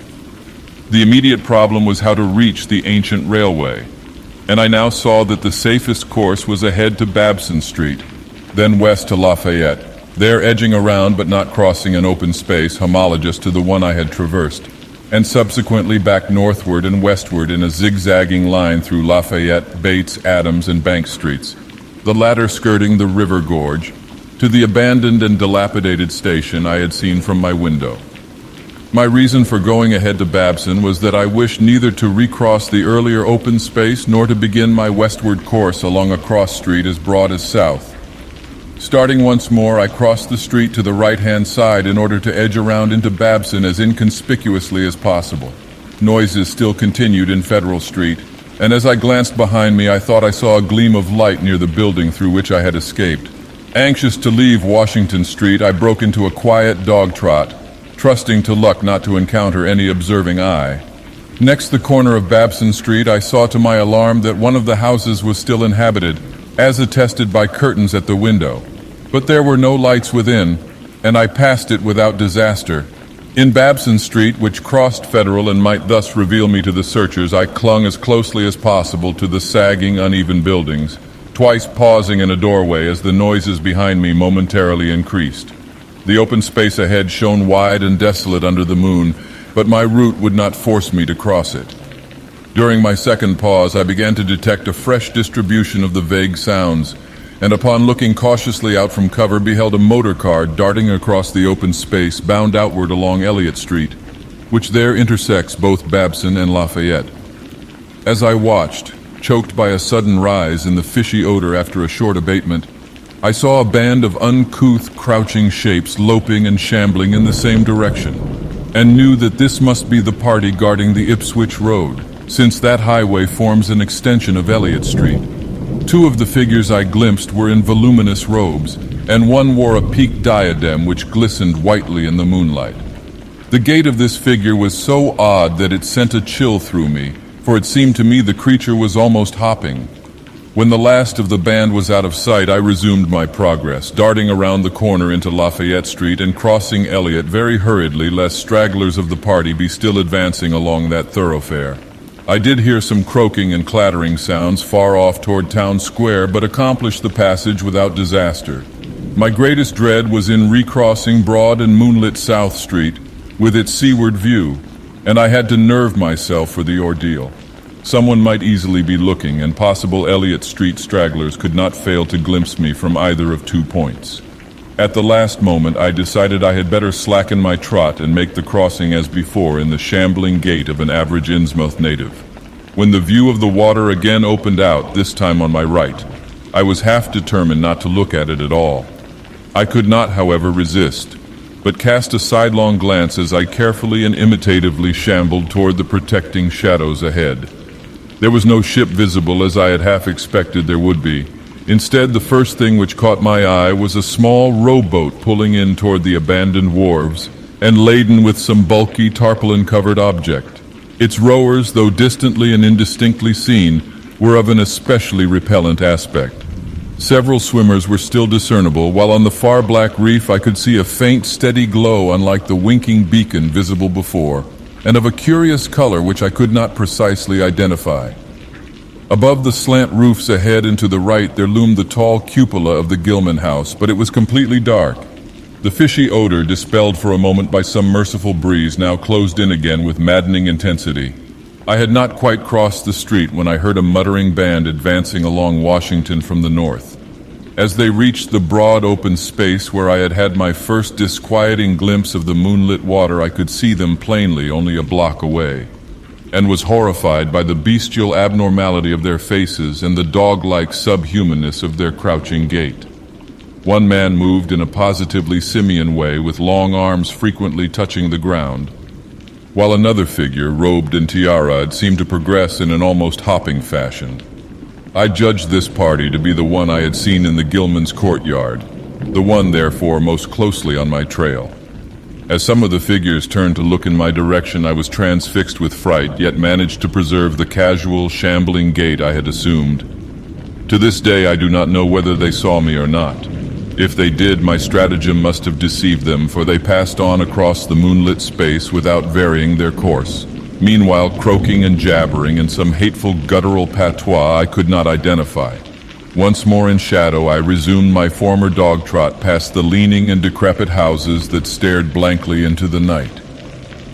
The immediate problem was how to reach the ancient railway, and I now saw that the safest course was ahead to Babson Street, then west to Lafayette, there edging around but not crossing an open space homologous to the one I had traversed, and subsequently back northward and westward in a zigzagging line through Lafayette, Bates, Adams, and Bank Streets, the latter skirting the river gorge, to the abandoned and dilapidated station I had seen from my window. My reason for going ahead to Babson was that I wished neither to recross the earlier open space nor to begin my westward course along a cross street as broad as south. Starting once more, I crossed the street to the right-hand side in order to edge around into Babson as inconspicuously as possible. Noises still continued in Federal Street, and as I glanced behind me, I thought I saw a gleam of light near the building through which I had escaped. Anxious to leave Washington Street, I broke into a quiet dog trot, trusting to luck not to encounter any observing eye. Next the corner of Babson Street, I saw to my alarm that one of the houses was still inhabited, as attested by curtains at the window. But there were no lights within, and I passed it without disaster. In Babson Street, which crossed Federal and might thus reveal me to the searchers, I clung as closely as possible to the sagging, uneven buildings, twice pausing in a doorway as the noises behind me momentarily increased. The open space ahead shone wide and desolate under the moon, but my route would not force me to cross it. During my second pause, I began to detect a fresh distribution of the vague sounds, and upon looking cautiously out from cover, beheld a motor car darting across the open space bound outward along Elliott Street, which there intersects both Babson and Lafayette. As I watched, choked by a sudden rise in the fishy odor after a short abatement, I saw a band of uncouth, crouching shapes loping and shambling in the same direction, and knew that this must be the party guarding the Ipswich Road, since that highway forms an extension of Elliott Street. Two of the figures I glimpsed were in voluminous robes, and one wore a peaked diadem which glistened whitely in the moonlight. The gait of this figure was so odd that it sent a chill through me, for it seemed to me the creature was almost hopping. When the last of the band was out of sight, I resumed my progress, darting around the corner into Lafayette Street and crossing Elliott very hurriedly lest stragglers of the party be still advancing along that thoroughfare. I did hear some croaking and clattering sounds far off toward Town Square, but accomplished the passage without disaster. My greatest dread was in recrossing broad and moonlit South Street with its seaward view, and I had to nerve myself for the ordeal. Someone might easily be looking, and possible Elliott Street stragglers could not fail to glimpse me from either of 2 points. At the last moment, I decided I had better slacken my trot and make the crossing as before in the shambling gait of an average Innsmouth native. When the view of the water again opened out, this time on my right, I was half determined not to look at it at all. I could not, however, resist, but cast a sidelong glance as I carefully and imitatively shambled toward the protecting shadows ahead. There was no ship visible as I had half expected there would be. Instead, the first thing which caught my eye was a small rowboat pulling in toward the abandoned wharves and laden with some bulky tarpaulin-covered object. Its rowers, though distantly and indistinctly seen, were of an especially repellent aspect. Several swimmers were still discernible, while on the far black reef I could see a faint, steady glow unlike the winking beacon visible before, and of a curious color which I could not precisely identify. Above the slant roofs ahead and to the right there loomed the tall cupola of the Gilman house, but it was completely dark. The fishy odor, dispelled for a moment by some merciful breeze, now closed in again with maddening intensity. I had not quite crossed the street when I heard a muttering band advancing along Washington from the north. As they reached the broad open space where I had had my first disquieting glimpse of the moonlit water, I could see them plainly only a block away, and was horrified by the bestial abnormality of their faces and the dog-like subhumanness of their crouching gait. One man moved in a positively simian way, with long arms frequently touching the ground, while another figure, robed and tiara'd, seemed to progress in an almost hopping fashion. I judged this party to be the one I had seen in the Gilman's courtyard, the one, therefore, most closely on my trail. As some of the figures turned to look in my direction, I was transfixed with fright, yet managed to preserve the casual, shambling gait I had assumed. To this day I do not know whether they saw me or not. If they did, my stratagem must have deceived them, for they passed on across the moonlit space without varying their course, meanwhile croaking and jabbering in some hateful guttural patois I could not identify. Once more in shadow, I resumed my former dog trot past the leaning and decrepit houses that stared blankly into the night.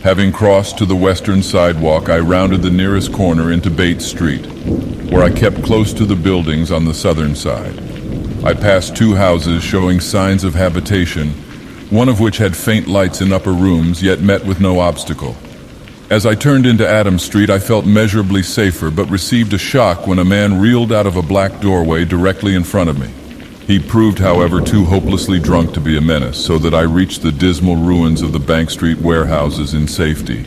Having crossed to the western sidewalk, I rounded the nearest corner into Bates Street, where I kept close to the buildings on the southern side. I passed two houses showing signs of habitation, one of which had faint lights in upper rooms, yet met with no obstacle. As I turned into Adams Street, I felt measurably safer, but received a shock when a man reeled out of a black doorway directly in front of me. He proved, however, too hopelessly drunk to be a menace, so that I reached the dismal ruins of the Bank Street warehouses in safety.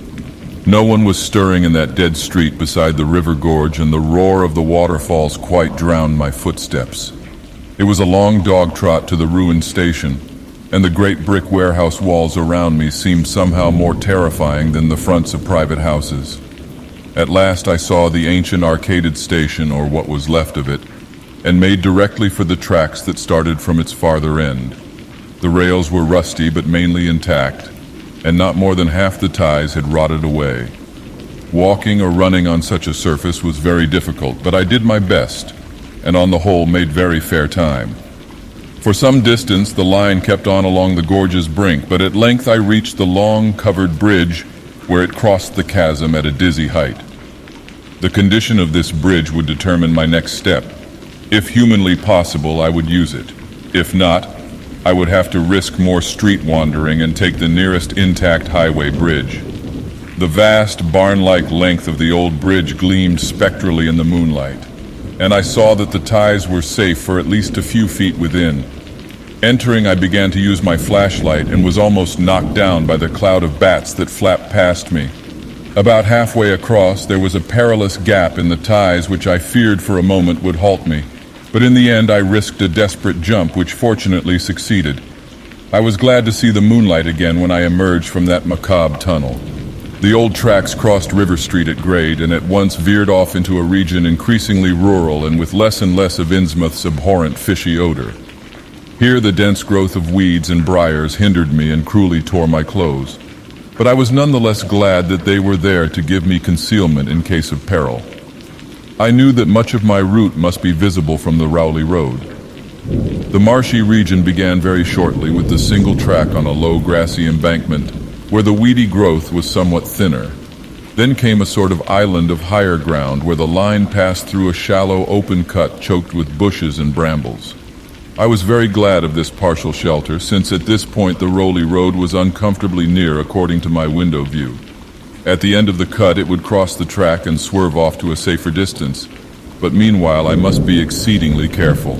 No one was stirring in that dead street beside the river gorge, and the roar of the waterfalls quite drowned my footsteps. It was a long dog trot to the ruined station, and the great brick warehouse walls around me seemed somehow more terrifying than the fronts of private houses. At last I saw the ancient arcaded station, or what was left of it, and made directly for the tracks that started from its farther end. The rails were rusty but mainly intact, and not more than half the ties had rotted away. Walking or running on such a surface was very difficult, but I did my best, and on the whole made very fair time. For some distance the line kept on along the gorge's brink, but at length I reached the long covered bridge where it crossed the chasm at a dizzy height. The condition of this bridge would determine my next step. If humanly possible, I would use it. If not, I would have to risk more street wandering and take the nearest intact highway bridge. The vast, barn-like length of the old bridge gleamed spectrally in the moonlight, and I saw that the ties were safe for at least a few feet within. Entering, I began to use my flashlight and was almost knocked down by the cloud of bats that flapped past me. About halfway across, there was a perilous gap in the ties which I feared for a moment would halt me, but in the end I risked a desperate jump which fortunately succeeded. I was glad to see the moonlight again when I emerged from that macabre tunnel. The old tracks crossed River Street at grade and at once veered off into a region increasingly rural and with less and less of Innsmouth's abhorrent fishy odor. Here the dense growth of weeds and briars hindered me and cruelly tore my clothes, but I was nonetheless glad that they were there to give me concealment in case of peril. I knew that much of my route must be visible from the Rowley Road. The marshy region began very shortly with the single track on a low grassy embankment where the weedy growth was somewhat thinner. Then came a sort of island of higher ground where the line passed through a shallow open cut choked with bushes and brambles. I was very glad of this partial shelter, since at this point the rolly road was uncomfortably near according to my window view. At the end of the cut it would cross the track and swerve off to a safer distance, but meanwhile I must be exceedingly careful.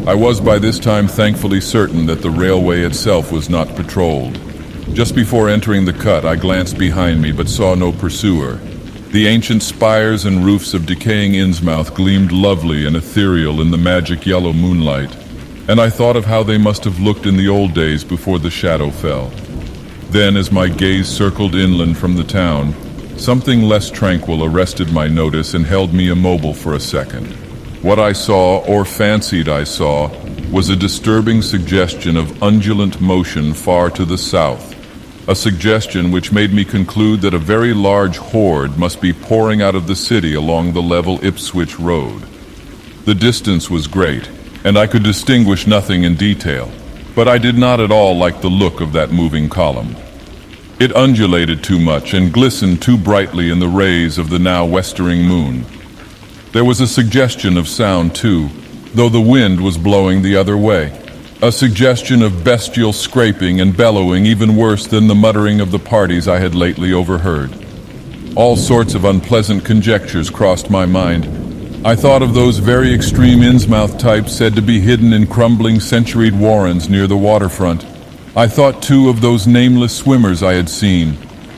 I was by this time thankfully certain that the railway itself was not patrolled. Just before entering the cut I glanced behind me but saw no pursuer. The ancient spires and roofs of decaying Innsmouth gleamed lovely and ethereal in the magic yellow moonlight, and I thought of how they must have looked in the old days before the shadow fell. Then, as my gaze circled inland from the town, something less tranquil arrested my notice and held me immobile for a second. What I saw, or fancied I saw, was a disturbing suggestion of undulant motion far to the south, a suggestion which made me conclude that a very large horde must be pouring out of the city along the level Ipswich road. The distance was great, and I could distinguish nothing in detail, but I did not at all like the look of that moving column. It undulated too much and glistened too brightly in the rays of the now westering moon. There was a suggestion of sound too, though the wind was blowing the other way. A suggestion of bestial scraping and bellowing even worse than the muttering of the parties I had lately overheard. All sorts of unpleasant conjectures crossed my mind. I thought of those very extreme Innsmouth types said to be hidden in crumbling centuried warrens near the waterfront. I thought too of those nameless swimmers I had seen,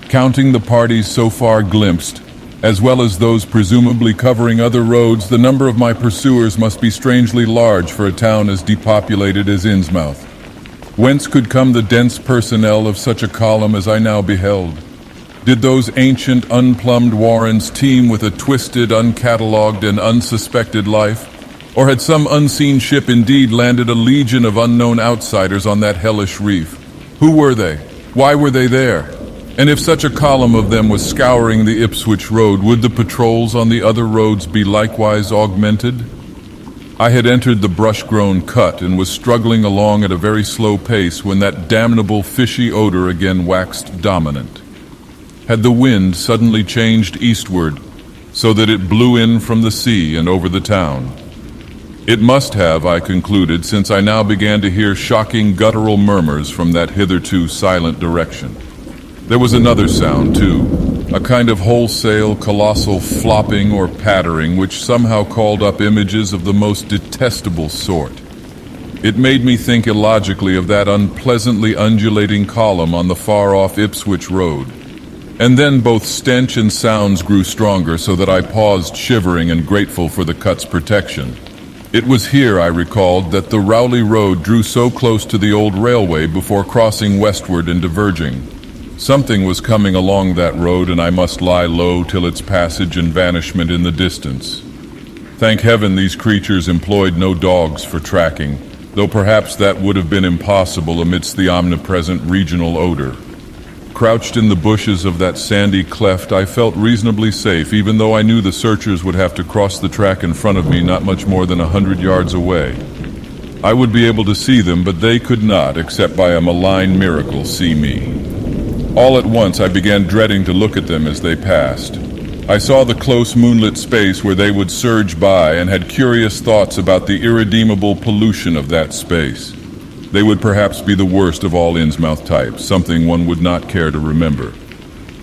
counting the parties so far glimpsed, as well as those presumably covering other roads. The number of my pursuers must be strangely large for a town as depopulated as Innsmouth. Whence could come the dense personnel of such a column as I now beheld? Did those ancient, unplumbed warrens teem with a twisted, uncatalogued, and unsuspected life? Or had some unseen ship indeed landed a legion of unknown outsiders on that hellish reef? Who were they? Why were they there? And if such a column of them was scouring the Ipswich road, would the patrols on the other roads be likewise augmented? I had entered the brush-grown cut and was struggling along at a very slow pace when that damnable fishy odor again waxed dominant. Had the wind suddenly changed eastward, so that it blew in from the sea and over the town? It must have, I concluded, since I now began to hear shocking guttural murmurs from that hitherto silent direction. There was another sound, too, a kind of wholesale, colossal flopping or pattering which somehow called up images of the most detestable sort. It made me think illogically of that unpleasantly undulating column on the far-off Ipswich road. And then both stench and sounds grew stronger, so that I paused shivering and grateful for the cut's protection. It was here, I recalled, that the Rowley Road drew so close to the old railway before crossing westward and diverging. Something was coming along that road, and I must lie low till its passage and vanishment in the distance. Thank heaven these creatures employed no dogs for tracking, though perhaps that would have been impossible amidst the omnipresent regional odor. Crouched in the bushes of that sandy cleft, I felt reasonably safe, even though I knew the searchers would have to cross the track in front of me not much more than 100 yards away. I would be able to see them, but they could not, except by a malign miracle, see me. All at once I began dreading to look at them as they passed. I saw the close moonlit space where they would surge by and had curious thoughts about the irredeemable pollution of that space. They would perhaps be the worst of all Innsmouth types, something one would not care to remember.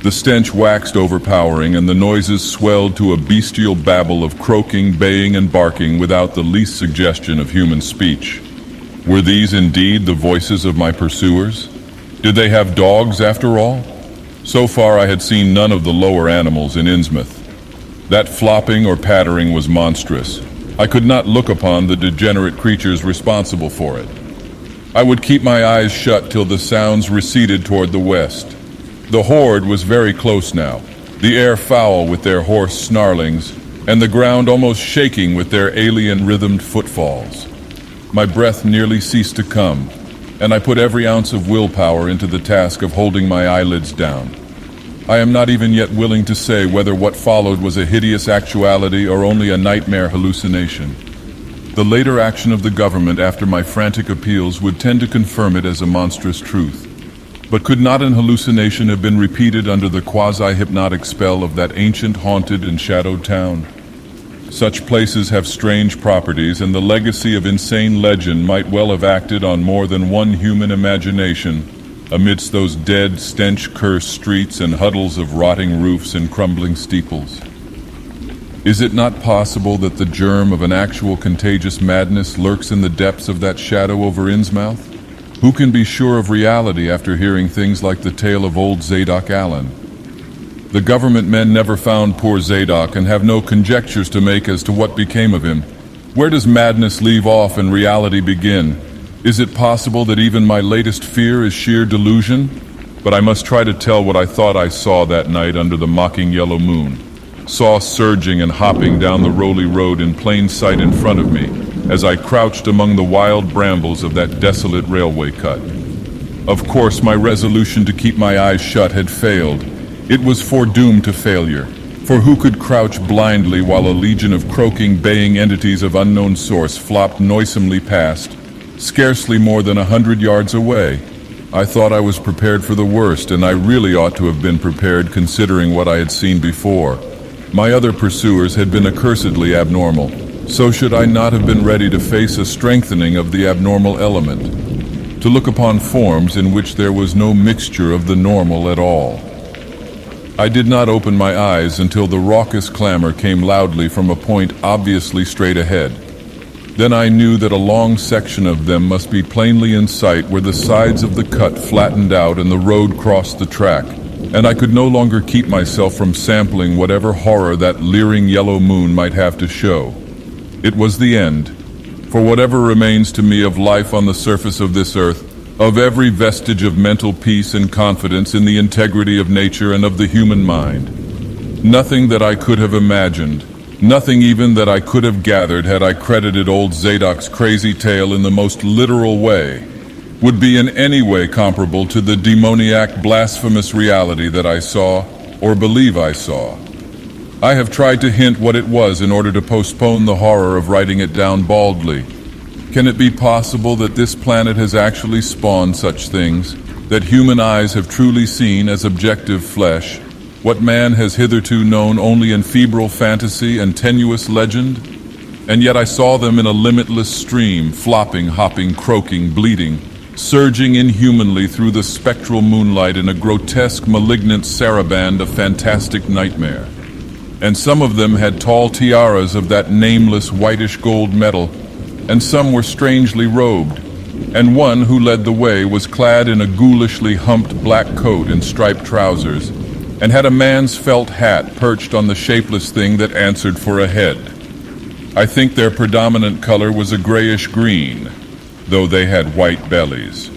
The stench waxed overpowering, and the noises swelled to a bestial babble of croaking, baying, and barking without the least suggestion of human speech. Were these indeed the voices of my pursuers? Did they have dogs after all? So far I had seen none of the lower animals in Innsmouth. That flopping or pattering was monstrous. I could not look upon the degenerate creatures responsible for it. I would keep my eyes shut till the sounds receded toward the west. The horde was very close now, the air foul with their hoarse snarlings, and the ground almost shaking with their alien rhythmed footfalls. My breath nearly ceased to come, and I put every ounce of willpower into the task of holding my eyelids down. I am not even yet willing to say whether what followed was a hideous actuality or only a nightmare hallucination. The later action of the government after my frantic appeals would tend to confirm it as a monstrous truth. But could not an hallucination have been repeated under the quasi-hypnotic spell of that ancient haunted and shadowed town? Such places have strange properties, and the legacy of insane legend might well have acted on more than one human imagination amidst those dead, stench-cursed streets and huddles of rotting roofs and crumbling steeples. Is it not possible that the germ of an actual contagious madness lurks in the depths of that shadow over Innsmouth? Who can be sure of reality after hearing things like the tale of old Zadok Allen? The government men never found poor Zadok and have no conjectures to make as to what became of him. Where does madness leave off and reality begin? Is it possible that even my latest fear is sheer delusion? But I must try to tell what I thought I saw that night under the mocking yellow moon. Saw surging and hopping down the rolly road in plain sight in front of me as I crouched among the wild brambles of that desolate railway cut. Of course, my resolution to keep my eyes shut had failed. It was foredoomed to failure, for who could crouch blindly while a legion of croaking, baying entities of unknown source flopped noisomely past, scarcely more than 100 yards away? I thought I was prepared for the worst, and I really ought to have been prepared considering what I had seen before. My other pursuers had been accursedly abnormal. So should I not have been ready to face a strengthening of the abnormal element, to look upon forms in which there was no mixture of the normal at all? I did not open my eyes until the raucous clamor came loudly from a point obviously straight ahead. Then I knew that a long section of them must be plainly in sight where the sides of the cut flattened out and the road crossed the track, and I could no longer keep myself from sampling whatever horror that leering yellow moon might have to show. It was the end, for whatever remains to me of life on the surface of this earth, of every vestige of mental peace and confidence in the integrity of nature and of the human mind. Nothing that I could have imagined, nothing even that I could have gathered had I credited old Zadok's crazy tale in the most literal way, would be in any way comparable to the demoniac, blasphemous reality that I saw, or believe I saw. I have tried to hint what it was in order to postpone the horror of writing it down baldly. Can it be possible that this planet has actually spawned such things, that human eyes have truly seen as objective flesh, what man has hitherto known only in febrile fantasy and tenuous legend? And yet I saw them in a limitless stream, flopping, hopping, croaking, bleating, surging inhumanly through the spectral moonlight in a grotesque, malignant saraband of fantastic nightmare. And some of them had tall tiaras of that nameless whitish gold metal, and some were strangely robed, and one who led the way was clad in a ghoulishly humped black coat and striped trousers, and had a man's felt hat perched on the shapeless thing that answered for a head. I think their predominant color was a grayish green, though they had white bellies.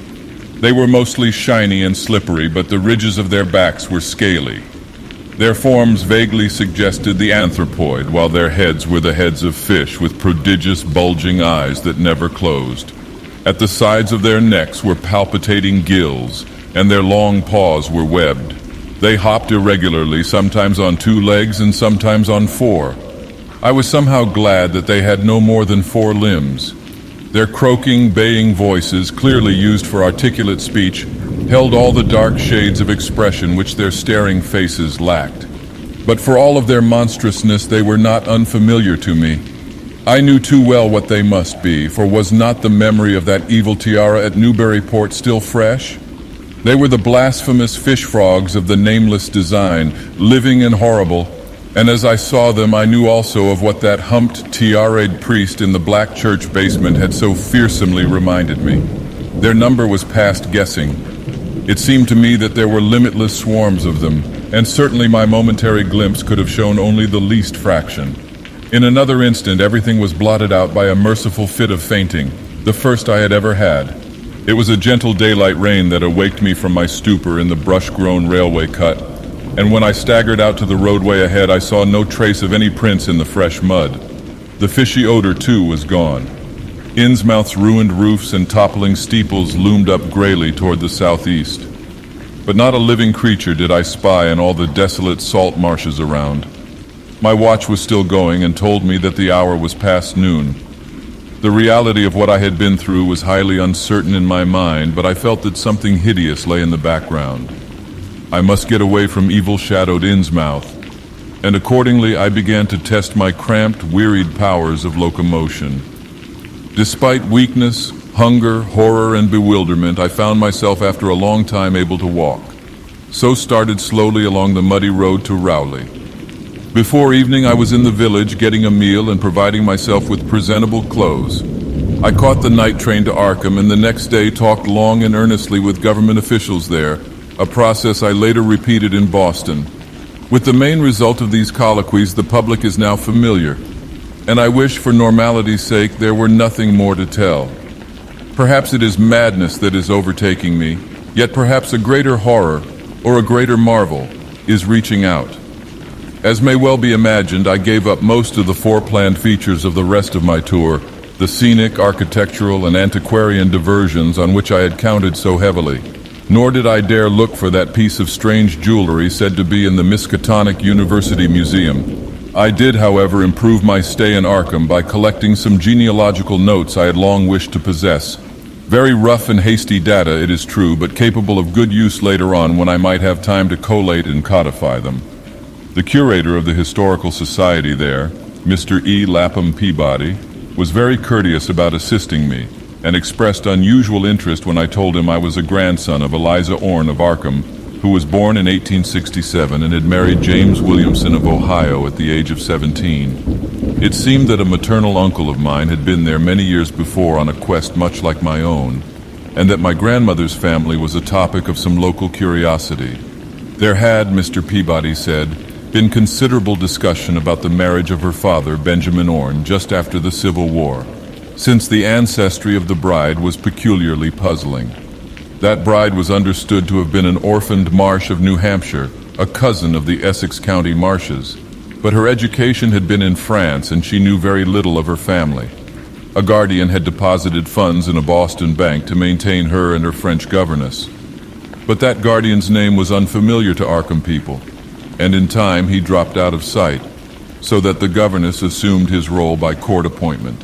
They were mostly shiny and slippery, but the ridges of their backs were scaly. Their forms vaguely suggested the anthropoid, while their heads were the heads of fish with prodigious bulging eyes that never closed. At the sides of their necks were palpitating gills, and their long paws were webbed. They hopped irregularly, sometimes on 2 legs and sometimes on 4. I was somehow glad that they had no more than 4 limbs. Their croaking, baying voices, clearly used for articulate speech, held all the dark shades of expression which their staring faces lacked. But for all of their monstrousness, they were not unfamiliar to me. I knew too well what they must be, for was not the memory of that evil tiara at Newburyport still fresh? They were the blasphemous fish frogs of the nameless design, living and horrible, and as I saw them, I knew also of what that humped, tiara'd priest in the black church basement had so fearsomely reminded me. Their number was past guessing. It seemed to me that there were limitless swarms of them, and certainly my momentary glimpse could have shown only the least fraction. In another instant, everything was blotted out by a merciful fit of fainting, the first I had ever had. It was a gentle daylight rain that awaked me from my stupor in the brush-grown railway cut, and when I staggered out to the roadway ahead, I saw no trace of any prints in the fresh mud. The fishy odor, too, was gone. Innsmouth's ruined roofs and toppling steeples loomed up grayly toward the southeast. But not a living creature did I spy in all the desolate salt marshes around. My watch was still going and told me that the hour was past noon. The reality of what I had been through was highly uncertain in my mind, but I felt that something hideous lay in the background. I must get away from evil-shadowed Innsmouth. and accordingly I began to test my cramped, wearied powers of locomotion. Despite weakness, hunger, horror, and bewilderment, I found myself after a long time able to walk. So started slowly along the muddy road to Rowley. Before evening I was in the village getting a meal and providing myself with presentable clothes. I caught the night train to Arkham and the next day talked long and earnestly with government officials there, a process I later repeated in Boston. With the main result of these colloquies, the public is now familiar, and I wish for normality's sake there were nothing more to tell. Perhaps it is madness that is overtaking me, yet perhaps a greater horror, or a greater marvel, is reaching out. As may well be imagined, I gave up most of the foreplanned features of the rest of my tour, the scenic, architectural, and antiquarian diversions on which I had counted so heavily. Nor did I dare look for that piece of strange jewelry said to be in the Miskatonic University Museum. I did, however, improve my stay in Arkham by collecting some genealogical notes I had long wished to possess. Very rough and hasty data, it is true, but capable of good use later on when I might have time to collate and codify them. The curator of the Historical Society there, Mr. E. Lapham Peabody, was very courteous about assisting me, and expressed unusual interest when I told him I was a grandson of Eliza Orne of Arkham, who was born in 1867 and had married James Williamson of Ohio at the age of 17. It seemed that a maternal uncle of mine had been there many years before on a quest much like my own, and that my grandmother's family was a topic of some local curiosity. There had, Mr. Peabody said, been considerable discussion about the marriage of her father, Benjamin Orne, just after the Civil War, since the ancestry of the bride was peculiarly puzzling. That bride was understood to have been an orphaned Marsh of New Hampshire, a cousin of the Essex County Marshes, but her education had been in France and she knew very little of her family. A guardian had deposited funds in a Boston bank to maintain her and her French governess. But that guardian's name was unfamiliar to Arkham people, and in time he dropped out of sight, so that the governess assumed his role by court appointment.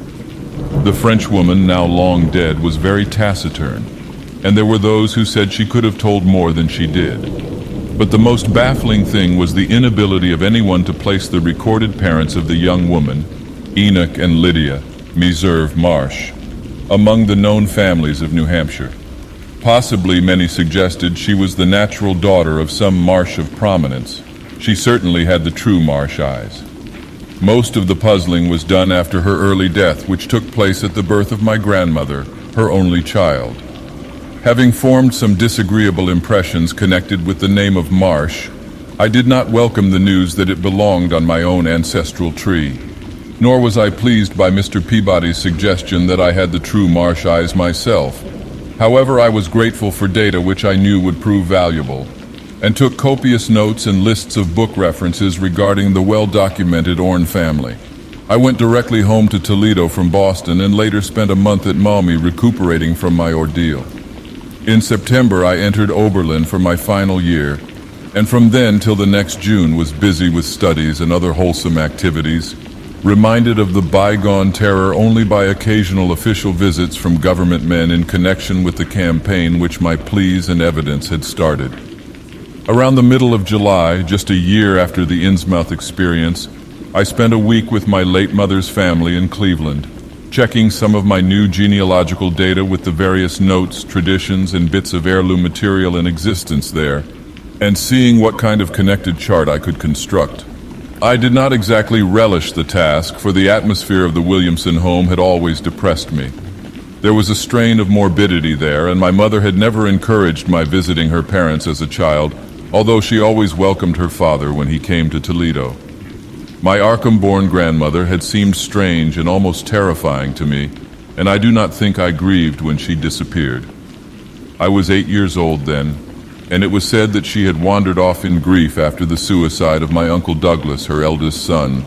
The Frenchwoman, now long dead, was very taciturn, and there were those who said she could have told more than she did. But the most baffling thing was the inability of anyone to place the recorded parents of the young woman, Enoch and Lydia Meserve Marsh, among the known families of New Hampshire. Possibly, many suggested, she was the natural daughter of some Marsh of prominence. She certainly had the true Marsh eyes. Most of the puzzling was done after her early death, which took place at the birth of my grandmother, her only child. Having formed some disagreeable impressions connected with the name of Marsh, I did not welcome the news that it belonged on my own ancestral tree. Nor was I pleased by Mr. Peabody's suggestion that I had the true Marsh eyes myself. However, I was grateful for data which I knew would prove valuable, and took copious notes and lists of book references regarding the well-documented Orne family. I went directly home to Toledo from Boston and later spent a month at Maumee recuperating from my ordeal. In September, I entered Oberlin for my final year, and from then till the next June was busy with studies and other wholesome activities, reminded of the bygone terror only by occasional official visits from government men in connection with the campaign which my pleas and evidence had started. Around the middle of July, just a year after the Innsmouth experience, I spent a week with my late mother's family in Cleveland, checking some of my new genealogical data with the various notes, traditions, and bits of heirloom material in existence there, and seeing what kind of connected chart I could construct. I did not exactly relish the task, for the atmosphere of the Williamson home had always depressed me. There was a strain of morbidity there, and my mother had never encouraged my visiting her parents as a child, although she always welcomed her father when he came to Toledo. My Arkham-born grandmother had seemed strange and almost terrifying to me, and I do not think I grieved when she disappeared. I was 8 years old then, and it was said that she had wandered off in grief after the suicide of my Uncle Douglas, her eldest son.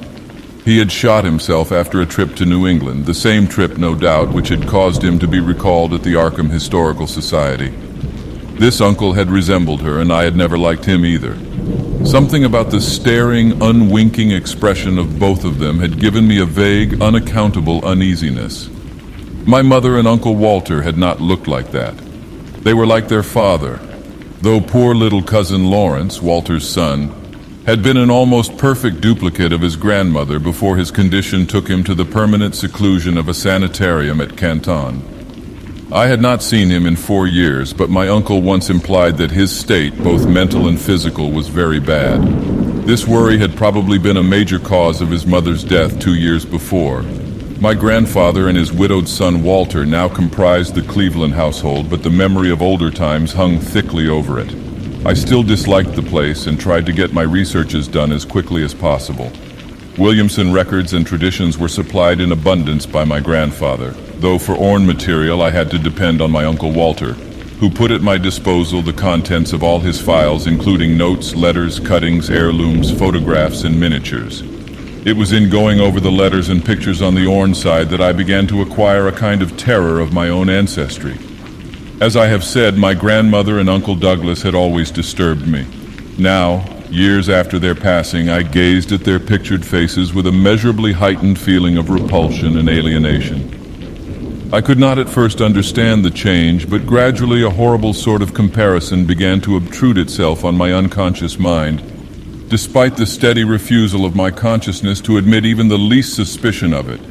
He had shot himself after a trip to New England, the same trip, no doubt, which had caused him to be recalled at the Arkham Historical Society. This uncle had resembled her, and I had never liked him either. Something about the staring, unwinking expression of both of them had given me a vague, unaccountable uneasiness. My mother and Uncle Walter had not looked like that. They were like their father, though poor little cousin Lawrence, Walter's son, had been an almost perfect duplicate of his grandmother before his condition took him to the permanent seclusion of a sanitarium at Canton. I had not seen him in 4 years, but my uncle once implied that his state, both mental and physical, was very bad. This worry had probably been a major cause of his mother's death 2 years before. My grandfather and his widowed son Walter now comprised the Cleveland household, but the memory of older times hung thickly over it. I still disliked the place and tried to get my researches done as quickly as possible. Williamson records and traditions were supplied in abundance by my grandfather, though for Orne material I had to depend on my Uncle Walter, who put at my disposal the contents of all his files, including notes, letters, cuttings, heirlooms, photographs, and miniatures. It was in going over the letters and pictures on the Orne side that I began to acquire a kind of terror of my own ancestry. As I have said, my grandmother and Uncle Douglas had always disturbed me. Now, years after their passing, I gazed at their pictured faces with a measurably heightened feeling of repulsion and alienation. I could not at first understand the change, but gradually a horrible sort of comparison began to obtrude itself on my unconscious mind, despite the steady refusal of my consciousness to admit even the least suspicion of it.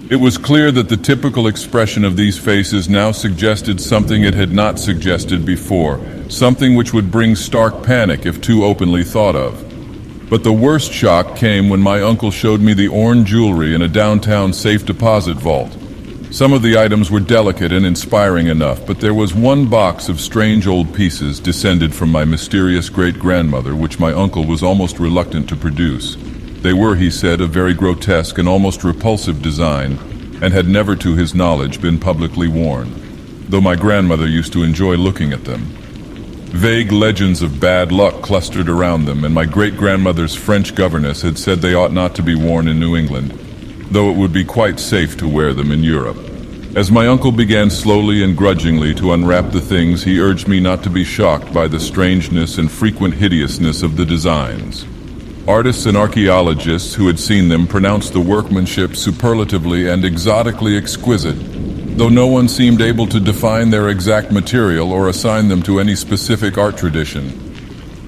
It was clear that the typical expression of these faces now suggested something it had not suggested before, something which would bring stark panic if too openly thought of. But the worst shock came when my uncle showed me the Orne jewelry in a downtown safe deposit vault. Some of the items were delicate and inspiring enough, but there was one box of strange old pieces descended from my mysterious great-grandmother which my uncle was almost reluctant to produce. They were, he said, of very grotesque and almost repulsive design, and had never to his knowledge been publicly worn, though my grandmother used to enjoy looking at them. Vague legends of bad luck clustered around them, and my great-grandmother's French governess had said they ought not to be worn in New England, though it would be quite safe to wear them in Europe. As my uncle began slowly and grudgingly to unwrap the things, he urged me not to be shocked by the strangeness and frequent hideousness of the designs. Artists and archaeologists who had seen them pronounced the workmanship superlatively and exotically exquisite, though no one seemed able to define their exact material or assign them to any specific art tradition.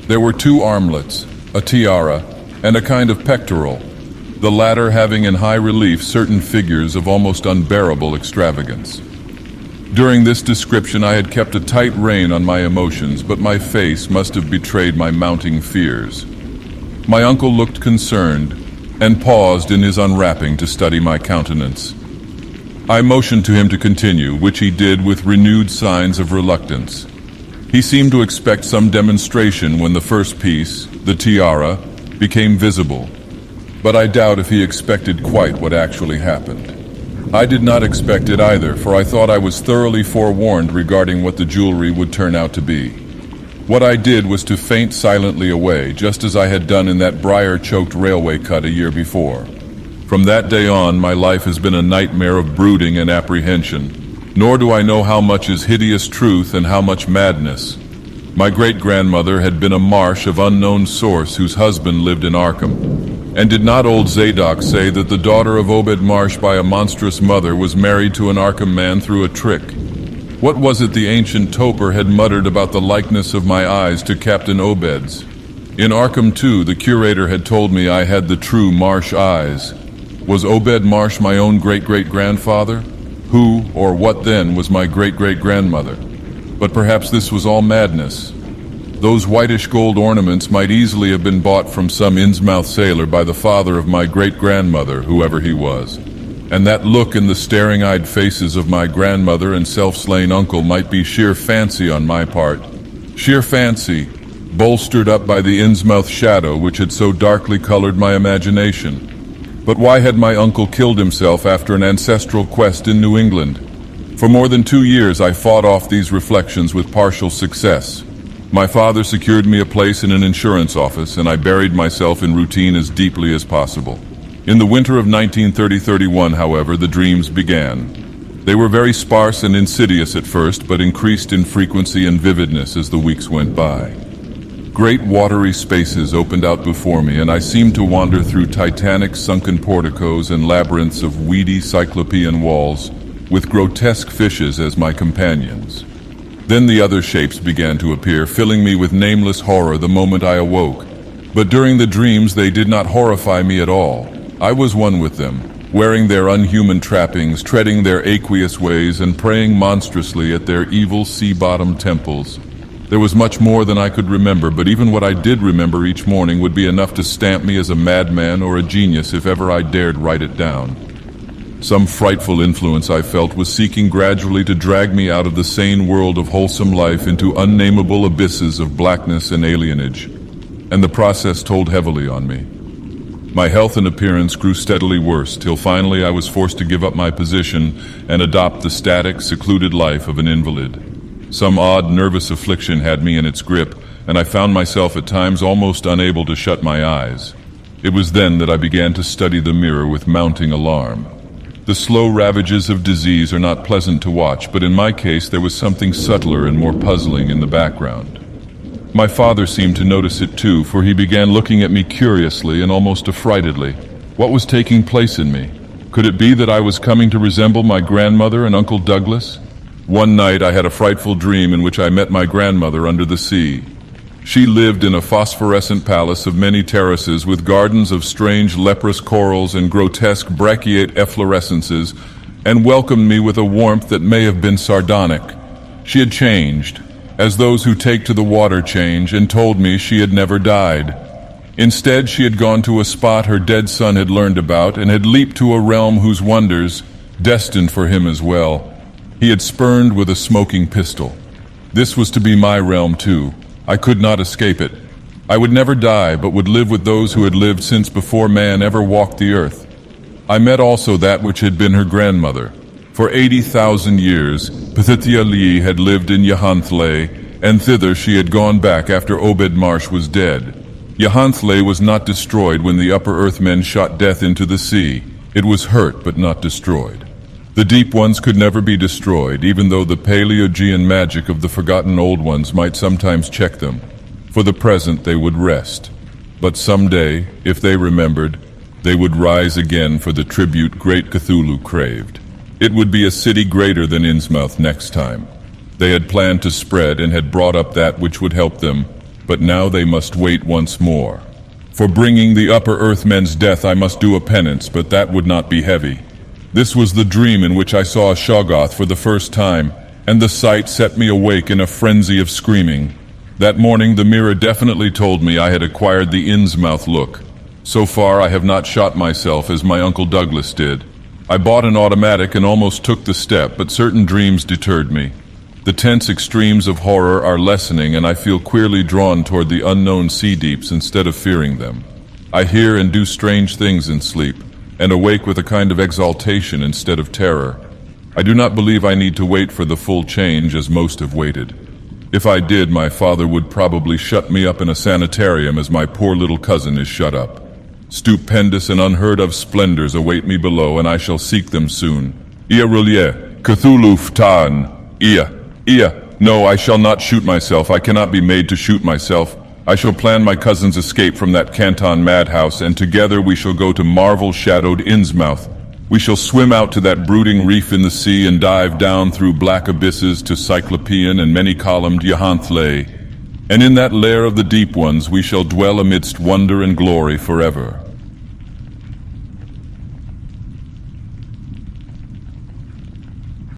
There were 2 armlets, a tiara, and a kind of pectoral, the latter having in high relief certain figures of almost unbearable extravagance. During this description I had kept a tight rein on my emotions, but my face must have betrayed my mounting fears. My uncle looked concerned and paused in his unwrapping to study my countenance. I motioned to him to continue, which he did with renewed signs of reluctance. He seemed to expect some demonstration when the first piece, the tiara, became visible, but I doubt if he expected quite what actually happened. I did not expect it either, for I thought I was thoroughly forewarned regarding what the jewelry would turn out to be. What I did was to faint silently away, just as I had done in that briar-choked railway cut a year before. From that day on, my life has been a nightmare of brooding and apprehension, nor do I know how much is hideous truth and how much madness. My great-grandmother had been a marsh of unknown source whose husband lived in Arkham. And did not old Zadok say that the daughter of Obed Marsh by a monstrous mother was married to an Arkham man through a trick? What was it the ancient toper had muttered about the likeness of my eyes to Captain Obed's? In Arkham, too, the curator had told me I had the true Marsh eyes. Was Obed Marsh my own great-great-grandfather? Who, or what then, was my great-great-grandmother? But perhaps this was all madness. Those whitish gold ornaments might easily have been bought from some Innsmouth sailor by the father of my great-grandmother, whoever he was. And that look in the staring-eyed faces of my grandmother and self-slain uncle might be sheer fancy on my part. Sheer fancy, bolstered up by the Innsmouth shadow which had so darkly colored my imagination. But why had my uncle killed himself after an ancestral quest in New England? For more than 2 years I fought off these reflections with partial success. My father secured me a place in an insurance office, and I buried myself in routine as deeply as possible. In the winter of 1930-31, however, the dreams began. They were very sparse and insidious at first, but increased in frequency and vividness as the weeks went by. Great watery spaces opened out before me, and I seemed to wander through titanic sunken porticos and labyrinths of weedy cyclopean walls, with grotesque fishes as my companions. Then the other shapes began to appear, filling me with nameless horror the moment I awoke. But during the dreams they did not horrify me at all. I was one with them, wearing their unhuman trappings, treading their aqueous ways, and praying monstrously at their evil sea-bottom temples. There was much more than I could remember, but even what I did remember each morning would be enough to stamp me as a madman or a genius if ever I dared write it down. Some frightful influence, I felt, was seeking gradually to drag me out of the sane world of wholesome life into unnamable abysses of blackness and alienage, and the process told heavily on me. My health and appearance grew steadily worse, till finally I was forced to give up my position and adopt the static, secluded life of an invalid. Some odd nervous affliction had me in its grip, and I found myself at times almost unable to shut my eyes. It was then that I began to study the mirror with mounting alarm. The slow ravages of disease are not pleasant to watch, but in my case there was something subtler and more puzzling in the background. My father seemed to notice it too, for he began looking at me curiously and almost affrightedly. What was taking place in me? Could it be that I was coming to resemble my grandmother and Uncle Douglas? One night I had a frightful dream in which I met my grandmother under the sea. She lived in a phosphorescent palace of many terraces with gardens of strange leprous corals and grotesque brachiate efflorescences, and welcomed me with a warmth that may have been sardonic. She had changed, as those who take to the water change, and told me she had never died. Instead, she had gone to a spot her dead son had learned about and had leaped to a realm whose wonders, destined for him as well, he had spurned with a smoking pistol. This was to be my realm too. I could not escape it. I would never die, but would live with those who had lived since before man ever walked the earth. I met also that which had been her grandmother. For 80,000 years, Pithithia Lee had lived in Yahanthle, and thither she had gone back after Obed Marsh was dead. Yahanthle was not destroyed when the Upper Earthmen shot death into the sea. It was hurt, but not destroyed. The Deep Ones could never be destroyed, even though the Paleogean magic of the Forgotten Old Ones might sometimes check them. For the present, they would rest. But someday, if they remembered, they would rise again for the tribute great Cthulhu craved. It would be a city greater than Innsmouth next time. They had planned to spread and had brought up that which would help them, but now they must wait once more. For bringing the Upper Earthmen's death I must do a penance, but that would not be heavy. This was the dream in which I saw a Shoggoth for the first time, and the sight set me awake in a frenzy of screaming. That morning the mirror definitely told me I had acquired the Innsmouth look. So far I have not shot myself as my Uncle Douglas did. I bought an automatic and almost took the step, but certain dreams deterred me. The tense extremes of horror are lessening, and I feel queerly drawn toward the unknown sea deeps instead of fearing them. I hear and do strange things in sleep, and awake with a kind of exaltation instead of terror. I do not believe I need to wait for the full change as most have waited. If I did, my father would probably shut me up in a sanitarium as my poor little cousin is shut up. Stupendous and unheard of splendors await me below, and I shall seek them soon. Ia Rulier, Cthulhu Ftan, Ia. No, I shall not shoot myself. I cannot be made to shoot myself. I shall plan my cousin's escape from that Canton madhouse, and together we shall go to marvel-shadowed Innsmouth. We shall swim out to that brooding reef in the sea and dive down through black abysses to Cyclopean and many-columned Yahanthle. And in that lair of the Deep Ones we shall dwell amidst wonder and glory forever.